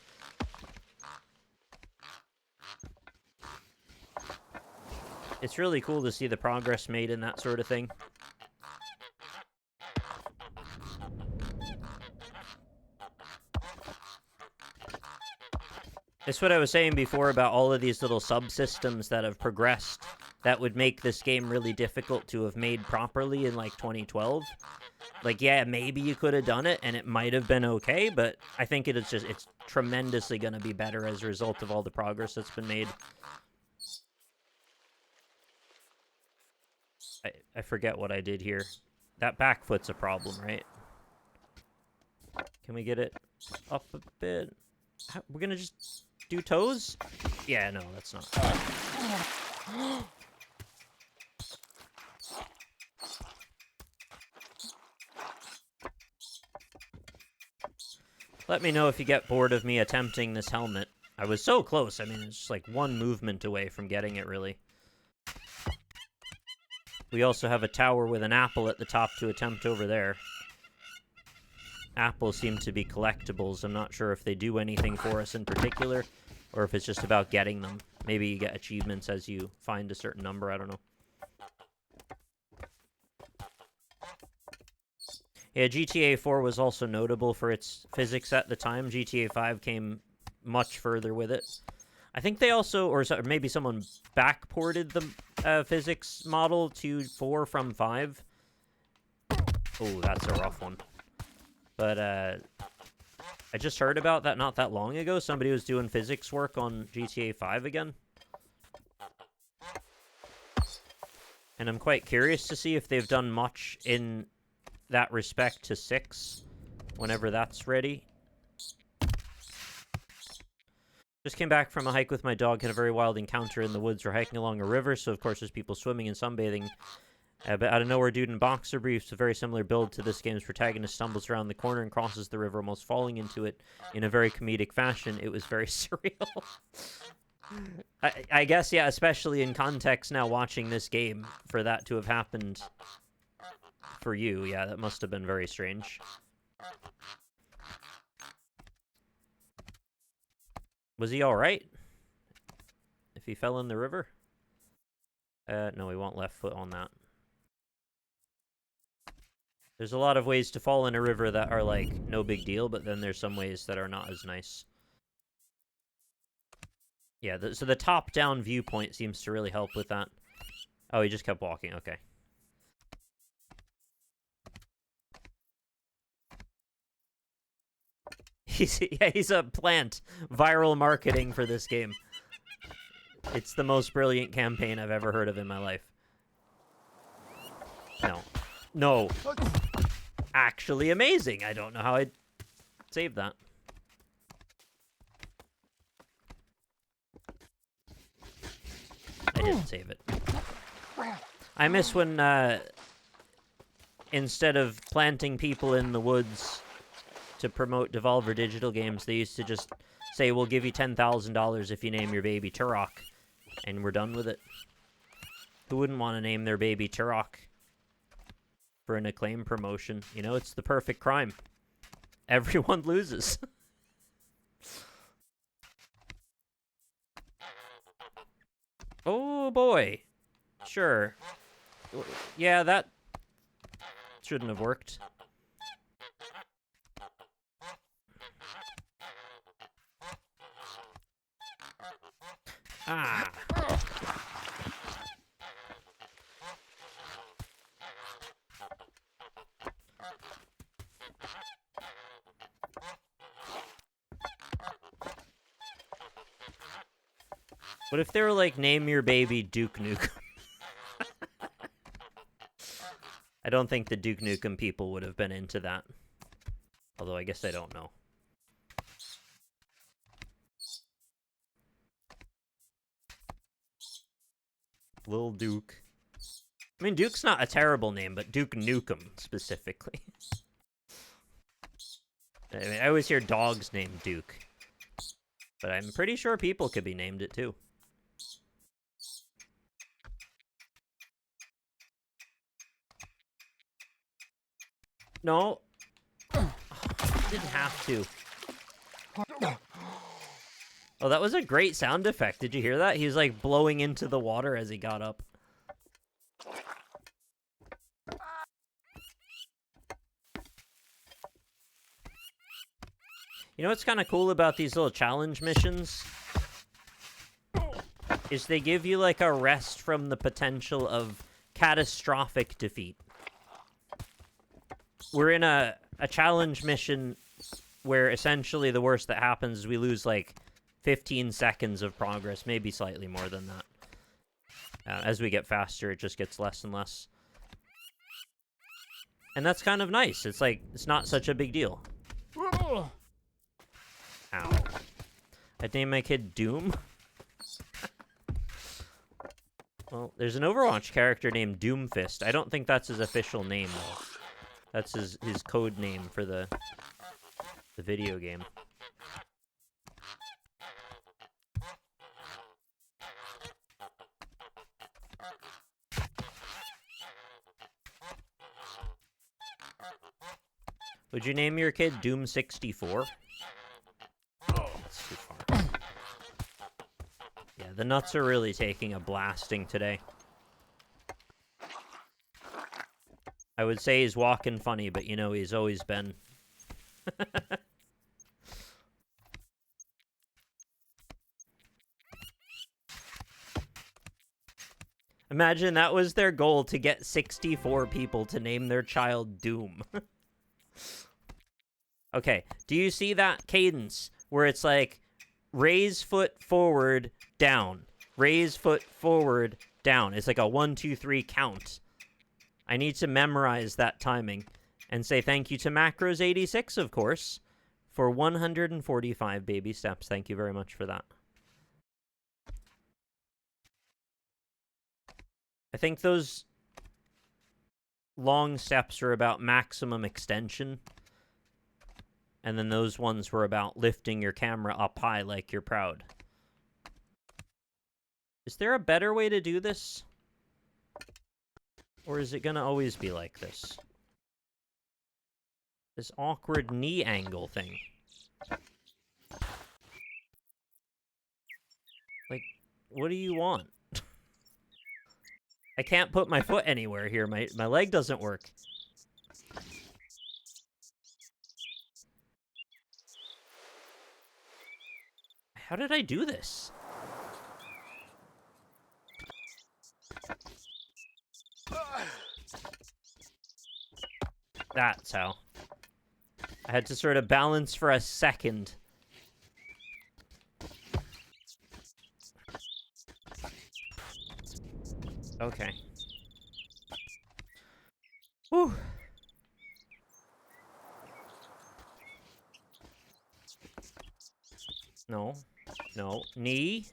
It's really cool to see the progress made in that sort of thing. It's what I was saying before about all of these little subsystems that have progressed that would make this game really difficult to have made properly in, like, 2012. Like, yeah, maybe you could have done it, and it might have been okay, but I think it's tremendously going to be better as a result of all the progress that's been made. I forget what I did here. That back foot's a problem, right? Can we get it up a bit? We're gonna just do toes? Yeah, no, that's not. Let me know if you get bored of me attempting this helmet. I was so close. I mean, it's just like one movement away from getting it, really. We also have a tower with an apple at the top to attempt over there. Apples seem to be collectibles. I'm not sure if they do anything for us in particular, or if it's just about getting them. Maybe you get achievements as you find a certain number, I don't know. Yeah, GTA 4 was also notable for its physics at the time. GTA 5 came much further with it. I think they also, or maybe someone backported the physics model to 4 from 5. Oh, that's a rough one. But I just heard about that not that long ago. Somebody was doing physics work on GTA 5 again. And I'm quite curious to see if they've done much in that respect to 6, whenever that's ready. Just came back from a hike with my dog, had a very wild encounter in the woods. We're hiking along a river, so of course there's people swimming and sunbathing. But out of nowhere, dude in boxer briefs, a very similar build to this game's protagonist, stumbles around the corner and crosses the river, almost falling into it in a very comedic fashion. It was very surreal. I guess, yeah, especially in context now watching this game, for that to have happened for you, yeah, that must have been very strange. Was he alright? If he fell in the river? No, we want left foot on that. There's a lot of ways to fall in a river that are, like, no big deal, but then there's some ways that are not as nice. Yeah, so the top-down viewpoint seems to really help with that. Oh, he just kept walking, okay. He's a plant. Viral marketing for this game. It's the most brilliant campaign I've ever heard of in my life. No. No. Actually amazing. I don't know how I'd save that. I didn't save it. I miss when, instead of planting people in the woods to promote Devolver Digital games, they used to just say, we'll give you $10,000 if you name your baby Turok. And we're done with it. Who wouldn't want to name their baby Turok for an acclaim promotion? You know, it's the perfect crime. Everyone loses. Oh, boy. Sure. Yeah, that shouldn't have worked. Ah. What if they were like, name your baby Duke Nukem? I don't think the Duke Nukem people would have been into that. Although I guess I don't know. Lil Duke. I mean, Duke's not a terrible name, but Duke Nukem, specifically. I mean, I always hear dogs named Duke. But I'm pretty sure people could be named it, too. No. Didn't have to. Oh, that was a great sound effect. Did you hear that? He was like blowing into the water as he got up. You know what's kind of cool about these little challenge missions? Is they give you like a rest from the potential of catastrophic defeat. We're in a challenge mission where essentially the worst that happens is we lose like 15 seconds of progress, maybe slightly more than that. As we get faster, it just gets less and less. And that's kind of nice. It's like, it's not such a big deal. Ow. I'd name my kid Doom. Well, there's an Overwatch character named Doomfist. I don't think that's his official name, though. That's his code name for the video game. Would you name your kid Doom 64? That's too far. Yeah, the nuts are really taking a blasting today. I would say he's walking funny, but you know he's always been. Imagine that was their goal, to get 64 people to name their child Doom. Okay, do you see that cadence where it's like, raise foot forward, down. Raise foot forward, down. It's like a 1, 2, 3 count. I need to memorize that timing and say thank you to Macros86, of course, for 145 baby steps. Thank you very much for that. I think those long steps are about maximum extension. And then those ones were about lifting your camera up high like you're proud. Is there a better way to do this? Or is it gonna always be like this? This awkward knee angle thing. Like, what do you want? I can't put my foot anywhere here. My leg doesn't work. How did I do this? That's how. I had to sort of balance for a second. Okay. Whew. No. No. Knee.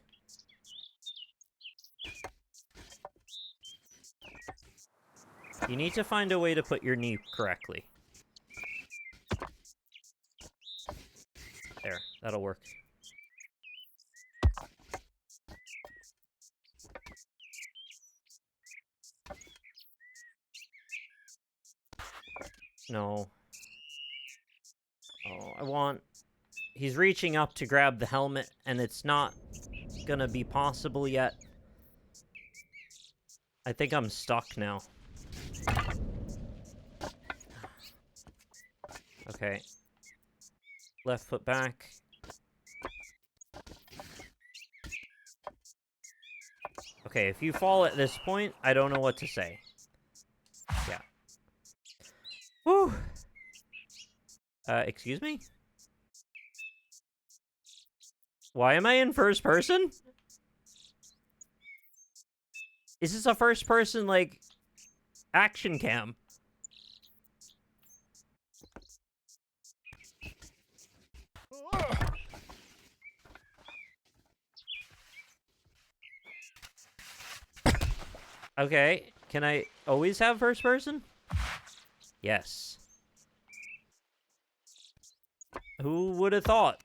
You need to find a way to put your knee correctly. There. That'll work. No. Oh, I want... He's reaching up to grab the helmet, and it's not gonna be possible yet. I think I'm stuck now. Okay. Left foot back. Okay, if you fall at this point, I don't know what to say. Yeah. Whew. Excuse me? Why am I in first person? Is this a first person, like, action cam? Okay, can I always have first person? Yes. Who would have thought?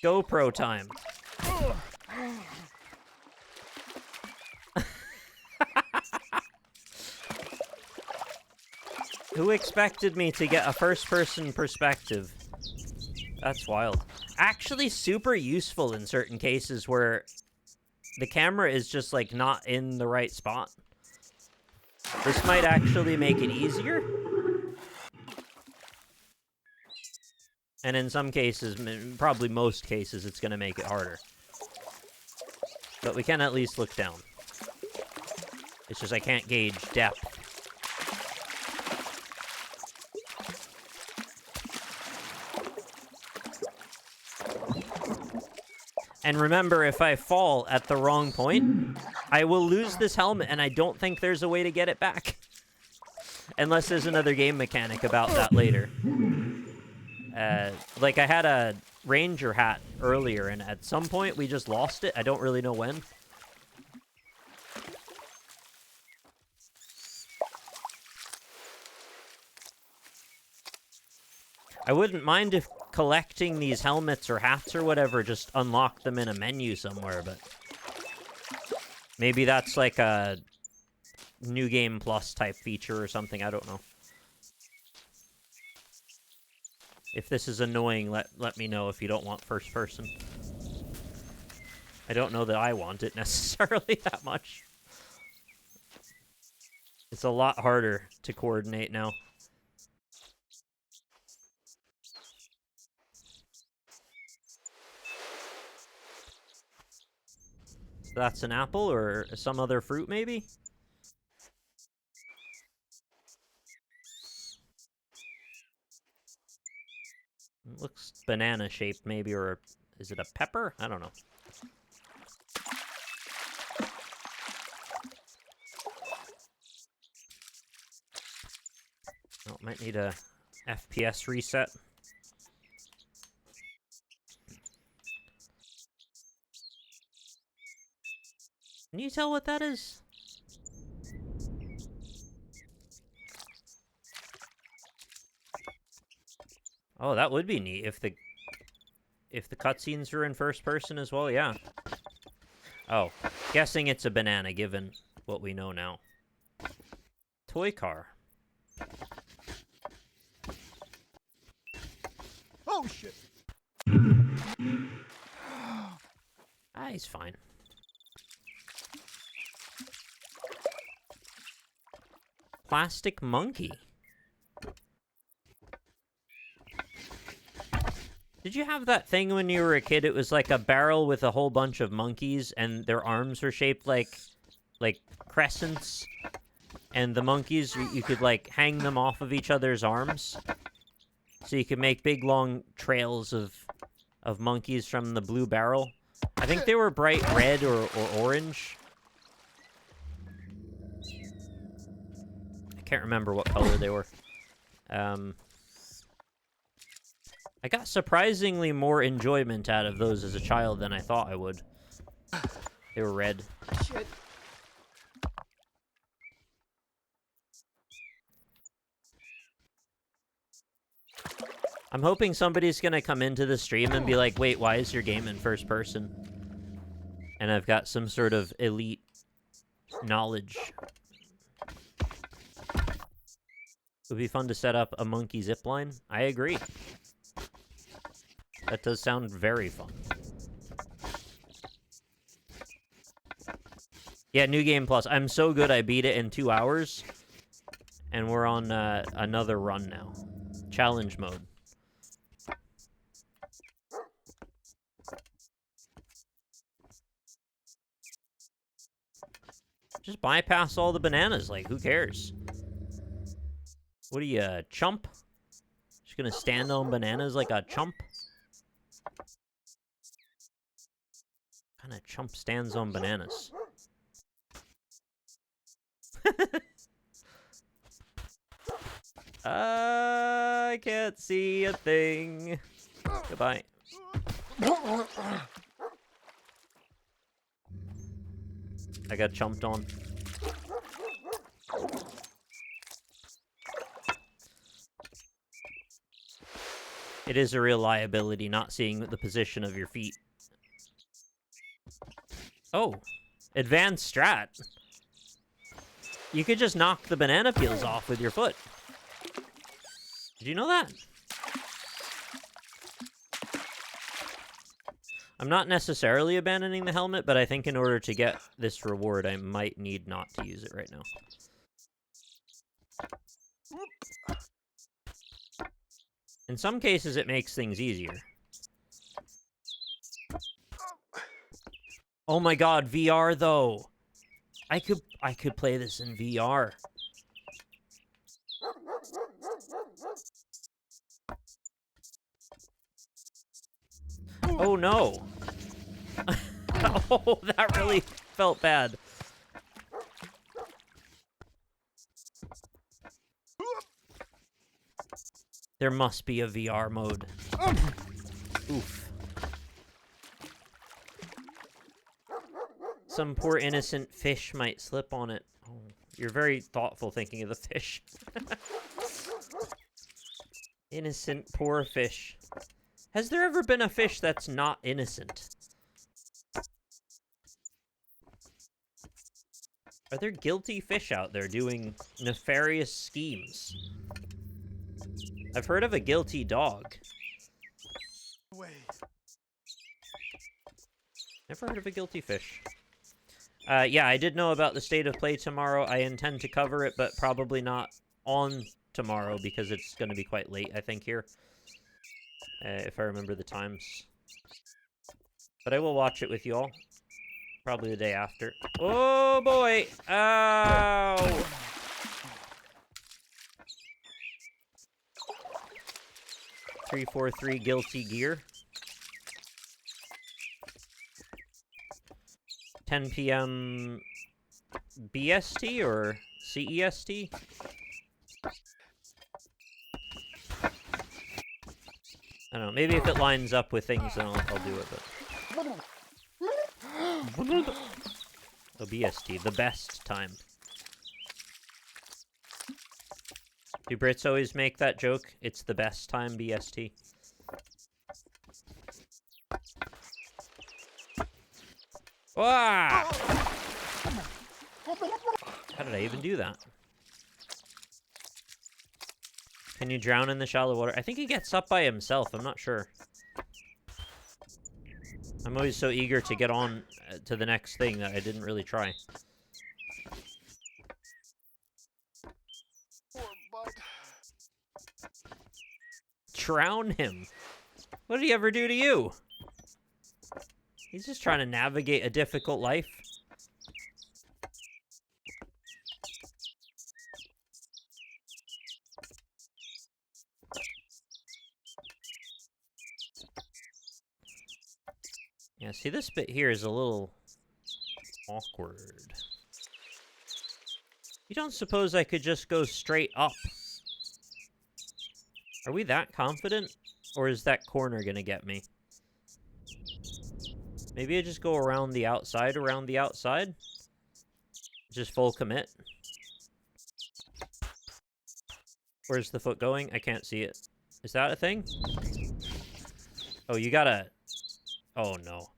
GoPro time. Who expected me to get a first-person perspective? That's wild. Actually super useful in certain cases where the camera is just, like, not in the right spot. This might actually make it easier. And in some cases, probably most cases, it's going to make it harder. But we can at least look down. It's just I can't gauge depth. And remember, if I fall at the wrong point, I will lose this helmet, and I don't think there's a way to get it back. Unless there's another game mechanic about that later. Like, I had a ranger hat earlier, and at some point we just lost it. I don't really know when. I wouldn't mind if collecting these helmets or hats or whatever just unlocked them in a menu somewhere, but maybe that's like a New Game Plus type feature or something. I don't know. If this is annoying, let me know if you don't want first person. I don't know that I want it necessarily that much. It's a lot harder to coordinate now. That's an apple or some other fruit, maybe? It looks banana-shaped, maybe, or is it a pepper? I don't know. Oh, might need a FPS reset. Can you tell what that is? Oh, that would be neat if the cutscenes are in first person as well, yeah. Oh, guessing it's a banana given what we know now. Toy car. Oh shit. Ah, he's fine. Plastic monkey. Did you have that thing when you were a kid? It was like a barrel with a whole bunch of monkeys, and their arms were shaped like crescents. And the monkeys, you could, like, hang them off of each other's arms. So you could make big, long trails of monkeys from the blue barrel. I think they were bright red or orange. I can't remember what color they were. I got surprisingly more enjoyment out of those as a child than I thought I would. They were red. Shit. I'm hoping somebody's gonna come into the stream and be like, wait, why is your game in first person? And I've got some sort of elite knowledge. It would be fun to set up a monkey zipline. I agree. That does sound very fun. Yeah, New Game Plus. I'm so good I beat it in 2 hours. And we're on another run now. Challenge mode. Just bypass all the bananas, like, who cares? What are you, a chump? Just gonna stand on bananas like a chump? What kind of chump stands on bananas? I can't see a thing. Goodbye. I got chumped on. It is a real liability not seeing the position of your feet. Oh, advanced strat. You could just knock the banana peels off with your foot. Did you know that? I'm not necessarily abandoning the helmet, but I think in order to get this reward, I might need not to use it right now. In some cases, it makes things easier. Oh my god, VR though. I could play this in VR. Oh no. Oh, that really felt bad. There must be a VR mode. Oof. Some poor innocent fish might slip on it. Oh, you're very thoughtful thinking of the fish. Innocent poor fish. Has there ever been a fish that's not innocent? Are there guilty fish out there doing nefarious schemes? I've heard of a guilty dog. Never heard of a guilty fish. Yeah, I did know about the state of play tomorrow. I intend to cover it, but probably not on tomorrow because it's going to be quite late, I think, here. If I remember the times. But I will watch it with you all. Probably the day after. Oh, boy! Ow! 343 guilty gear. 10 p.m. BST or CEST? I don't know. Maybe if it lines up with things, then I'll do it. But oh, BST, the best time. Do Brits always make that joke? It's the best time, BST. Ah! How did I even do that? Can you drown in the shallow water? I think he gets up by himself. I'm not sure. I'm always so eager to get on to the next thing that I didn't really try. Drown him. What did he ever do to you? He's just trying to navigate a difficult life. Yeah, see, this bit here is a little awkward. You don't suppose I could just go straight up? Are we that confident? Or is that corner gonna get me? Maybe I just go around the outside, Just full commit. Where's the foot going? I can't see it. Is that a thing? Oh, you gotta... Oh, no.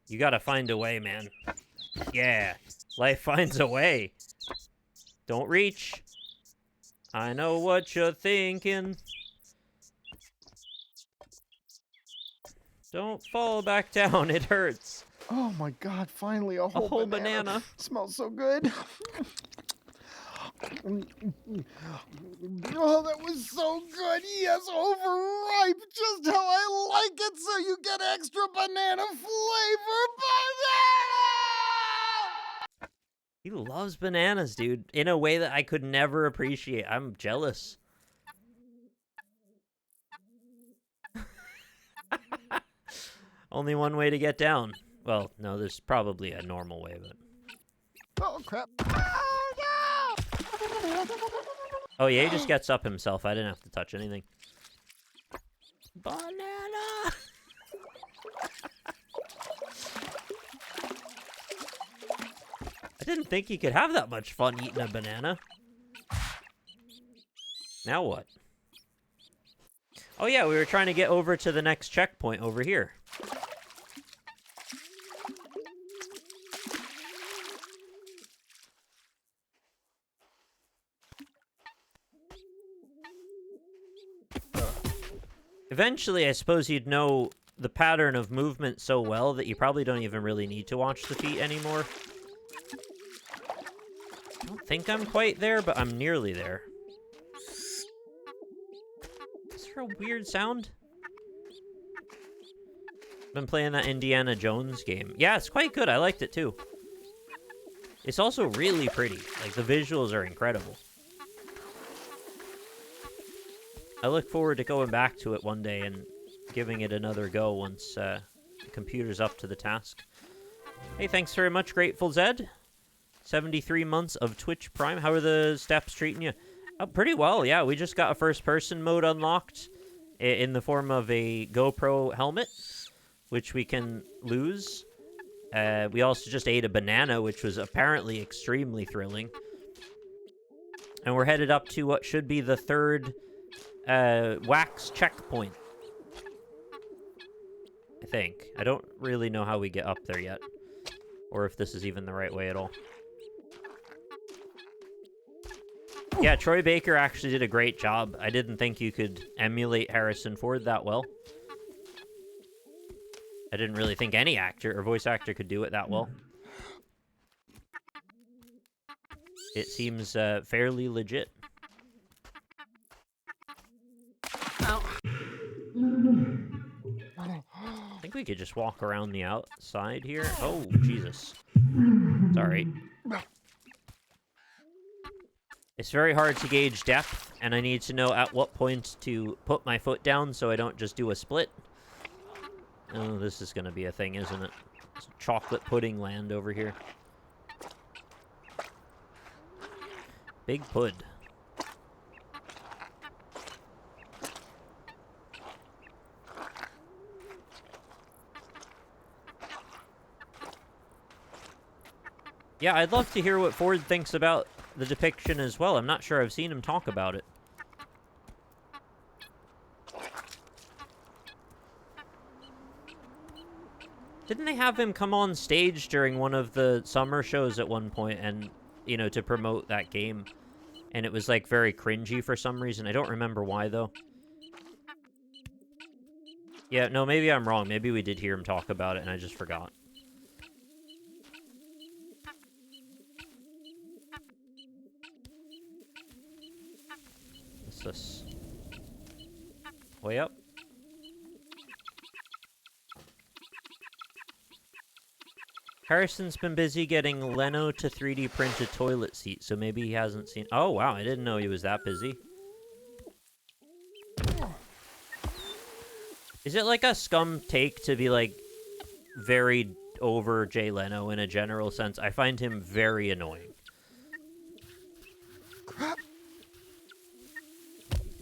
You gotta find a way, man. Yeah. Life finds a way. Don't reach. I know what you're thinking. Don't fall back down. It hurts. Oh my God! Finally, a whole, whole banana. Smells so good. Oh, that was so good. Yes, overripe, just how I like it. So you get extra banana flavor. Banana! He loves bananas, dude, in a way that I could never appreciate. I'm jealous. Only one way to get down. Well, no, there's probably a normal way, but... Oh, crap. Oh, yeah, he just gets up himself. I didn't have to touch anything. Banana! I didn't think he could have that much fun eating a banana. Now what? Oh, yeah, we were trying to get over to the next checkpoint over here. Eventually, I suppose you'd know the pattern of movement so well that you probably don't even really need to watch the feet anymore. I don't think I'm quite there, but I'm nearly there. Is there a weird sound? Been playing that Indiana Jones game. Yeah, it's quite good. I liked it too. It's also really pretty. Like, the visuals are incredible. I look forward to going back to it one day and giving it another go once the computer's up to the task. Hey, thanks very much, Grateful Zed. 73 months of Twitch Prime. How are the steps treating you? Pretty well, yeah. We just got a first-person mode unlocked in the form of a GoPro helmet, which we can lose. We also just ate a banana, which was apparently extremely thrilling. And we're headed up to what should be the third wax checkpoint. I think. I don't really know how we get up there yet. Or if this is even the right way at all. Yeah, Troy Baker actually did a great job. I didn't think you could emulate Harrison Ford that well. I didn't really think any actor or voice actor could do it that well. It seems fairly legit. I think we could just walk around the outside here. Oh, Jesus. Sorry. It's very hard to gauge depth, and I need to know at what point to put my foot down so I don't just do a split. Oh, this is going to be a thing, isn't it? It's chocolate pudding land over here. Big pud. Yeah, I'd love to hear what Ford thinks about the depiction as well. I'm not sure I've seen him talk about it. Didn't they have him come on stage during one of the summer shows at one point and, you know, to promote that game? And it was, like, very cringy for some reason. I don't remember why, though. Yeah, no, maybe I'm wrong. Maybe we did hear him talk about it and I just forgot. What's this? Way up? Carson's been busy getting Leno to 3D print a toilet seat, so maybe he hasn't seen... Oh, wow, I didn't know he was that busy. Is it like a scum take to be, like, very over Jay Leno in a general sense? I find him very annoying.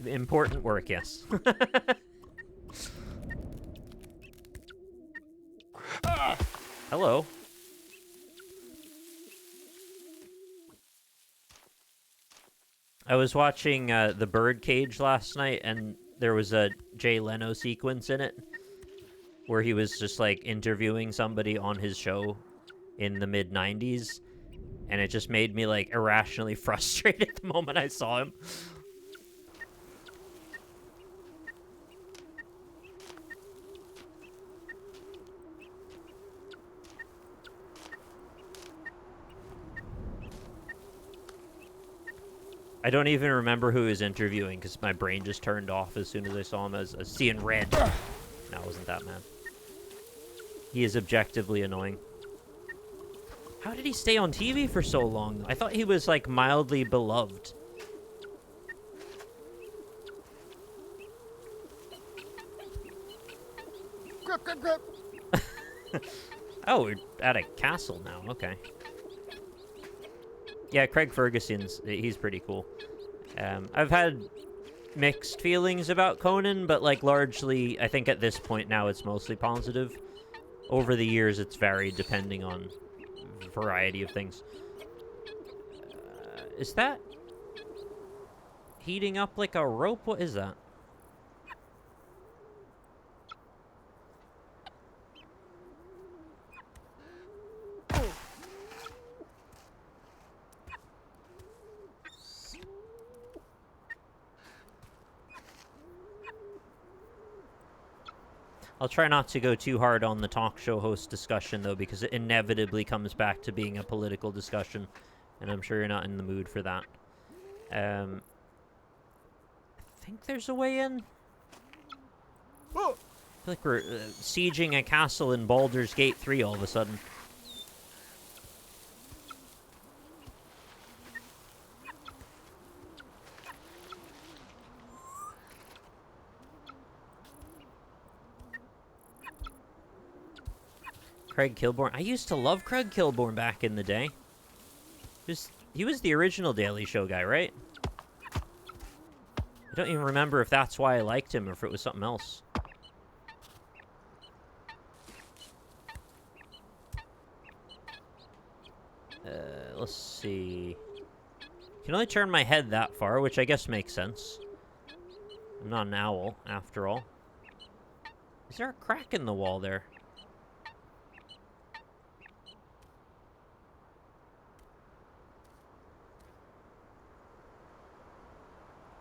Important work, yes. Hello. I was watching The Birdcage last night, and there was a Jay Leno sequence in it where he was just, like, interviewing somebody on his show in the mid-90s, and it just made me, like, irrationally frustrated the moment I saw him. I don't even remember who he was interviewing because my brain just turned off as soon as I saw him as seeing red. No, it wasn't that man. He is objectively annoying. How did he stay on TV for so long? I thought he was, like, mildly beloved. Grip, grip, grip. Oh, we're at a castle now. Okay. Yeah, Craig Ferguson's, he's pretty cool. I've had mixed feelings about Conan, but, like, largely, I think at this point now it's mostly positive. Over the years, it's varied depending on a variety of things. Is that heating up like a rope? What is that? I'll try not to go too hard on the talk show host discussion, though, because it inevitably comes back to being a political discussion, and I'm sure you're not in the mood for that. I think there's a way in. I feel like we're sieging a castle in Baldur's Gate 3 all of a sudden. Craig Kilborn. I used to love Craig Kilborn back in the day. He was the original Daily Show guy, right? I don't even remember if that's why I liked him or if it was something else. Let's see. I can only turn my head that far, which I guess makes sense. I'm not an owl, after all. Is there a crack in the wall there?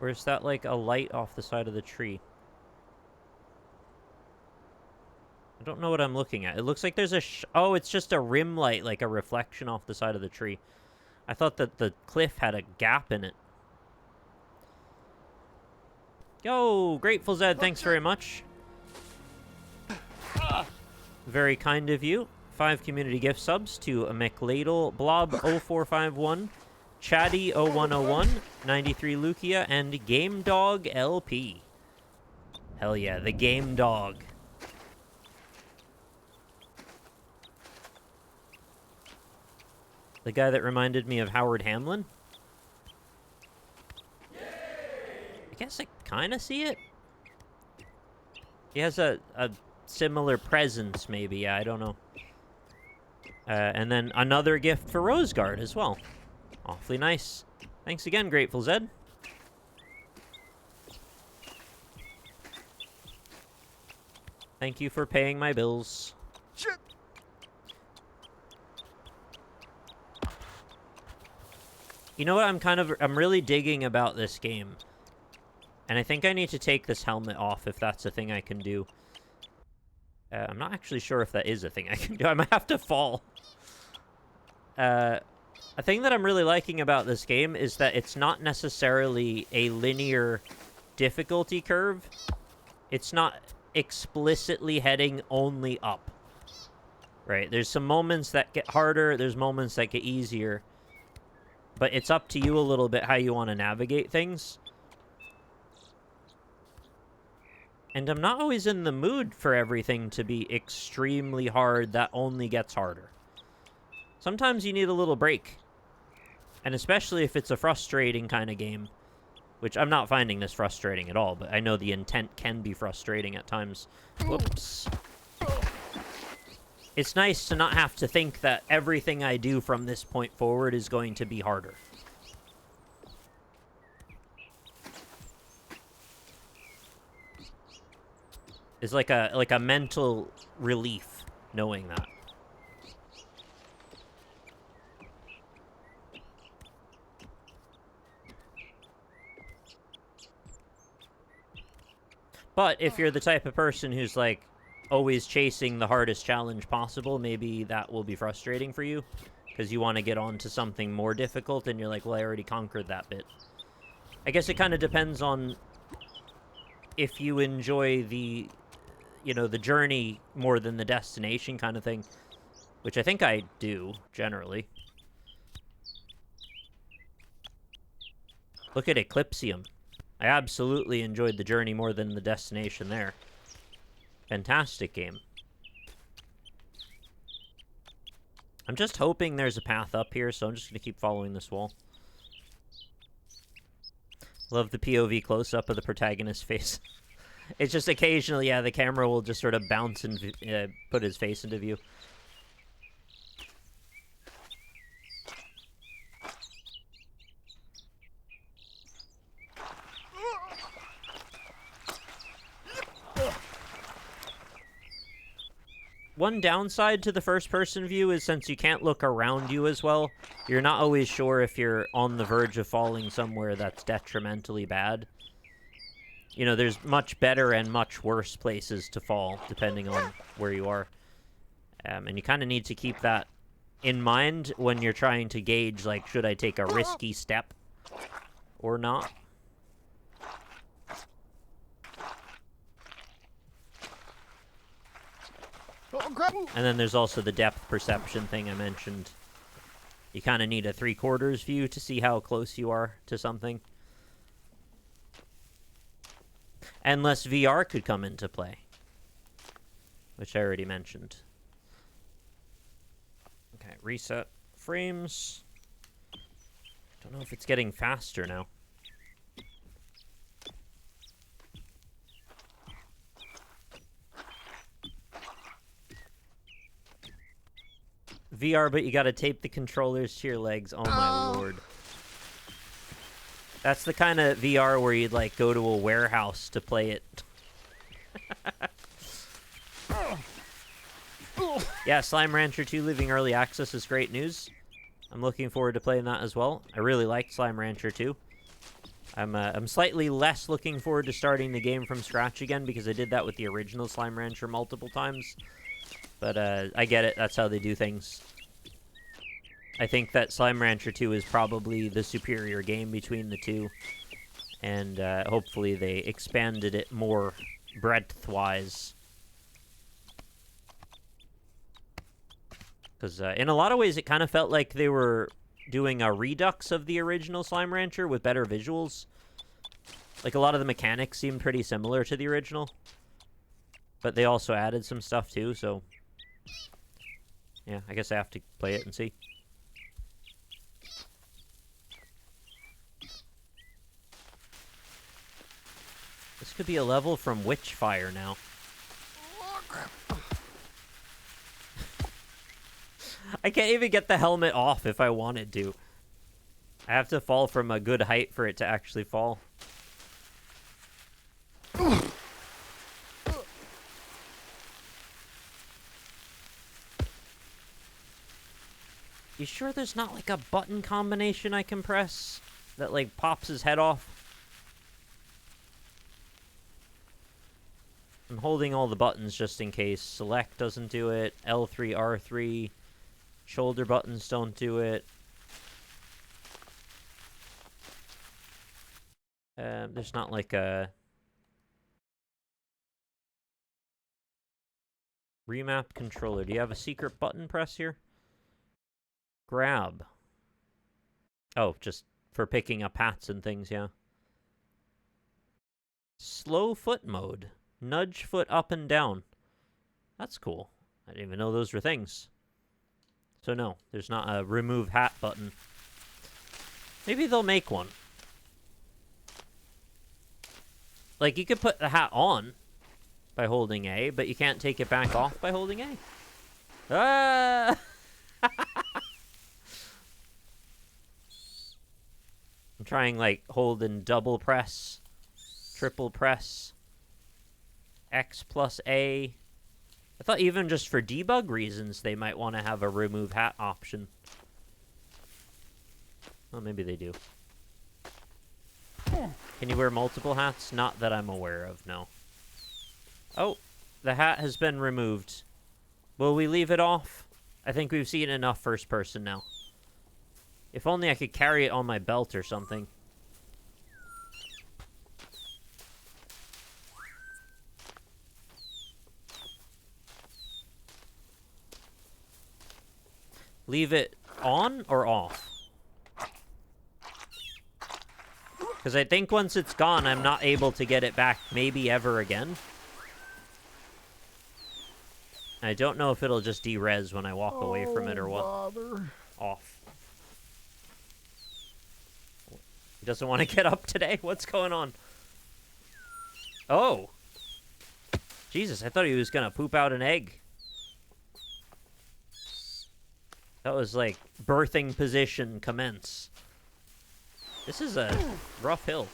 Or is that like a light off the side of the tree? I don't know what I'm looking at. It looks like there's a oh, it's just a rim light, like a reflection off the side of the tree. I thought that the cliff had a gap in it. Yo, Grateful Zed, thanks very much. Very kind of you. 5 community gift subs to McLadle, Blob0451, Chatty0101, 93 Lukia, and Game Dog LP. Hell yeah, the Game Dog. The guy that reminded me of Howard Hamlin. I guess I kind of see it. He has a similar presence, maybe. Yeah, I don't know. And then another gift for Roseguard as well. Awfully nice. Thanks again, Grateful Zed. Thank you for paying my bills. Shit. You know what I'm really digging about this game. And I think I need to take this helmet off if that's a thing I can do. I'm not actually sure if that is a thing I can do. I might have to fall. A thing that I'm really liking about this game is that it's not necessarily a linear difficulty curve. It's not explicitly heading only up. right? There's some moments that get harder, there's moments that get easier. But it's up to you a little bit how you want to navigate things. And I'm not always in the mood for everything to be extremely hard. That only gets harder. Sometimes you need a little break. And especially if it's a frustrating kind of game. Which I'm not finding this frustrating at all, but I know the intent can be frustrating at times. Whoops. It's nice to not have to think that everything I do from this point forward is going to be harder. It's like a mental relief knowing that. But if you're the type of person who's like always chasing the hardest challenge possible, maybe that will be frustrating for you because you want to get on to something more difficult and you're like, well, I already conquered that bit. I guess it kind of depends on if you enjoy the, you know, the journey more than the destination kind of thing, which I think I do generally. Look at Eclipsium. I absolutely enjoyed the journey more than the destination there. Fantastic game. I'm just hoping there's a path up here, so I'm just going to keep following this wall. Love the POV close-up of the protagonist's face. It's just occasionally, yeah, the camera will just sort of bounce and put his face into view. One downside to the first-person view is since you can't look around you as well, you're not always sure if you're on the verge of falling somewhere that's detrimentally bad. You know, there's much better and much worse places to fall, depending on where you are. And you kind of need to keep that in mind when you're trying to gauge, like, should I take a risky step or not? And then there's also the depth perception thing I mentioned. You kind of need a 3/4 view to see how close you are to something. Unless VR could come into play, which I already mentioned. Okay, reset frames. Don't know if it's getting faster now. VR, but you gotta tape the controllers to your legs. Oh my lord. That's the kind of VR where you'd like go to a warehouse to play it. Yeah, Slime Rancher 2 leaving early access is great news. I'm looking forward to playing that as well. I really liked Slime Rancher 2. I'm slightly less looking forward to starting the game from scratch again because I did that with the original Slime Rancher multiple times. But I get it. That's how they do things. I think that Slime Rancher 2 is probably the superior game between the two. And hopefully they expanded it more breadth-wise. Because in a lot of ways it kind of felt like they were doing a redux of the original Slime Rancher with better visuals. Like, a lot of the mechanics seemed pretty similar to the original. But they also added some stuff too, so... yeah, I guess I have to play it and see. This could be a level from Witchfire now. I can't even get the helmet off if I wanted to. I have to fall from a good height for it to actually fall. You sure there's not like a button combination I can press that like pops his head off? I'm holding all the buttons just in case. Select doesn't do it. L3, R3. Shoulder buttons don't do it. There's not like a... Remap controller. Do you have a secret button press here? Grab. Oh, just for picking up hats and things, yeah. Slow foot mode. Nudge foot up and down. That's cool. I didn't even know those were things. So no, there's not a remove hat button. Maybe they'll make one. Like, you could put the hat on by holding A, but you can't take it back off by holding A. Ah! I'm trying, like, hold and double press, triple press, X plus A. I thought even just for debug reasons, they might want to have a remove hat option. Well, maybe they do. Can you wear multiple hats? Not that I'm aware of, no. Oh, the hat has been removed. Will we leave it off? I think we've seen enough first person now. If only I could carry it on my belt or something. Leave it on or off? Because I think once it's gone, I'm not able to get it back maybe ever again. I don't know if it'll just de-res when I walk away from it or what. Bother. Off. He doesn't want to get up today? What's going on? Oh. Jesus, I thought he was going to poop out an egg. That was like birthing position commence. This is a rough hill.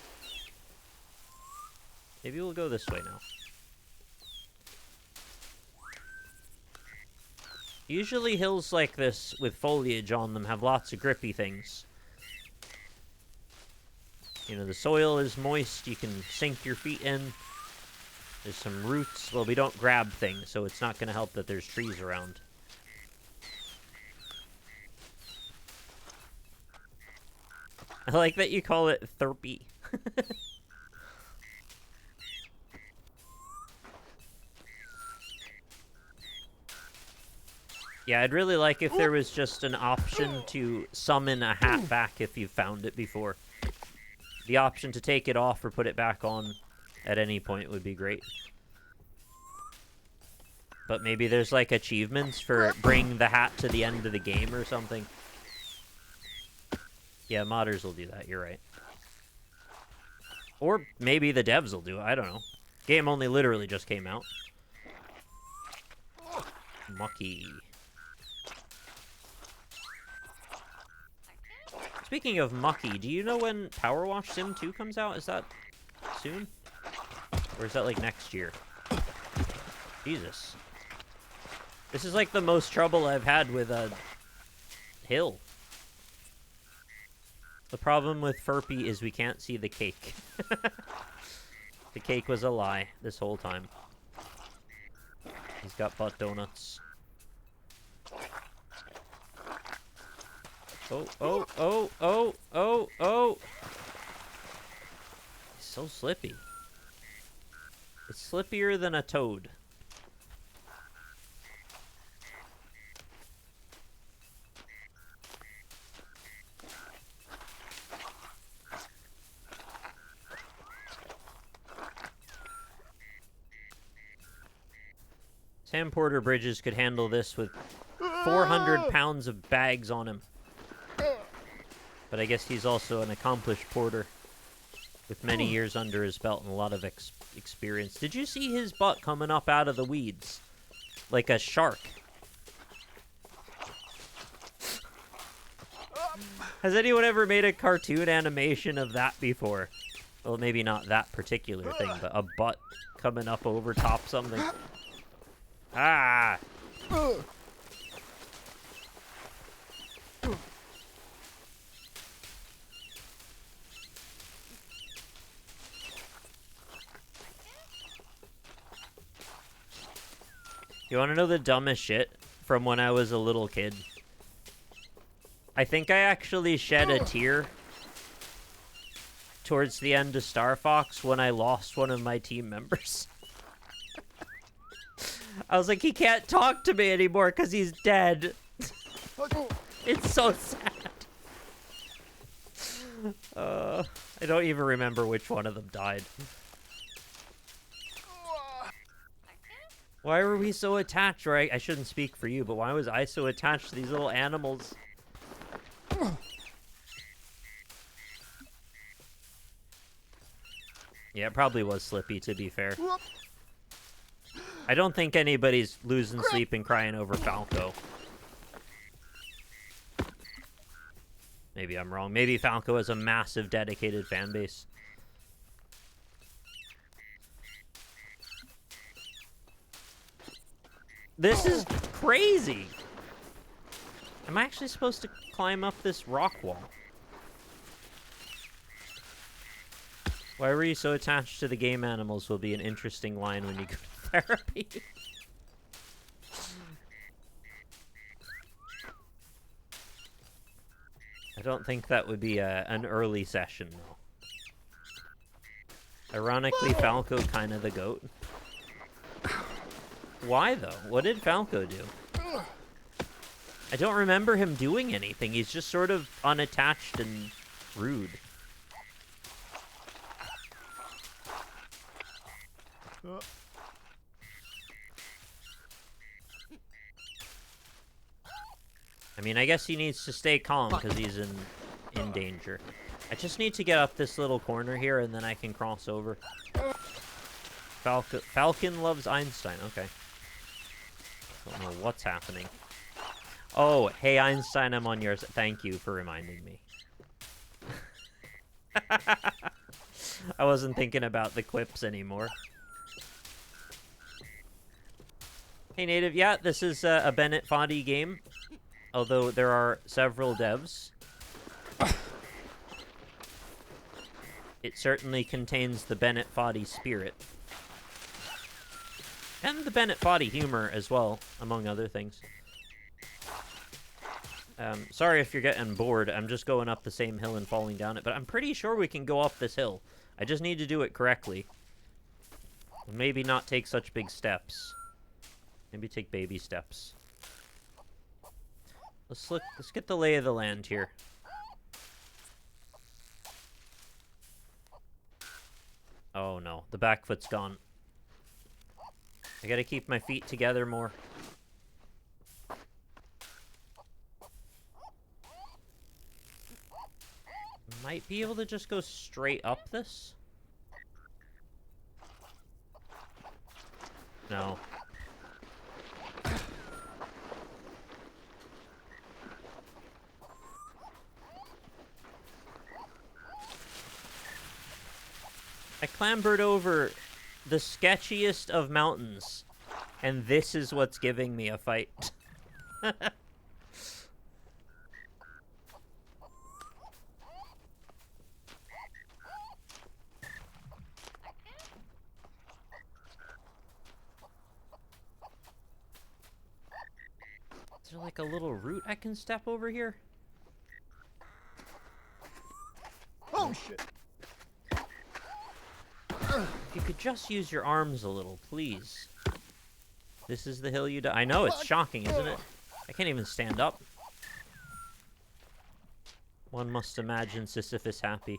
Maybe we'll go this way now. Usually hills like this with foliage on them have lots of grippy things. You know, the soil is moist, you can sink your feet in. There's some roots. Well, we don't grab things, so it's not going to help that there's trees around. I like that you call it therpy. Yeah, I'd really like if there was just an option to summon a hat back if you've found it before. The option to take it off or put it back on at any point would be great. But maybe there's like achievements for bringing the hat to the end of the game or something. Yeah, modders will do that, you're right. Or maybe the devs will do it, I don't know. Game only literally just came out. Mucky. Speaking of Mucky, do you know when Power Wash Sim 2 comes out? Is that soon? Or is that like next year? Jesus. This is like the most trouble I've had with a hill. The problem with Furpy is we can't see the cake. The cake was a lie this whole time. He's got butt donuts. Oh, oh, oh, oh, oh, oh! He's so slippy. It's slippier than a toad. Sam Porter Bridges could handle this with 400 pounds of bags on him. But I guess he's also an accomplished porter with many years under his belt and a lot of experience. Did you see his butt coming up out of the weeds? Like a shark. Has anyone ever made a cartoon animation of that before? Well, maybe not that particular thing, but a butt coming up over top something. Ah! You want to know the dumbest shit from when I was a little kid? I think I actually shed a tear towards the end of Star Fox when I lost one of my team members. I was like, he can't talk to me anymore because he's dead. It's so sad. I don't even remember which one of them died. Why were we so attached? Or I shouldn't speak for you, but why was I so attached to these little animals? Yeah, it probably was Slippy, to be fair. I don't think anybody's losing sleep and crying over Falco. Maybe I'm wrong. Maybe Falco has a massive dedicated fan base. This is crazy. Am I actually supposed to climb up this rock wall? Why were you so attached to the game animals will be an interesting line when you go to therapy. I don't think that would be an early session, though. Ironically, Falco kind of the goat. Why, though? What did Falco do? I don't remember him doing anything. He's just sort of unattached and rude. I mean, I guess he needs to stay calm because he's in danger. I just need to get up this little corner here and then I can cross over. Falcon loves Einstein. Okay. Don't know what's happening. Oh, hey Einstein, I'm on yours. Thank you for reminding me. I wasn't thinking about the quips anymore. Hey Native, yeah, this is a Bennett Foddy game. Although there are several devs. It certainly contains the Bennett Foddy spirit. And the Bennett Foddy humor as well, among other things. Sorry if you're getting bored. I'm just going up the same hill and falling down it. But I'm pretty sure we can go up this hill. I just need to do it correctly. Maybe not take such big steps. Maybe take baby steps. Let's get the lay of the land here. Oh no, the back foot's gone. I gotta keep my feet together more. Might be able to just go straight up this? No. I clambered over the sketchiest of mountains, and this is what's giving me a fight. Is there like a little root I can step over here? Oh shit! If you could just use your arms a little, please. This is the hill you die. I know, it's shocking, isn't it? I can't even stand up. One must imagine Sisyphus happy.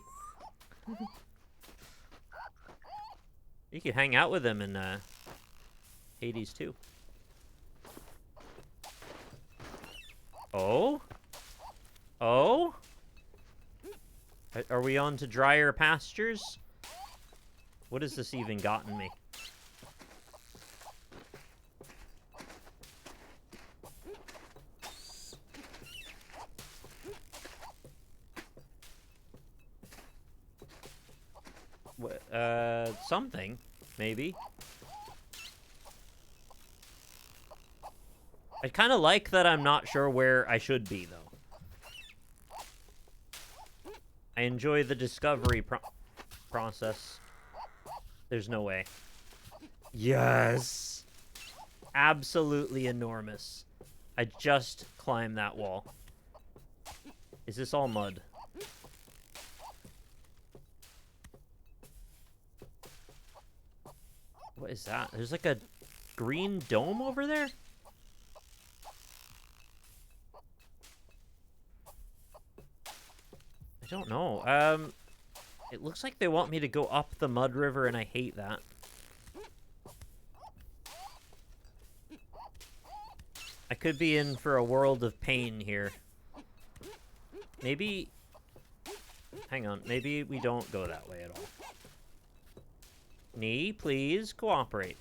You could hang out with him in Hades too. Oh? Oh? Are we on to drier pastures? What has this even gotten me? What, something, maybe. I kind of like that I'm not sure where I should be, though. I enjoy the discovery process. There's no way. Yes! Absolutely enormous. I just climbed that wall. Is this all mud? What is that? There's like a green dome over there? I don't know. It looks like they want me to go up the mud river, and I hate that. I could be in for a world of pain here. Maybe... Hang on. Maybe we don't go that way at all. Nee, please cooperate.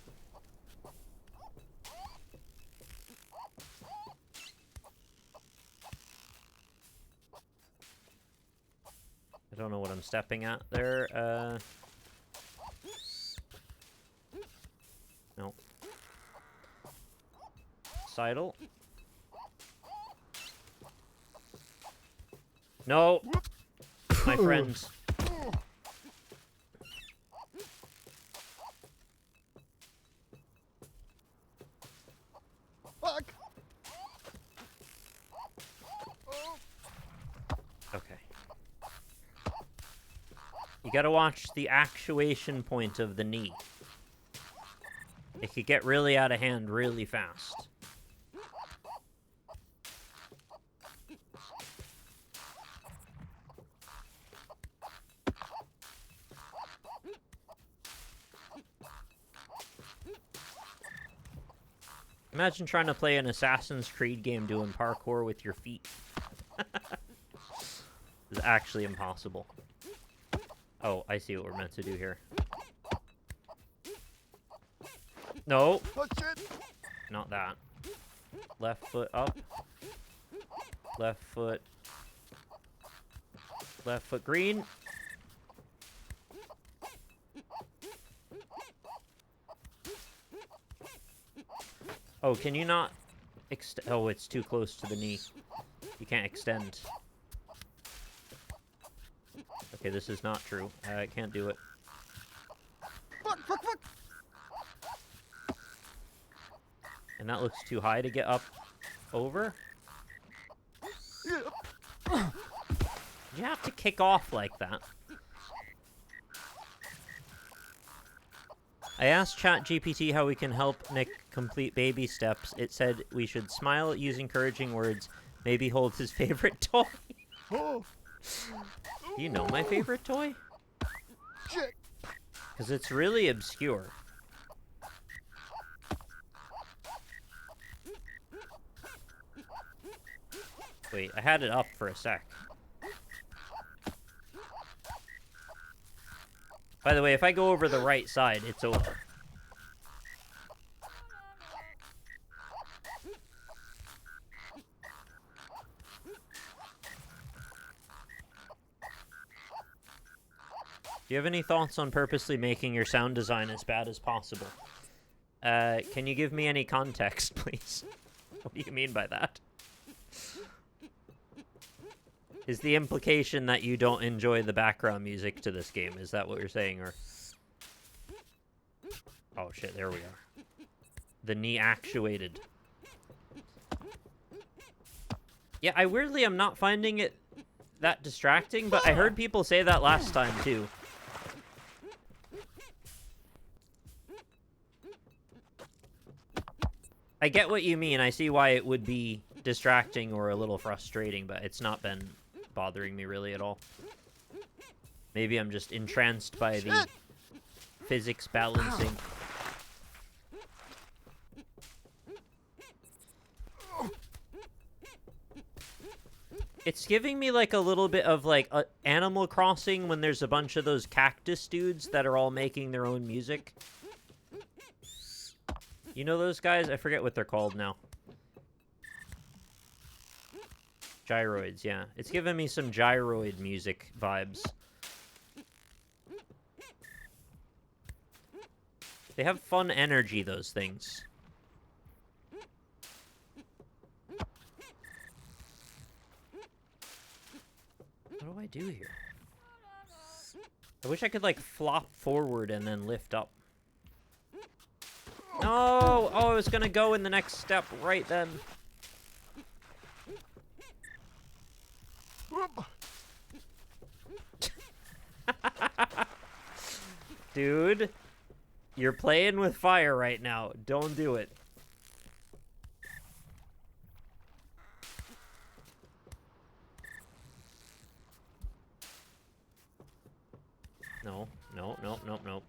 I don't know what I'm stepping at there. No. Sidle. No! My friends. Fuck. Okay. You gotta watch the actuation point of the knee. It could get really out of hand really fast. Imagine trying to play an Assassin's Creed game doing parkour with your feet. It's actually impossible. Oh, I see what we're meant to do here. No. Oh shit. Not that. Left foot up. Left foot. Left foot green. Oh, can you not extend? Oh, it's too close to the knee. You can't extend. Okay, this is not true. I can't do it. Fuck, fuck, fuck. And that looks too high to get up over. You have to kick off like that. I asked ChatGPT how we can help Nick complete baby steps. It said we should smile, use encouraging words, maybe hold his favorite toy. Oh, You know my favorite toy? shit. Because it's really obscure. Wait, I had it up for a sec. By the way, if I go over the right side, it's over. Do you have any thoughts on purposely making your sound design as bad as possible? Can you give me any context, please? What do you mean by that? Is the implication that you don't enjoy the background music to this game? Is that what you're saying, or... Oh shit, there we are. The knee actuated. Yeah, I weirdly am not finding it that distracting, but I heard people say that last time too. I get what you mean. I see why it would be distracting or a little frustrating, but it's not been bothering me really at all. Maybe I'm just entranced by the physics balancing. It's giving me like a little bit of like Animal Crossing when there's a bunch of those cactus dudes that are all making their own music. You know those guys? I forget what they're called now. Gyroids, yeah. It's giving me some gyroid music vibes. They have fun energy, those things. What do I do here? I wish I could, like, flop forward and then lift up. No! Oh, I was gonna go in the next step right then. Dude. You're playing with fire right now. Don't do it. No, no, no, no, no.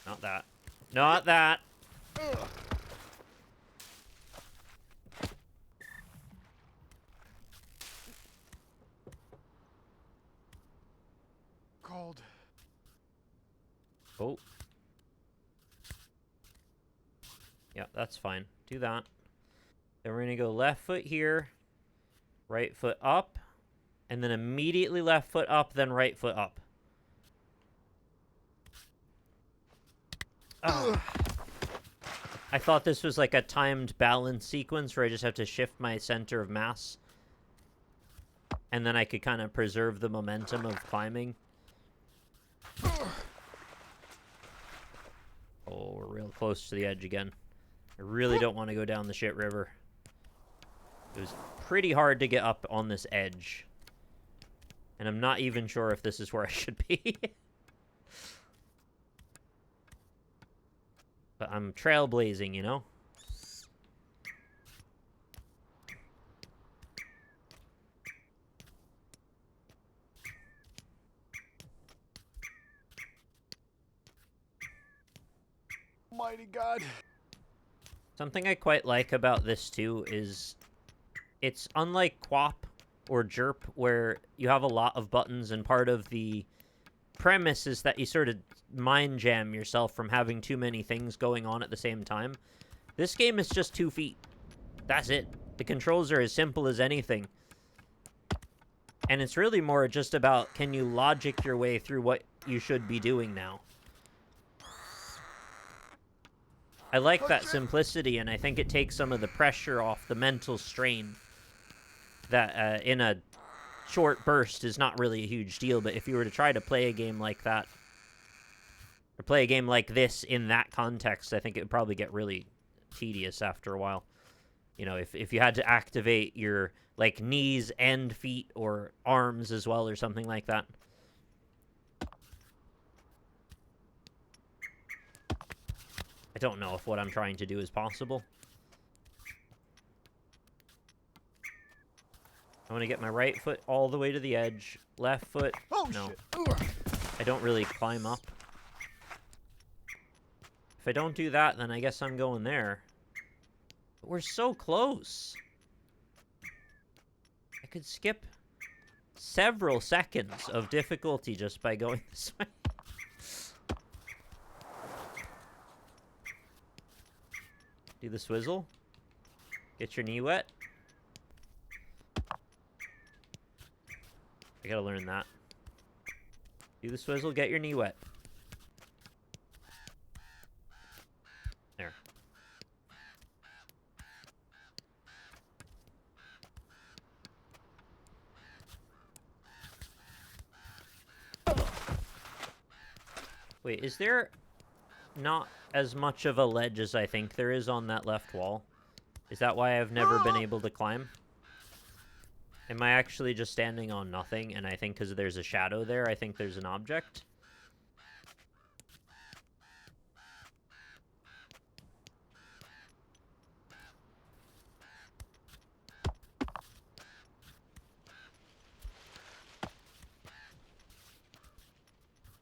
Not that. Not that. Cold. Oh. Yeah, that's fine. Do that. Then we're gonna go left foot here, right foot up, and then immediately left foot up, then right foot up. Oh. I thought this was like a timed balance sequence where I just have to shift my center of mass. And then I could kind of preserve the momentum of climbing. Oh, we're real close to the edge again. I really don't want to go down the shit river. It was pretty hard to get up on this edge. And I'm not even sure if this is where I should be. But I'm trailblazing, you know? Mighty God. Something I quite like about this, too, is it's unlike QWOP or JERP, where you have a lot of buttons, and part of the premise is that you sort of mind jam yourself from having too many things going on at the same time. This game is just 2 feet. That's it. The controls are as simple as anything. And it's really more just about, can you logic your way through what you should be doing now? I like that simplicity, and I think it takes some of the pressure off the mental strain that in a short burst is not really a huge deal. But if you were to try to play a game like that, or play a game like this in that context, I think it would probably get really tedious after a while. You know, if you had to activate your, like, knees and feet or arms as well or something like that. I don't know if what I'm trying to do is possible. I want to get my right foot all the way to the edge. Left foot, Oh, no. shit. Ugh. I don't really climb up. If I don't do that, then I guess I'm going there. But we're so close. I could skip several seconds of difficulty just by going this way. Do the swizzle. Get your knee wet. I gotta learn that. Do the swizzle, get your knee wet. There. Wait, is there not as much of a ledge as I think there is on that left wall? Is that why I've never been able to climb? Am I actually just standing on nothing, and I think because there's a shadow there, I think there's an object?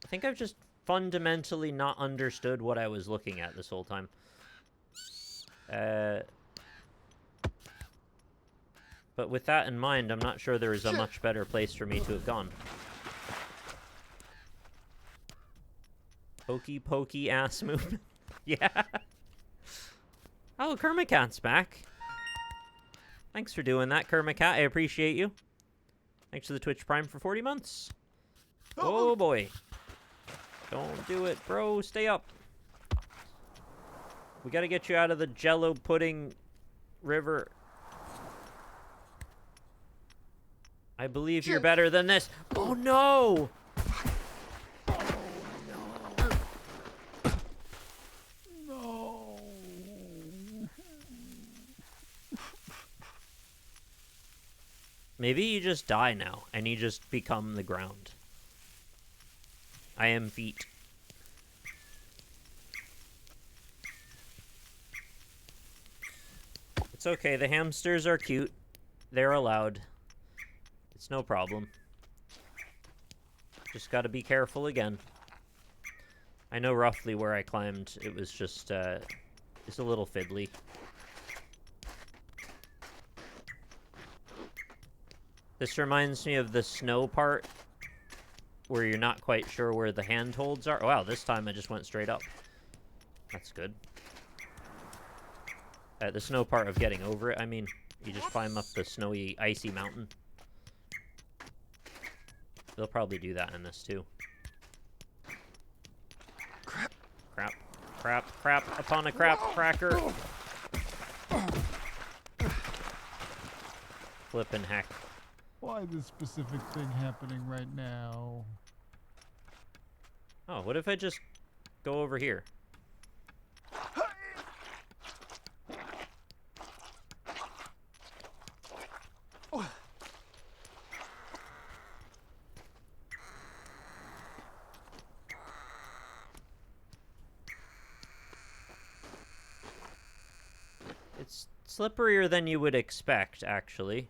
I think I've just fundamentally not understood what I was looking at this whole time. But with that in mind, I'm not sure there is a much better place for me to have gone. Pokey pokey ass movement. Yeah. Oh, Kermit Cat's back. Thanks for doing that, Kermit Cat. I appreciate you. Thanks for the Twitch Prime for 40 months. Oh boy. Don't do it, bro. Stay up. We gotta get you out of the Jello pudding river. I believe you're better than this. Oh no! No. Maybe you just die now, and you just become the ground. I am feet. It's okay. The hamsters are cute. They're allowed. It's no problem. Just gotta be careful again. I know roughly where I climbed. It was just, it's a little fiddly. This reminds me of the snow part, where you're not quite sure where the handholds are. Wow, this time I just went straight up. That's good. The snow part of getting over it, I mean, you just climb up the snowy, icy mountain. They'll probably do that in this, too. Crap. Crap. Crap. Crap upon a crap cracker. Flippin' heck. Why this specific thing happening right now? Oh, what if I just go over here? It's slipperier than you would expect, actually.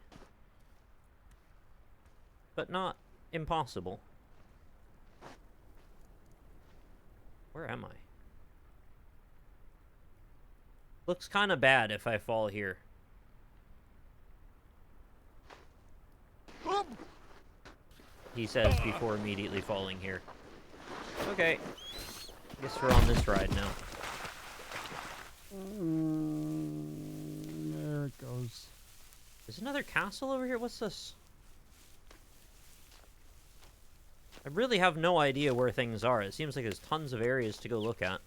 But not impossible. Where am I? Looks kind of bad if I fall here. He says before immediately falling here. Okay. Guess we're on this ride now. There it goes. There's another castle over here? What's this? I really have no idea where things are. It seems like there's tons of areas to go look at.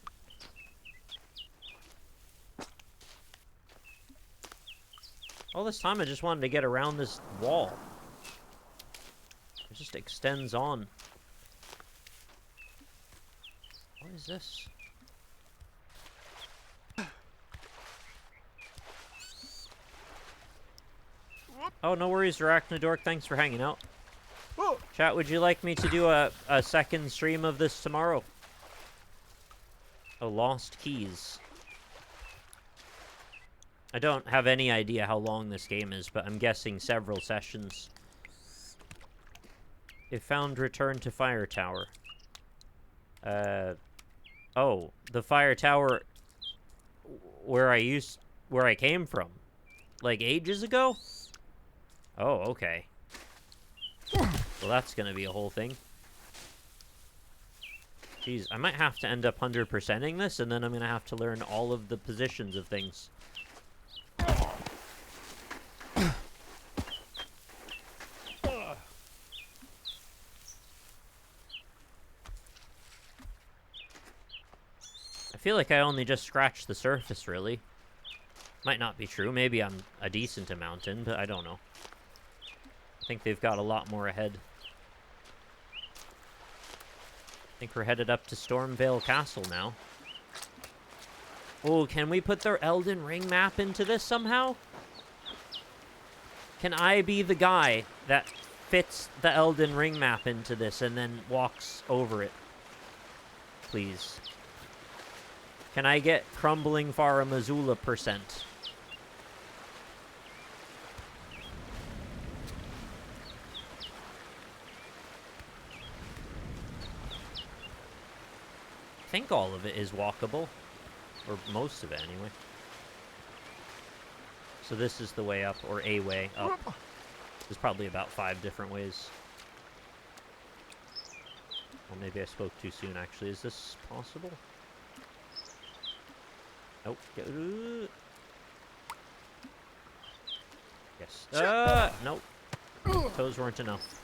All this time I just wanted to get around this wall. It just extends on. What is this? Oh, no worries, Arachnidork. Thanks for hanging out. Chat, would you like me to do a second stream of this tomorrow? Oh, Lost Keys. I don't have any idea how long this game is, but I'm guessing several sessions. It found return to Fire Tower. Oh, the Fire Tower where I came from. Like ages ago? Oh, okay. Well, that's gonna be a whole thing. Jeez, I might have to end up 100%ing this, and then I'm gonna have to learn all of the positions of things. I feel like I only just scratched the surface, really. Might not be true. Maybe I'm a decent amount in, but I don't know. I think they've got a lot more ahead. I think we're headed up to Stormvale Castle now. Oh, can we put their Elden Ring map into this somehow? Can I be the guy that fits the Elden Ring map into this and then walks over it? Please. Can I get Crumbling Faramazula %? I think all of it is walkable. Or most of it, anyway. So this is the way up, or a way up. There's probably about 5 different ways. Well, maybe I spoke too soon, actually. Is this possible? Nope. Yes. Nope. Those weren't enough.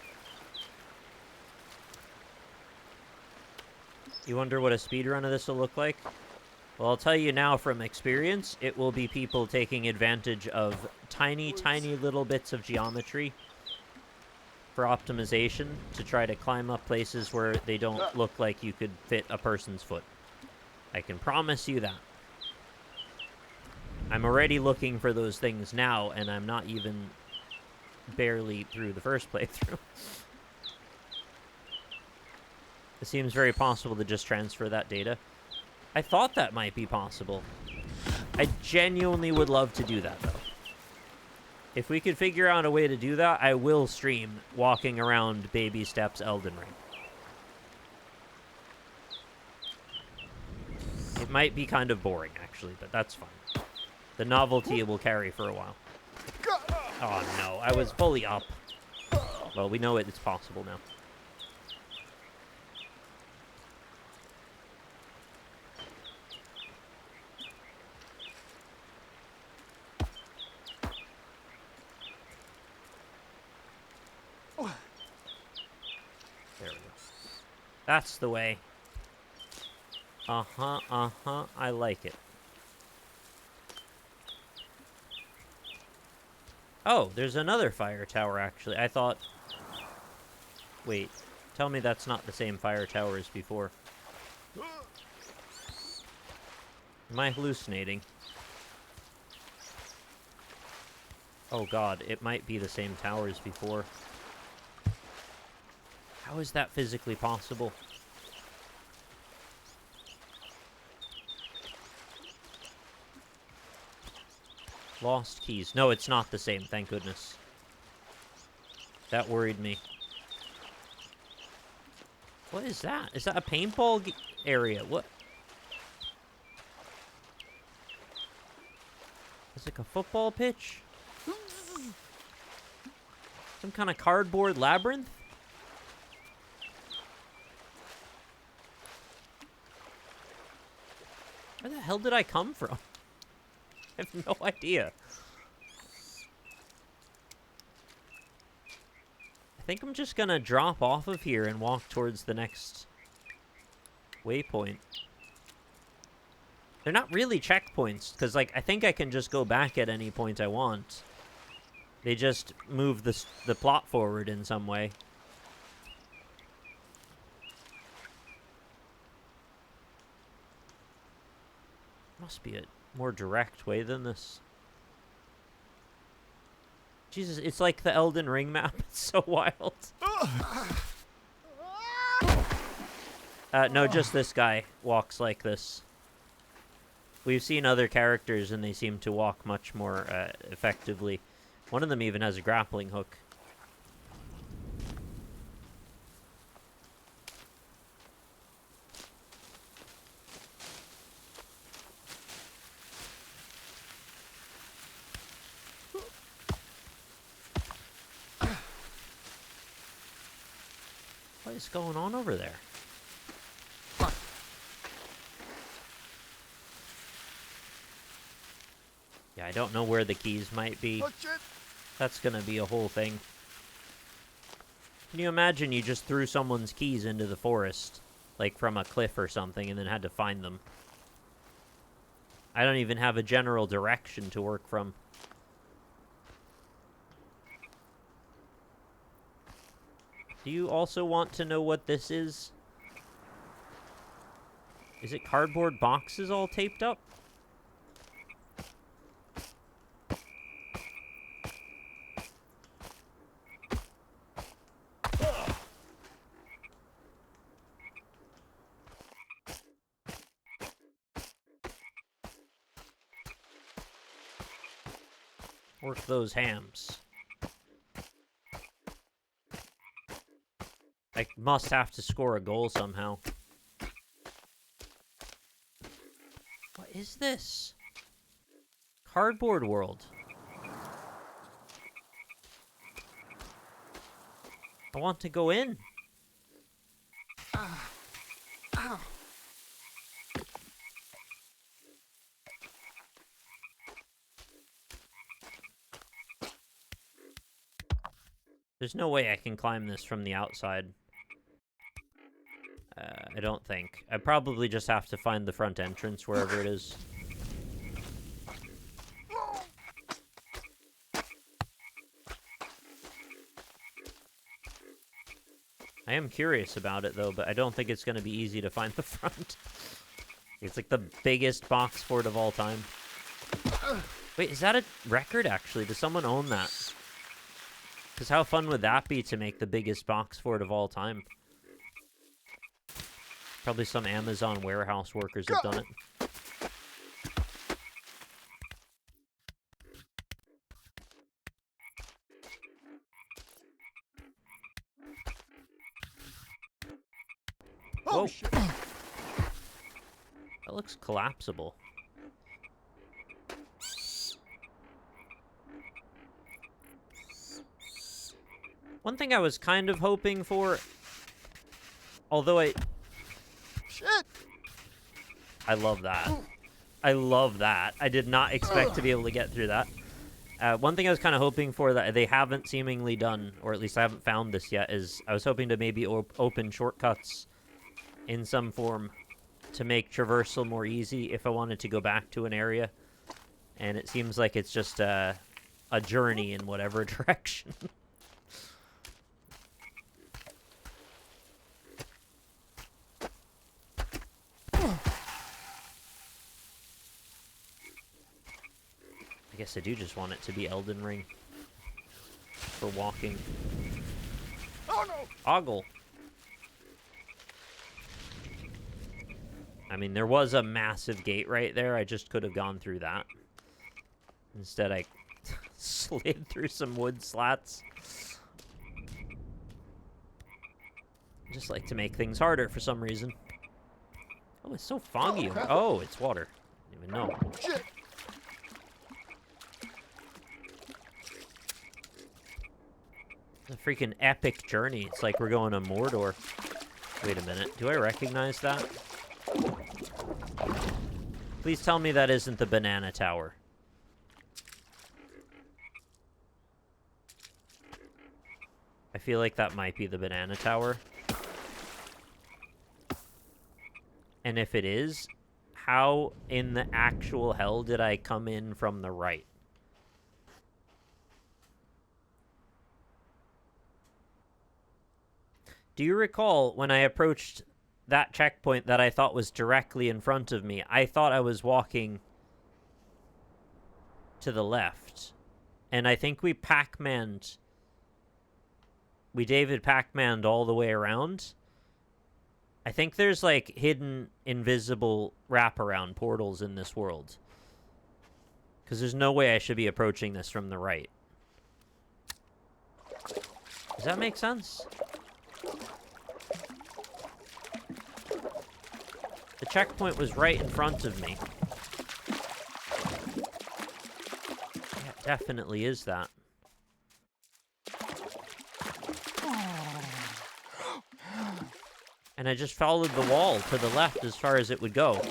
You wonder what a speedrun of this will look like? Well, I'll tell you now from experience, it will be people taking advantage of tiny, tiny little bits of geometry for optimization to try to climb up places where they don't look like you could fit a person's foot. I can promise you that. I'm already looking for those things now, and I'm not even barely through the first playthrough. It seems very possible to just transfer that data. I thought that might be possible. I genuinely would love to do that, though. If we could figure out a way to do that, I will stream walking around Baby Steps Elden Ring. It might be kind of boring, actually, but that's fine. The novelty will carry for a while. Oh, no. I was fully up. Well, we know it's possible now. There we go. That's the way. Uh-huh, uh-huh. I like it. Oh, there's another fire tower, actually. I thought... Wait. Tell me that's not the same fire tower as before. Am I hallucinating? Oh god, it might be the same tower as before. How is that physically possible? Lost keys. No, it's not the same, thank goodness. That worried me. What is that? Is that a paintball area? What? It's like a football pitch? Some kind of cardboard labyrinth? Where the hell did I come from? I have no idea. I think I'm just gonna drop off of here and walk towards the next waypoint. They're not really checkpoints, because, like, I think I can just go back at any point I want. They just move the plot forward in some way. Must be a more direct way than this. Jesus, it's like the Elden Ring map. It's so wild. No, just this guy walks like this. We've seen other characters, and they seem to walk much more effectively. One of them even has a grappling hook. What is going on over there? Yeah, I don't know where the keys might be. That's gonna be a whole thing. Can you imagine you just threw someone's keys into the forest, like from a cliff or something, and then had to find them? I don't even have a general direction to work from. Do you also want to know what this is? Is it cardboard boxes all taped up? Work those hams. I must have to score a goal somehow. What is this? Cardboard world. I want to go in. Ow. There's no way I can climb this from the outside. I don't think. I probably just have to find the front entrance wherever it is. I am curious about it, though, but I don't think it's going to be easy to find the front. It's like the biggest box fort of all time. Wait, is that a record, actually? Does someone own that? Because how fun would that be to make the biggest box fort of all time? Probably some Amazon warehouse workers have done it. Oh. That looks collapsible. One thing I was kind of hoping for, although I love that. I love that. I did not expect to be able to get through that. One thing I was kind of hoping for that they haven't seemingly done, or at least I haven't found this yet, is I was hoping to maybe open shortcuts in some form to make traversal more easy if I wanted to go back to an area. And it seems like it's just a journey in whatever direction. I guess I do just want it to be Elden Ring for walking. Oh no! Ogle. I mean, there was a massive gate right there. I just could have gone through that. Instead, I slid through some wood slats. I just like to make things harder for some reason. Oh, it's so foggy. Oh, it's water. I didn't even know. Shit! It's a freaking epic journey. It's like we're going to Mordor. Wait a minute. Do I recognize that? Please tell me that isn't the banana tower. I feel like that might be the banana tower. And if it is, how in the actual hell did I come in from the right? Do you recall when I approached that checkpoint that I thought was directly in front of me? I thought I was walking to the left. And I think we Pac-Man'd... We David Pac-Man'd all the way around. I think there's, like, hidden, invisible wraparound portals in this world. Because there's no way I should be approaching this from the right. Does that make sense? The checkpoint was right in front of me. Yeah, it definitely is that. And I just followed the wall to the left as far as it would go.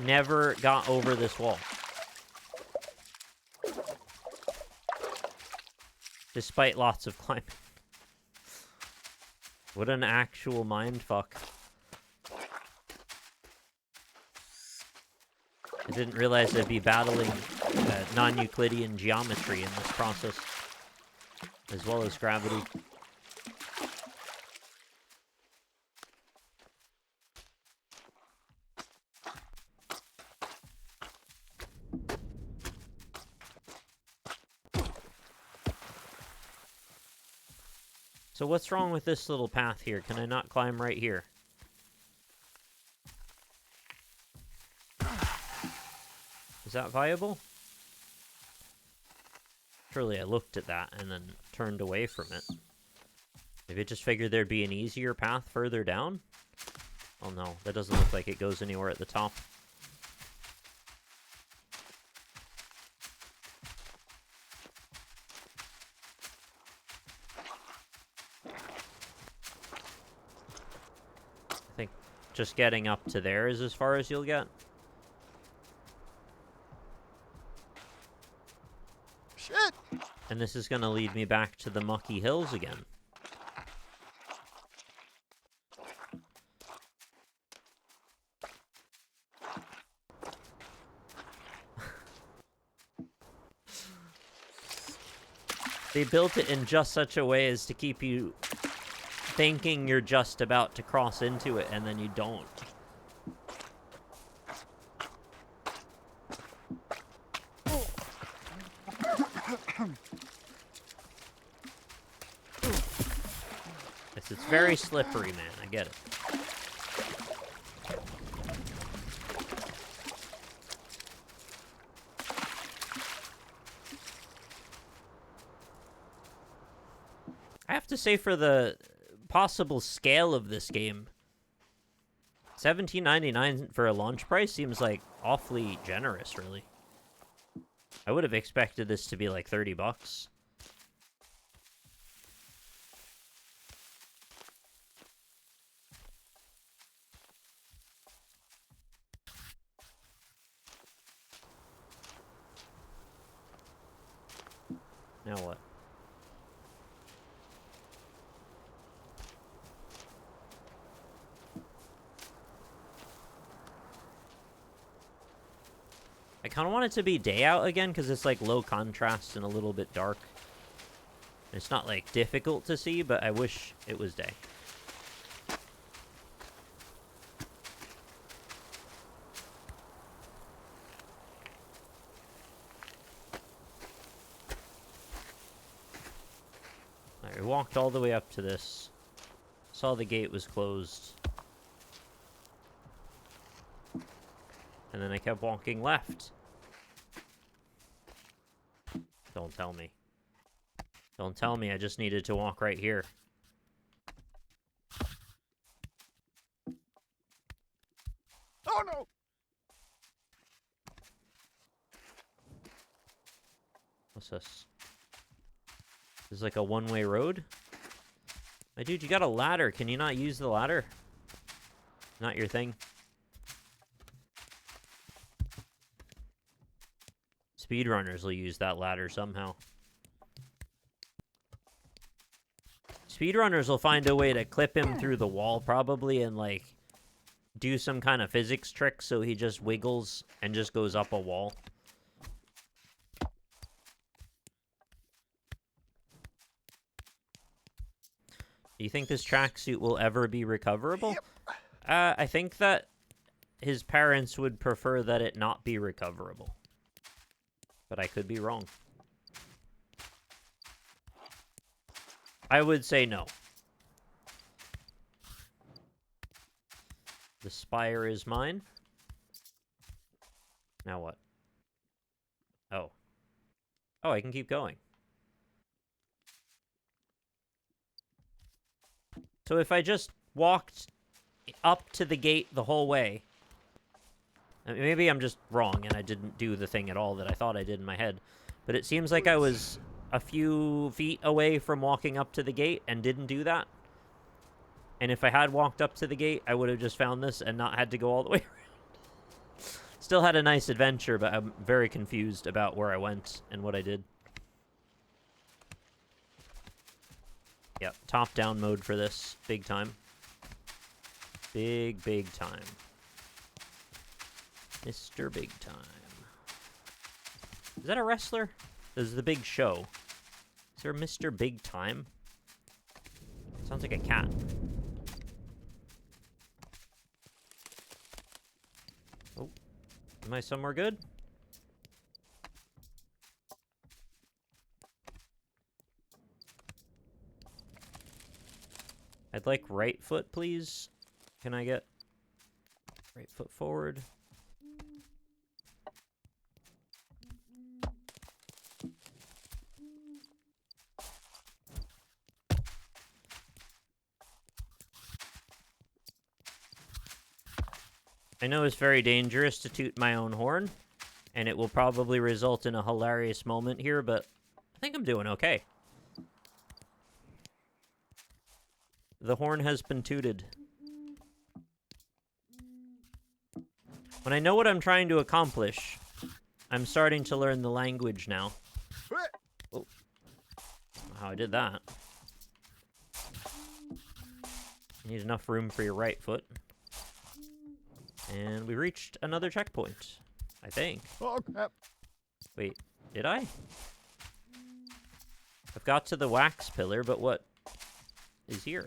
Never got over this wall. Despite lots of climbing. What an actual mindfuck. I didn't realize I'd be battling non-Euclidean geometry in this process, as well as gravity. So what's wrong with this little path here? Can I not climb right here? Is that viable? Surely I looked at that and then turned away from it. Maybe I just figured there'd be an easier path further down? Oh no, that doesn't look like it goes anywhere at the top. I think just getting up to there is as far as you'll get. Shit! And this is going to lead me back to the mucky hills again. They built it in just such a way as to keep you thinking you're just about to cross into it, and then you don't. It's very slippery, man. I get it. I have to say, for the possible scale of this game, $17.99 for a launch price seems like awfully generous, really. I would have expected this to be like $30. Now what? I kind of want it to be day out again because it's like low contrast and a little bit dark. It's not like difficult to see, but I wish it was day. Alright, we walked all the way up to this. Saw the gate was closed. And then I kept walking left. Don't tell me. Don't tell me I just needed to walk right here. Oh no! What's this? This is like a one-way road? My dude, you got a ladder. Can you not use the ladder? Not your thing. Speedrunners will use that ladder somehow. Speedrunners will find a way to clip him through the wall, probably, and, like, do some kind of physics trick so he just wiggles and just goes up a wall. Do you think this tracksuit will ever be recoverable? Yep. I think that his parents would prefer that it not be recoverable. But I could be wrong. I would say no. The spire is mine. Now what? Oh. Oh, I can keep going. So if I just walked up to the gate the whole way... I mean, maybe I'm just wrong and I didn't do the thing at all that I thought I did in my head. But it seems like I was a few feet away from walking up to the gate and didn't do that. And if I had walked up to the gate, I would have just found this and not had to go all the way around. Still had a nice adventure, but I'm very confused about where I went and what I did. Yep, top-down mode for this. Big time. Big, big time. Mr. Big Time. Is that a wrestler? This is the Big Show. Is there Mr. Big Time? Sounds like a cat. Oh. Am I somewhere good? I'd like right foot, please. Can I get right foot forward? I know it's very dangerous to toot my own horn, and it will probably result in a hilarious moment here, but I think I'm doing okay. The horn has been tooted. When I know what I'm trying to accomplish, I'm starting to learn the language now. Oh. How I did that. You need enough room for your right foot. And we reached another checkpoint, I think. Oh, crap. Wait, did I? I've got to the wax pillar, but what is here?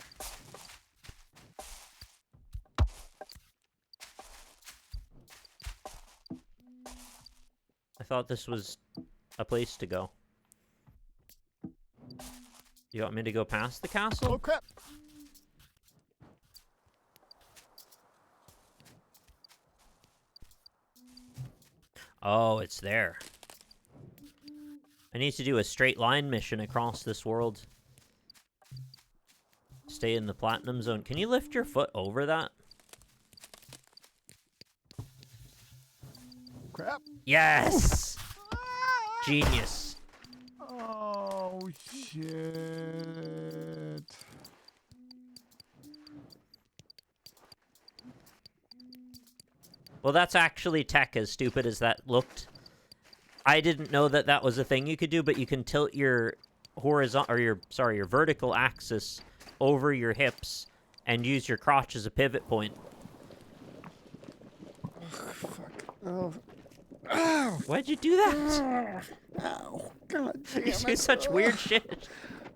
I thought this was a place to go. You want me to go past the castle? Oh, crap. Oh, it's there. I need to do a straight line mission across this world. Stay in the platinum zone. Can you lift your foot over that? Crap. Yes! Genius. Oh, shit. Well, that's actually tech, as stupid as that looked. I didn't know that that was a thing you could do, but you can tilt your horizontal, or your vertical axis over your hips and use your crotch as a pivot point. Oh. Why'd you do that? Ow. God damn You do such weird shit.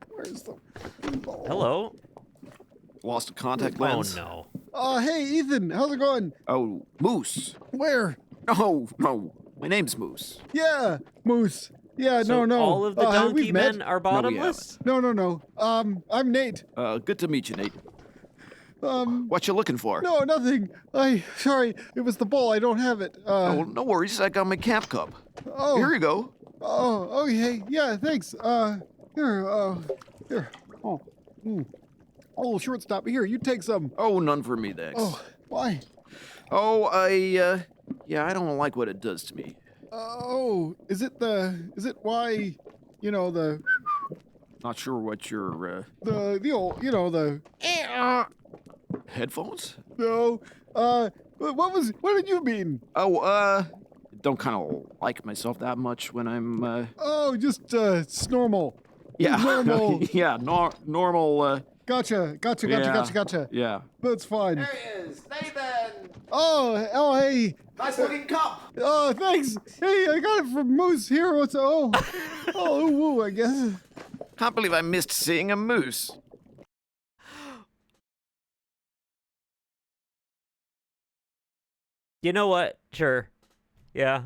Where's the fucking ball? Hello? Lost a contact Oh, lens. no. Hey, Ethan. How's it going? Oh, Moose. Where? Oh, no. My name's Moose. Yeah, Moose. Yeah, So no. all of the donkey we've met? men are bottomless? No. I'm Nate. Good to meet you, Nate. Um, What you looking for? no, nothing. Sorry, it was the ball. I don't have it. Oh, no worries. I got my camp cup. Oh. Here you go. Oh, hey, yeah, thanks. Here. Oh, oh, shortstop. Here, you take some. Oh, none for me, thanks. Oh, why? Oh, yeah, I don't like what it does to me. Oh, is it why, the Not sure what your, old, the. headphones? No. What did you mean? Oh, don't kind of like myself that much when I'm, Oh, just, it's normal. yeah. Normal. Yeah, normal, Gotcha. yeah. That's fine. There he is, Nathan! Oh, hey. Nice looking cup! Oh, thanks. Hey, I got it from Moose here. Woo, I guess. Can't believe I missed seeing a moose. You know what? Sure. Yeah.